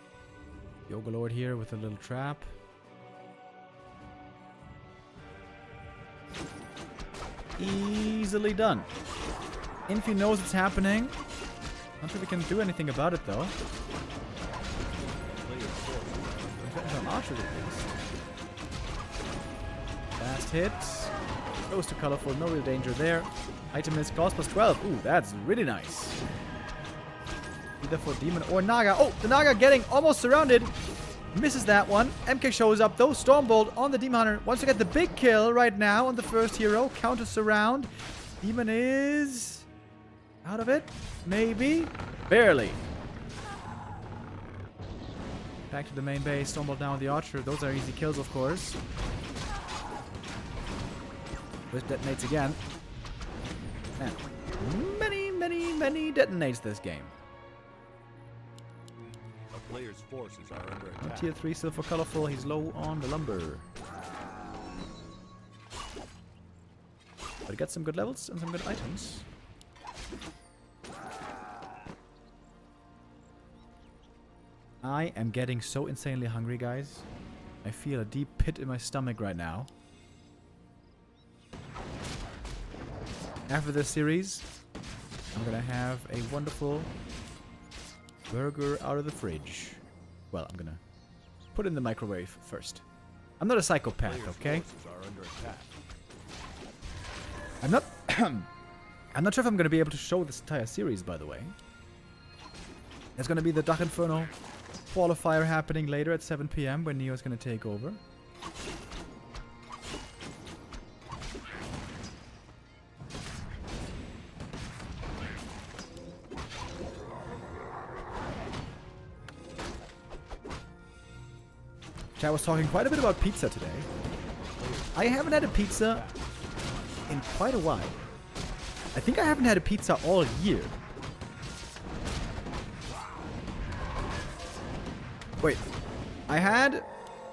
Yoga Lord here with a little trap. Easily done. Infi knows it's happening. Not sure we can do anything about it though. On Archer at least. Fast hit. Goes to Colorful, no real danger there. Item is cost plus 12. Ooh, that's really nice. Either for Demon or Naga. Oh, the Naga getting almost surrounded. Misses that one. MK shows up though. Stormbolt on the Demon Hunter. Wants to get the big kill right now on the first hero. Counter surround. Demon is out of it. Maybe. Barely. Back to the main base. Stormbolt now on the Archer. Those are easy kills, of course. Wisp detonates again. Man, many detonates this game.
A player's forces are under attack.
Tier 3 still for colorful. He's low on the lumber. But he got some good levels and some good items. I am getting so insanely hungry, guys. I feel a deep pit in my stomach right now. After this series, I'm gonna have a wonderful burger out of the fridge. Well, I'm gonna put it in the microwave first. I'm not a psychopath,
Player's
okay?
forces are under attack.
I'm not I'm not sure if I'm gonna be able to show this entire series, by the way. There's gonna be the Dach Inferno qualifier happening later at 7 PM when Neo's gonna take over. I was talking quite a bit about pizza today. I haven't had a pizza in quite a while. I think I haven't had a pizza all year. Wait, I had,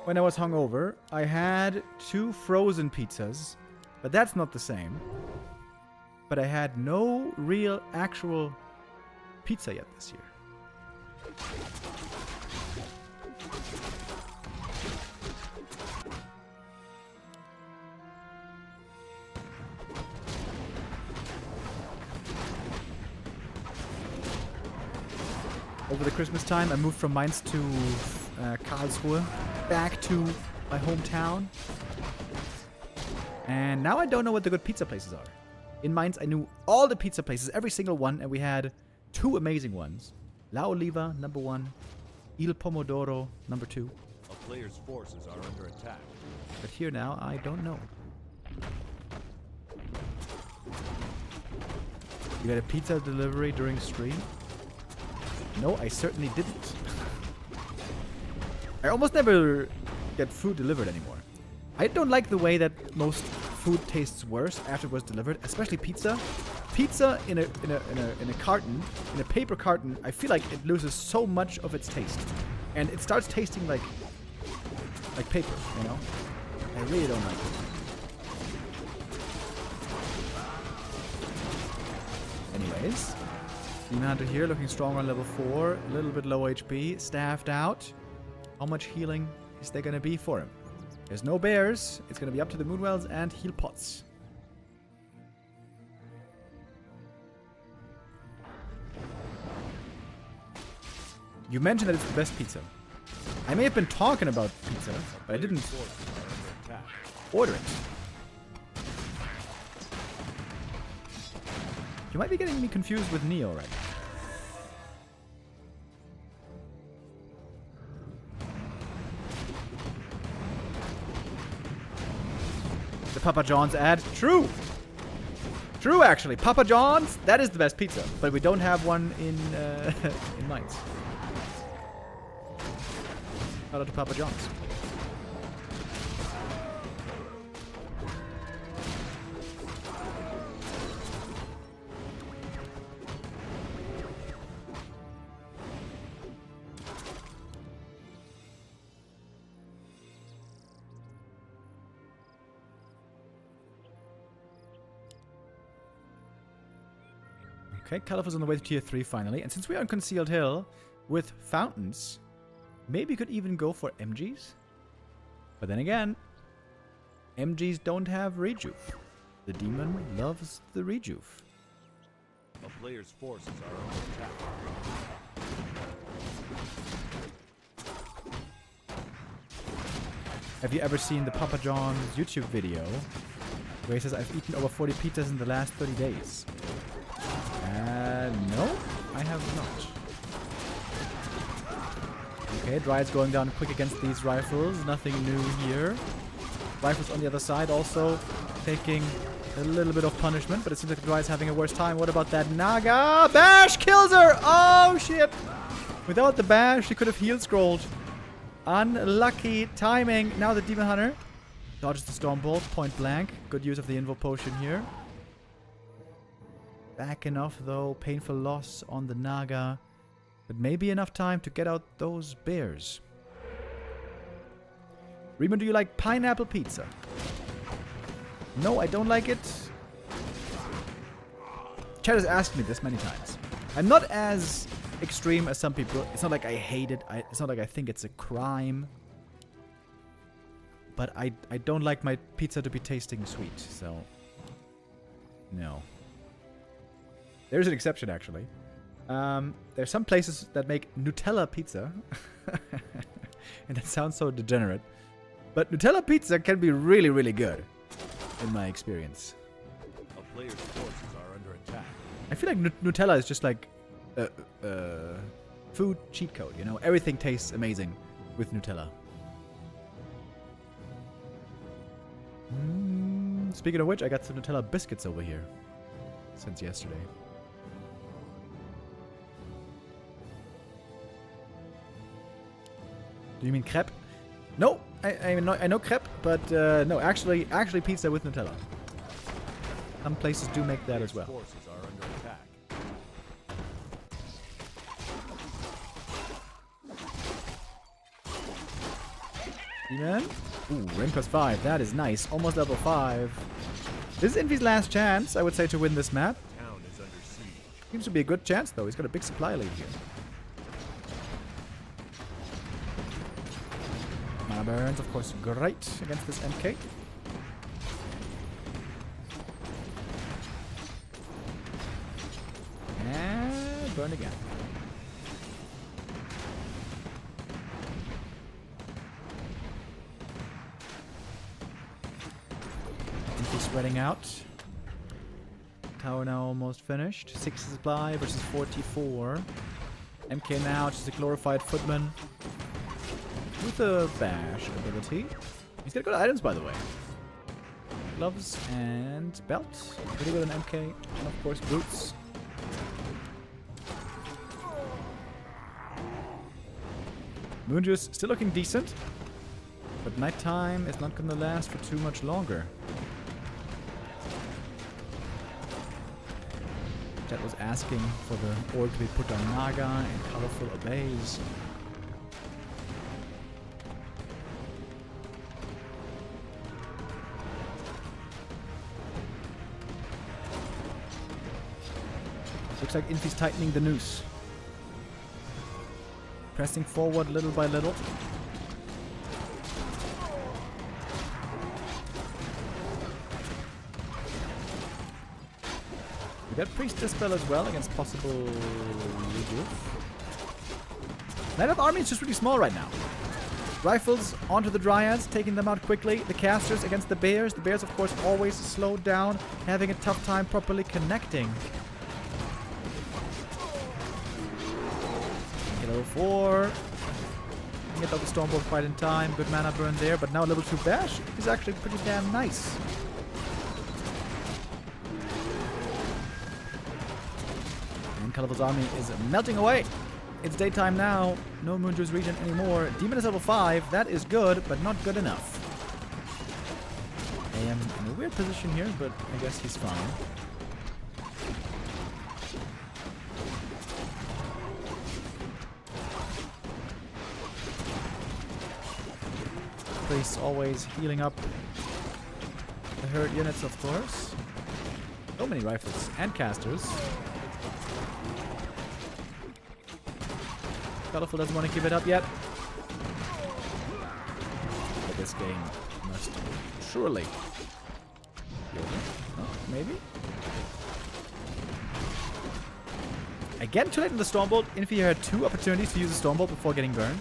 when I was hungover, I had 2 frozen pizzas, but that's not the same. But I had no real, actual pizza yet this year. Over the Christmas time, I moved from Mainz to Karlsruhe, back to my hometown. And now I don't know what the good pizza places are. In Mainz, I knew all the pizza places, every single one, and we had 2 amazing ones. La Oliva, number 1. Il Pomodoro, number 2.
A player's forces are under attack.
But here now, I don't know. You got a pizza delivery during stream? No, I certainly didn't. I almost never get food delivered anymore. I don't like the way that most food tastes worse after it was delivered, especially pizza. Pizza in a carton, in a paper carton, I feel like it loses so much of its taste. And it starts tasting like paper, you know? I really don't like it. Anyways, Demon Hunter here, looking strong on level 4, a little bit low HP, staffed out. How much healing is there gonna be for him? There's no bears, it's gonna be up to the Moonwells and heal pots. You mentioned that it's the best pizza. I may have been talking about pizza, but I didn't
Forces are under attack.
order it. You might be getting me confused with Neo right now. The Papa John's ad. True! True, actually. Papa John's, that is the best pizza. But we don't have one in Mainz. Shout out to Papa John's. Okay, Caliph's on the way to tier 3 finally. And since we are on Concealed Hill with fountains, maybe we could even go for MGs? But then again, MGs don't have rejuve. The demon loves the rejuve.
A player's forces are under attack.
Have you ever seen the Papa John's YouTube video where he says, I've eaten over 40 pizzas in the last 30 days? No, I have not. Okay, Dryad's going down quick against these rifles. Nothing new here. Rifles on the other side also taking a little bit of punishment, but it seems like the Dryad's having a worse time. What about that Naga? Bash kills her! Oh, shit! Without the bash, she could have heal scrolled. Unlucky timing. Now the Demon Hunter dodges the Stormbolt, point blank. Good use of the Invo Potion here. Back enough though. Painful loss on the Naga. But maybe enough time to get out those bears. Remo, do you like pineapple pizza? No, I don't like it. Chad has asked me this many times. I'm not as extreme as some people. It's not like I hate it. It's not like I think it's a crime. But I don't like my pizza to be tasting sweet, so... No. There's an exception, actually. There's some places that make Nutella pizza. And that sounds so degenerate. But Nutella pizza can be really, really good, in my experience.
A player's forces are under attack.
I feel like Nutella is just like food cheat code, you know? Everything tastes amazing with Nutella. Speaking of which, I got some Nutella biscuits over here since yesterday. Do you mean crepe? No, I know crepe, but no, actually pizza with Nutella. Some places do make that as well.
Forces are under attack.
Demon? Ooh, rank plus 5. That is nice. Almost level 5. This is Infi's last chance, I would say, to win this map.
Town is under siege.
Seems to be a good chance, though. He's got a big supply lead here. Mana burns, of course, great against this MK. And burn again. Infi spreading out. Tower now almost finished. 6 supply versus 44. MK now just a glorified footman. With a bash ability. He's got good items, by the way. Gloves and belt. Pretty good on MK. And of course, boots. Moonjuice still looking decent. But nighttime is not going to last for too much longer. Chat was asking for the orb to be put on Naga, and Colorful obeys. Looks like Infi's tightening the noose. Pressing forward little by little. We got Priest Dispel as well against possible rebuff. Knight of Army is just really small right now. Rifles onto the Dryads, taking them out quickly. The casters against the Bears. The Bears, of course, always slowed down, having a tough time properly connecting. Level 4. Get out the Stormbolt quite in time. Good mana burn there, but now level 2 bash is actually pretty damn nice. And Colorful's army is melting away. It's daytime now. No Moonjuice region anymore. Demon is level 5. That is good, but not good enough. I am in a weird position here, but I guess he's fine. Priest always healing up the hurt units, of course. So many rifles and casters. Colorful doesn't want to give it up yet. But this game must surely be over. Oh, maybe? Again, too late in the Stormbolt. Infi had 2 opportunities to use the Stormbolt before getting burned.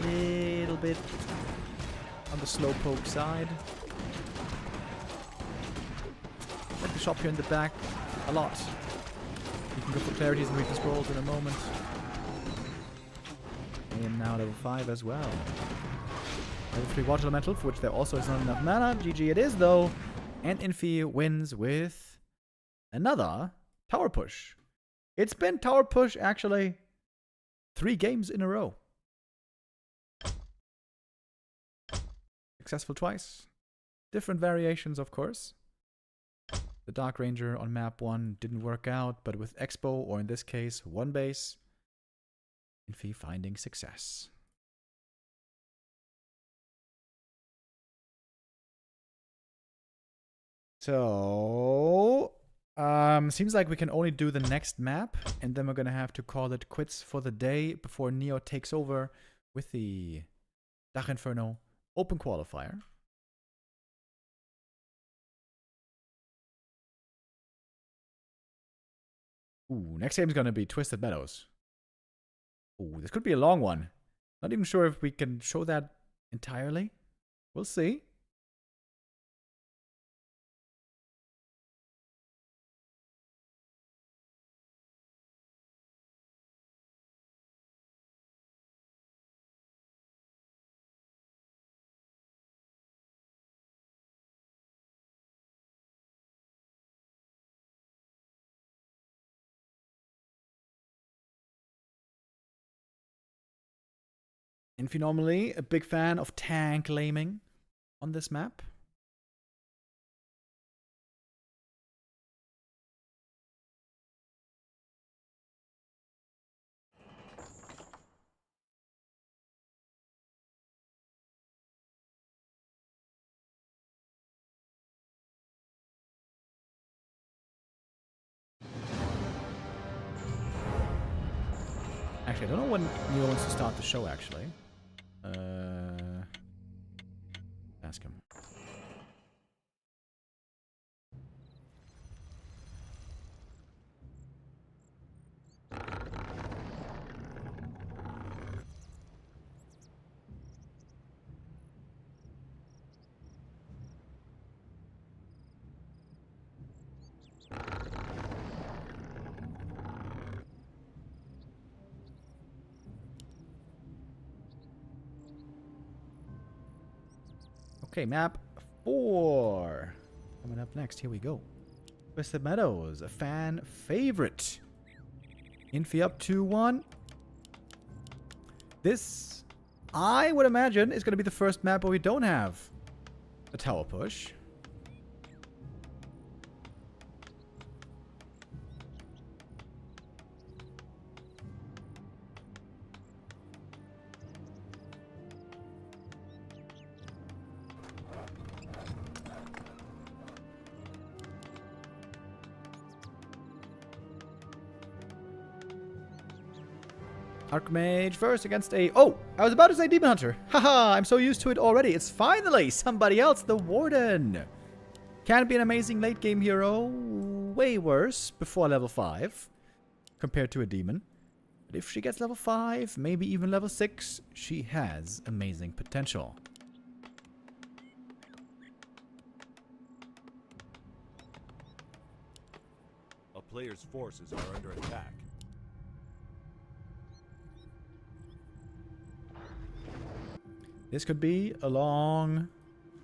Little bit on the slowpoke side. Like the shop here in the back a lot. You can go for clarities and read the scrolls in a moment. I am now level 5 as well. Level 3 Water Elemental, for which there also is not enough mana. GG it is though. And Infi wins with another tower push. It's been tower push actually 3 games in a row. Successful twice. Different variations, of course. The Dark Ranger on map 1 didn't work out, but with Expo, or in this case, 1 base, Infi finding success. So, seems like we can only do the next map, and then we're gonna have to call it quits for the day before Neo takes over with the Dach Inferno Open Qualifier. Ooh, next game is gonna be Twisted Meadows. Ooh, this could be a long one. Not even sure if we can show that entirely. We'll see. Infi normally a big fan of tank laming on this map. Actually, I don't know when Neo wants to start the show, actually. Ask him. Okay, map 4. Coming up next, here we go. Twisted Meadows, a fan favorite. Infi up 2-1. This, I would imagine, is going to be the first map where we don't have a tower push. Archmage first against a... Oh! I was about to say Demon Hunter. Haha, I'm so used to it already. It's finally somebody else, the Warden. Can be an amazing late game hero. Way worse before level 5 compared to a Demon. But if she gets level 5, maybe even level 6, she has amazing potential.
A player's forces are under attack.
This could be a long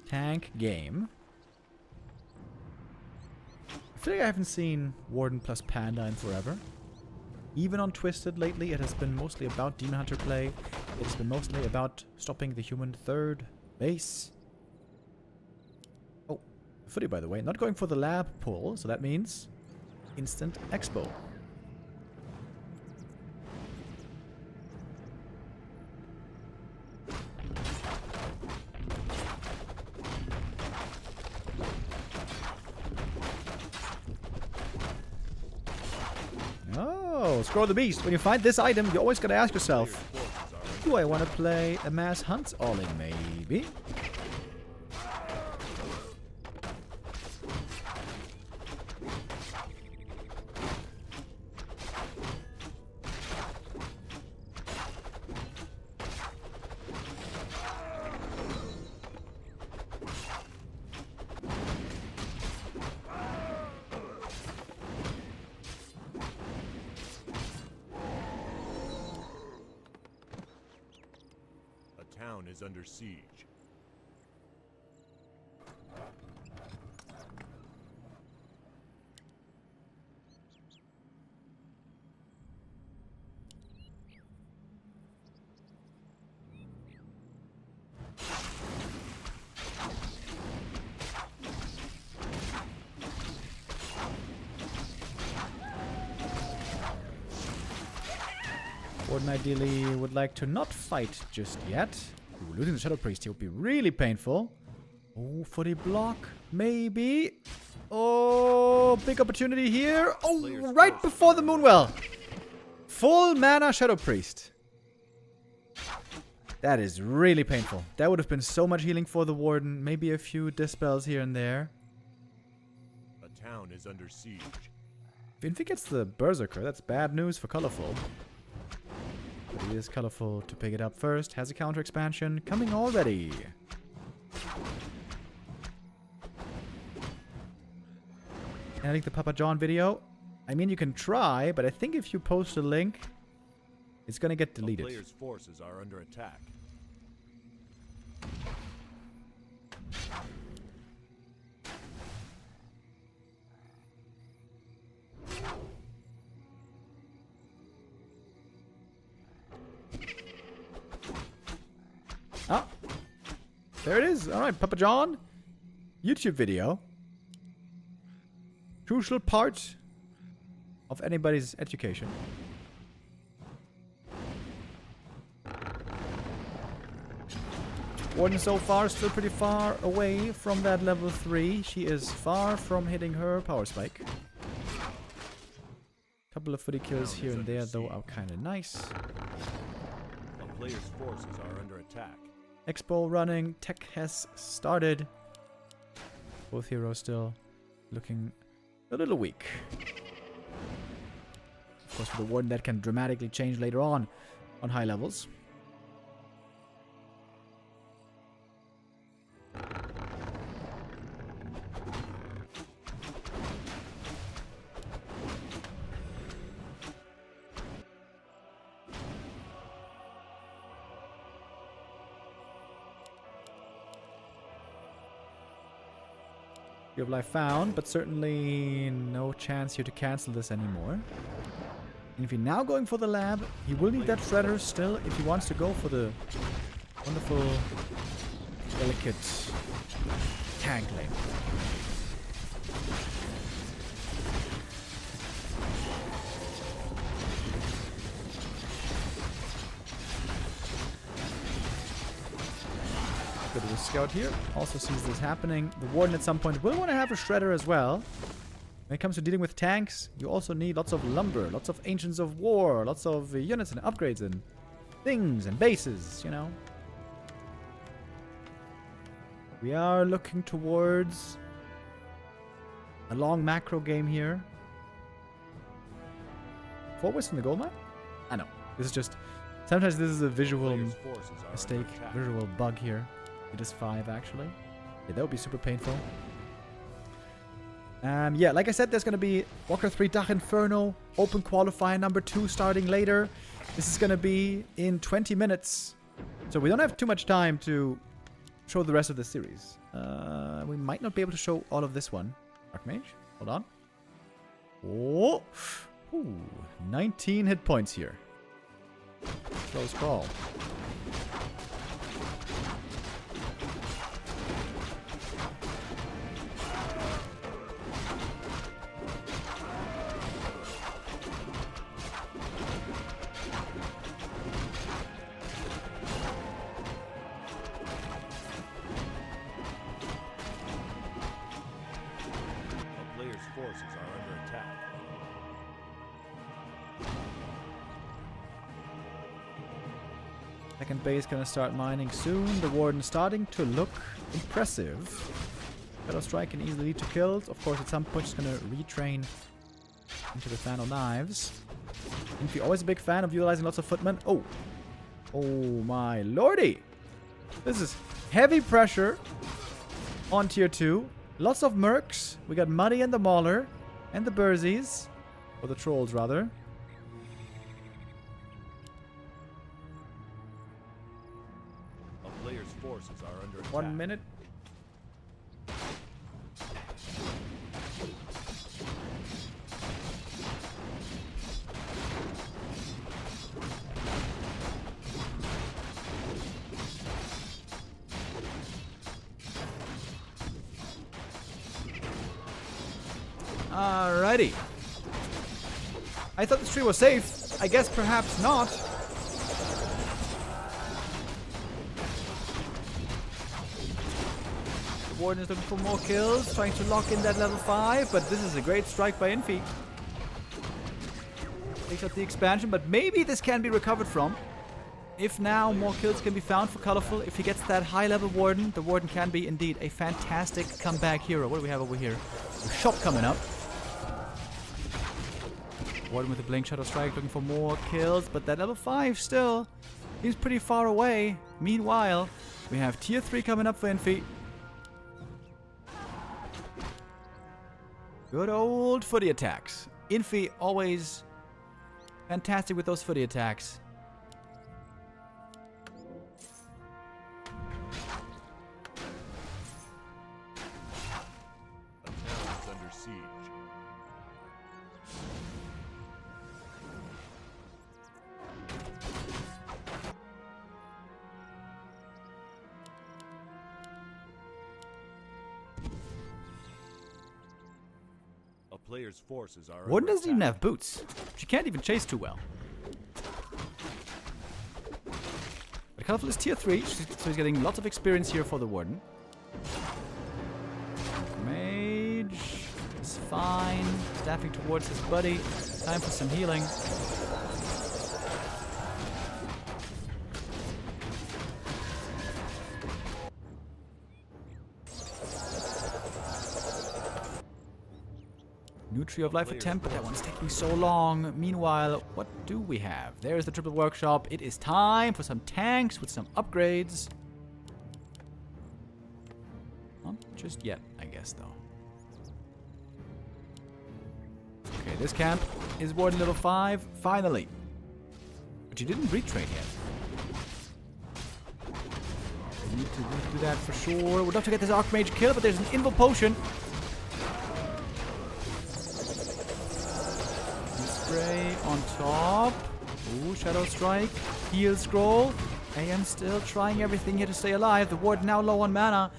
tank game. I feel like I haven't seen Warden plus Panda in forever. Even on Twisted lately, it has been mostly about Demon Hunter play. It's been mostly about stopping the human third base. Oh, Footy, by the way, not going for the lab pull, so that means instant expo. Oh, Scroll the Beast. When you find this item, you always gotta ask yourself, do I want to play a mass hunt all-in? Maybe.
Town is under siege.
Warden ideally would like to not fight just yet. Ooh, losing the Shadow Priest here would be really painful. Oh, for the block, maybe. Oh, big opportunity here. Oh, right before the Moonwell. Full mana Shadow Priest. That is really painful. That would have been so much healing for the Warden. Maybe a few dispels here and there.
A town is under siege.
If Infi gets the Berserker, that's bad news for Colorful. But it is Colorful to pick it up first. Has a counter expansion coming already. And I think the Papa John video, I mean, you can try, but I think if you post a link, it's going to get deleted.
A player's forces are under attack.
Ah, there it is. All right, Papa John. YouTube video. Crucial part of anybody's education. Warden so far still pretty far away from that level 3. She is far from hitting her power spike. Couple of footy kills here and there though are kind of nice.
A player's forces are under attack.
Expo running. Tech has started. Both heroes still looking a little weak. Of course, for the Warden, that can dramatically change later on high levels. You have life found, but certainly no chance here to cancel this anymore. And if you're now going for the lab, he will need that Shredder still if he wants to go for the wonderful, delicate tank lane. Bit of a scout here. Also sees this happening. The Warden at some point will want to have a Shredder as well. When it comes to dealing with tanks, you also need lots of lumber, lots of Ancients of War, lots of units and upgrades and things and bases, you know. We are looking towards a long macro game here. FoCuS in the gold mine? I know. This is just... Sometimes this is a visual mistake, visual bug here. It is 5, actually. Yeah, that would be super painful. Yeah, like I said, there's going to be Warcraft III Dach Inferno, Open Qualifier number 2 starting later. This is going to be in 20 minutes. So we don't have too much time to show the rest of the series. We might not be able to show all of this one. Archmage, hold on. Oh, ooh, 19 hit points here. Close call.
Forces are under attack.
Second base gonna start mining soon. The Warden starting to look impressive. Shadow Strike can easily lead to kills. Of course, at some point, it's gonna retrain into the Flannel Knives. Infi always a big fan of utilizing lots of footmen. Oh, oh my lordy! This is heavy pressure on tier 2. Lots of mercs. We got Muddy and the Mauler. And the Burzies. Or the Trolls, rather.
A player's forces are under attack.
1 minute. Alrighty. I thought this tree was safe. I guess perhaps not. Warden is looking for more kills, trying to lock in that level 5, but this is a great strike by Infi. Takes out the expansion, but maybe this can be recovered from. If now more kills can be found for Colorful, if he gets that high level Warden, the Warden can be indeed a fantastic comeback hero. What do we have over here? A shop coming up. Warden with a Blink Shadow Strike looking for more kills, but that level 5 still seems pretty far away. Meanwhile, we have tier 3 coming up for Infi. Good old footy attacks. Infi always fantastic with those footy attacks.
A town is under siege. A player's forces are
Warden
under
doesn't even
attack.
have boots. She can't even chase too well. But Colorful is tier 3, so he's getting lots of experience here for the Warden. Mage is fine. Staffing towards his buddy. Time for some healing. New Tree of Life attempt, but that one's taking so long. Meanwhile, what do we have? There's the triple workshop. It is time for some tanks with some upgrades. Not just yet, I guess, though. Okay, this camp is Warden level 5, finally. But you didn't retrain yet. We need to do that for sure. We'd love to get this Archmage kill, but there's an Invul Potion. Spray on top. Ooh, Shadow Strike. Heal Scroll. AM still trying everything here to stay alive. The Ward now low on mana.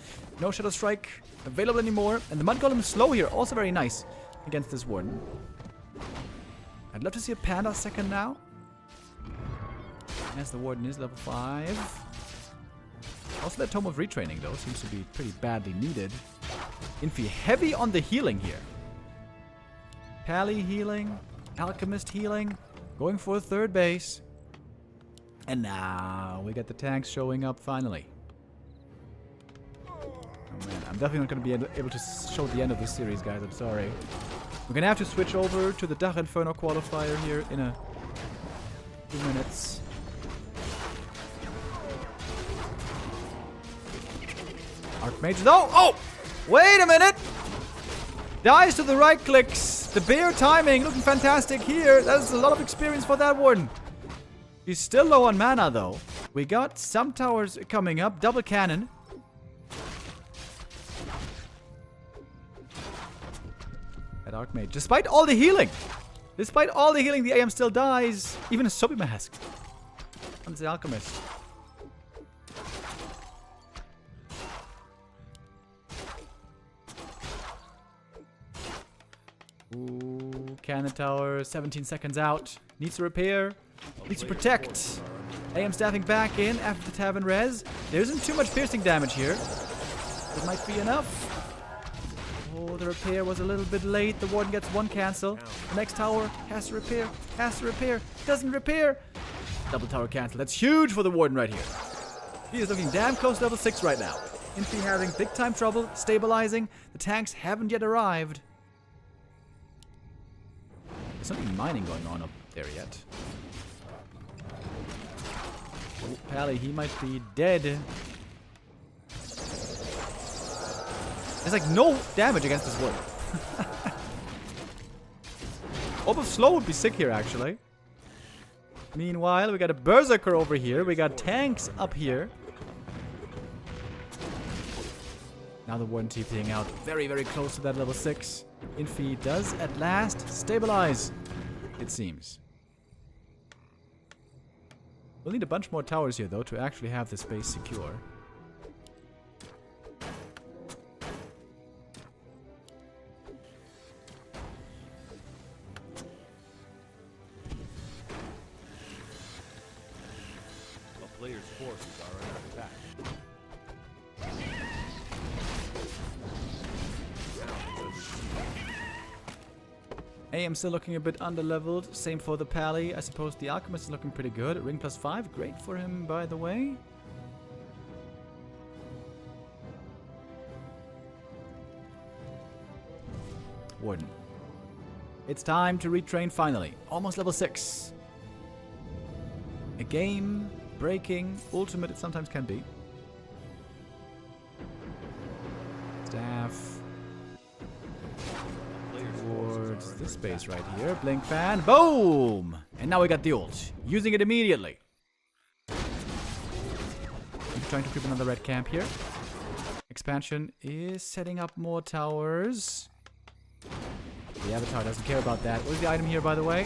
No Shadow Strike available anymore. And the Mud Golem is slow here. Also very nice against this Warden. I'd love to see a Panda second now. As the Warden is level 5. Also that Tome of Retraining though seems to be pretty badly needed. Infi heavy on the healing here. Pally healing. Alchemist healing. Going for a third base. And now we get the tanks showing up finally. Oh man, I'm definitely not going to be able to show the end of this series, guys. I'm sorry. We're going to have to switch over to the Dach Inferno qualifier here in a few minutes. Archmage though. Oh! Wait a minute! Dies to the right clicks. The bear timing looking fantastic here. That's a lot of experience for that Warden. He's still low on mana though. We got some towers coming up. Double cannon. That Archmage. Despite all the healing. The AM still dies. Even a Soapy Mask. On the Alchemist. Ooh, cannon tower, 17 seconds out. Needs to repair. Needs to protect. AM staffing back in after the Tavern res. There isn't too much piercing damage here. It might be enough. Oh, the repair was a little bit late. The Warden gets one cancel. The next tower has to repair. Doesn't repair. Double tower cancel. That's huge for the Warden right here. He is looking damn close to level 6 right now. Infi having big time trouble stabilizing. The tanks haven't yet arrived. There's something mining going on up there yet. Oh, Pally, he might be dead. There's like no damage against this Warden. Orb of Slow would be sick here, actually. Meanwhile, we got a Berserker over here. We got tanks up here. Now the Warden TPing out very, very close to that level 6. Infi does at last stabilize, it seems. We'll need a bunch more towers here, though, to actually have this base secure.
A player's forces are under attack.
AM still looking a bit underleveled. Same for the Pally. I suppose the Alchemist is looking pretty good. Ring +5. Great for him, by the way. Warden. It's time to retrain finally. Almost level 6. A game breaking ultimate it sometimes can be. Staff. Towards this space right here. Blink fan. Boom! And now we got the ult. Using it immediately. I'm trying to creep another red camp here. Expansion is setting up more towers. The Avatar doesn't care about that. What is the item here, by the way?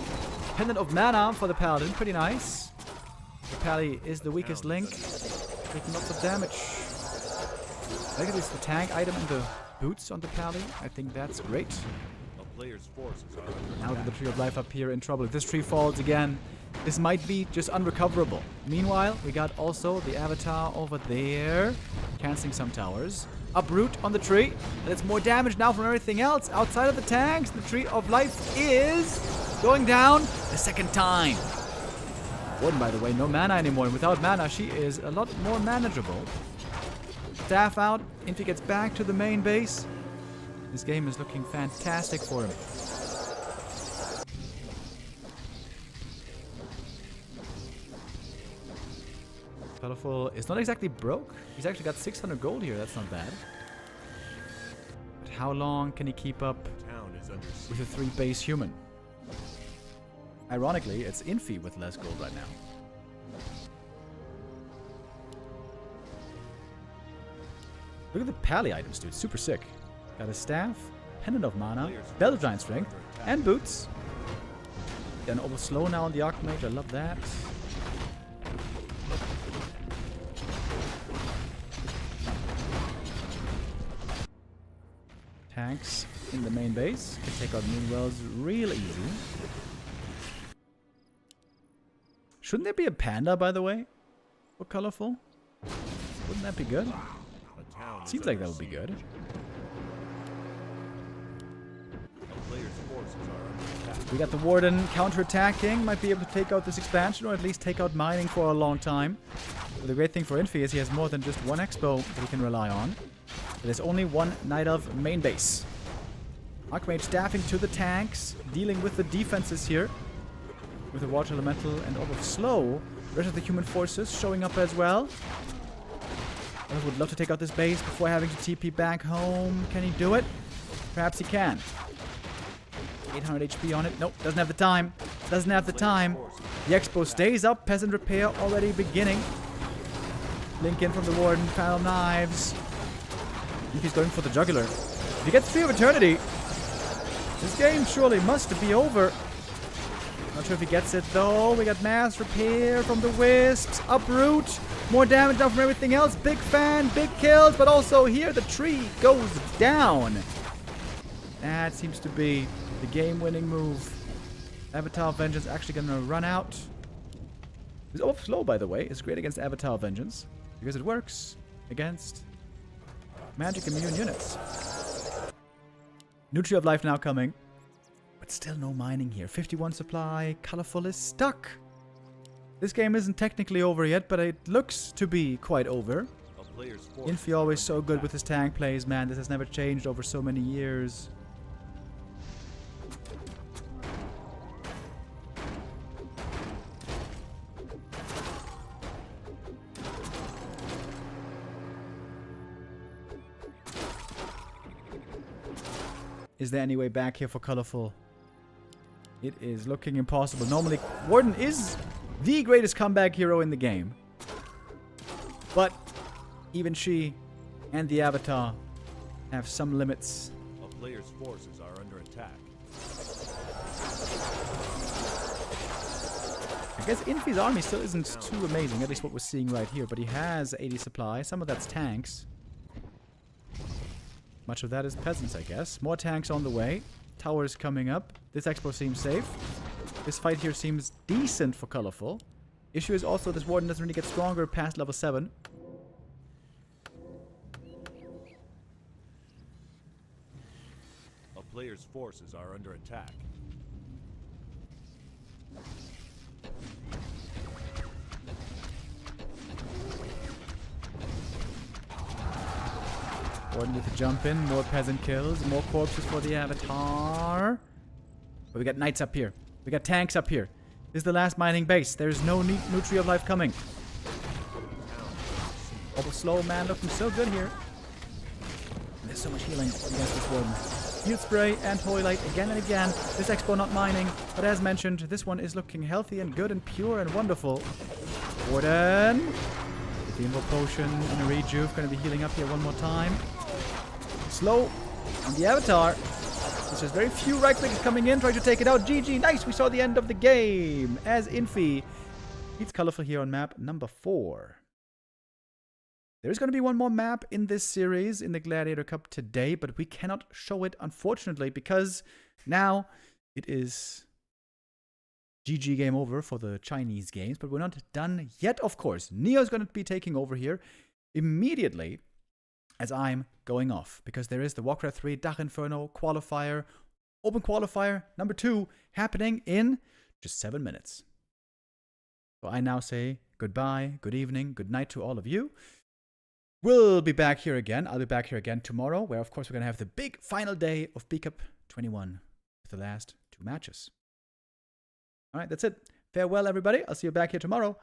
Pendant of Mana for the Paladin. Pretty nice. The Pally is the weakest link. Taking lots of damage. I think it's the tank item and the boots on the Pally. I think that's great.
Player's forces are under
Now
attack.
that the Tree of Life up here in trouble. If this tree falls again, this might be just unrecoverable. Meanwhile, we got also the Avatar over there. Canceling some towers. Uproot on the tree. And it's more damage now from everything else. Outside of the tanks, the Tree of Life is going down a second time. Warden, by the way, no mana anymore. And without mana, she is a lot more manageable. Staff out. Infi gets back to the main base. This game is looking fantastic for him. Colorful is not exactly broke. He's actually got 600 gold here. That's not bad. But how long can he keep up
Town is under siege.
with a 3 base human? Ironically, it's Infi with less gold right now. Look at the Pally items, dude. Super sick. Got a staff, Pendant of Mana, Belt of Giant Strength, and boots. Then over slow now on the Archmage. I love that. Tanks in the main base. Can take out Moonwells real easy. Shouldn't there be a panda, by the way? For colorful? Wouldn't that be good?
A town is
Seems like
under
that would be
siege.
good.
A player's forces are under attack.
We got the Warden counter-attacking. Might be able to take out this expansion, or at least take out mining for a long time. But the great thing for Infi is he has more than just one expo that he can rely on. There's only one Night Elf main base. Archmage staffing to the tanks, dealing with the defenses here. With the Water Elemental and over slow. The rest of the human forces showing up as well. I would love to take out this base before having to TP back home. Can he do it? Perhaps he can. 800 HP on it. Nope, doesn't have the time. Doesn't have the time. The expo stays up. Peasant repair already beginning. Link in from the Warden. Foul knives. If he's going for the jugular. If he gets Tree of Eternity, this game surely must be over. Not sure if he gets it though. We got mass repair from the Wisps. Uproot. More damage now from everything else. Big fan, big kills, but also here the tree goes down. That seems to be the game-winning move. Avatar Vengeance actually gonna run out. This off slow, by the way, is great against Avatar Vengeance because it works against magic immune units. New Tree of Life now coming. But still no mining here. 51 supply. Colorful is stuck. This game isn't technically over yet, but it looks to be quite over.
A player's forces
Infi
are
always
under
so good
attack.
with his tank plays, man. This has never changed over so many years. Is there any way back here for Colorful? It is looking impossible. Normally, Warden is the greatest comeback hero in the game. But even she and the Avatar have some limits.
A player's forces are under attack.
I guess Infi's army still isn't too amazing, at least what we're seeing right here. But he has 80 supply. Some of that's tanks. Much of that is peasants, I guess. More tanks on the way. Towers coming up. This expo seems safe. This fight here seems decent for Colorful. Issue is also this Warden doesn't really get stronger past level 7.
A player's forces are under attack.
Gordon with the jump in, more peasant kills, more corpses for the avatar. But we got knights up here. We got tanks up here. This is the last mining base. There's no Nutri of Life coming. Double slow, man, looking so good here. There's so much healing against this Warden. Field spray and holy light again and again. This expo not mining, but as mentioned, this one is looking healthy and good and pure and wonderful. Warden. The Invo potion and a rejuve. Going to be healing up here one more time. Slow on the avatar. There's just very few right clickers coming in, trying to take it out. GG, nice. We saw the end of the game as Infi beats Colorful here on map number 4. There's going to be one more map in this series in the Gladiator Cup today, but we cannot show it, unfortunately, because now it is GG game over for the Chinese games, but we're not done yet, of course. Neo's going to be taking over here immediately as I'm going off, because there is the Warcraft III Dach Inferno qualifier, open qualifier number 2, happening in just 7 minutes. So I now say goodbye, good evening, good night to all of you. We'll be back here again. I'll be back here again tomorrow, where of course we're going to have the big final day of B Cup 21 with the last 2 matches. All right, that's it. Farewell, everybody. I'll see you back here tomorrow.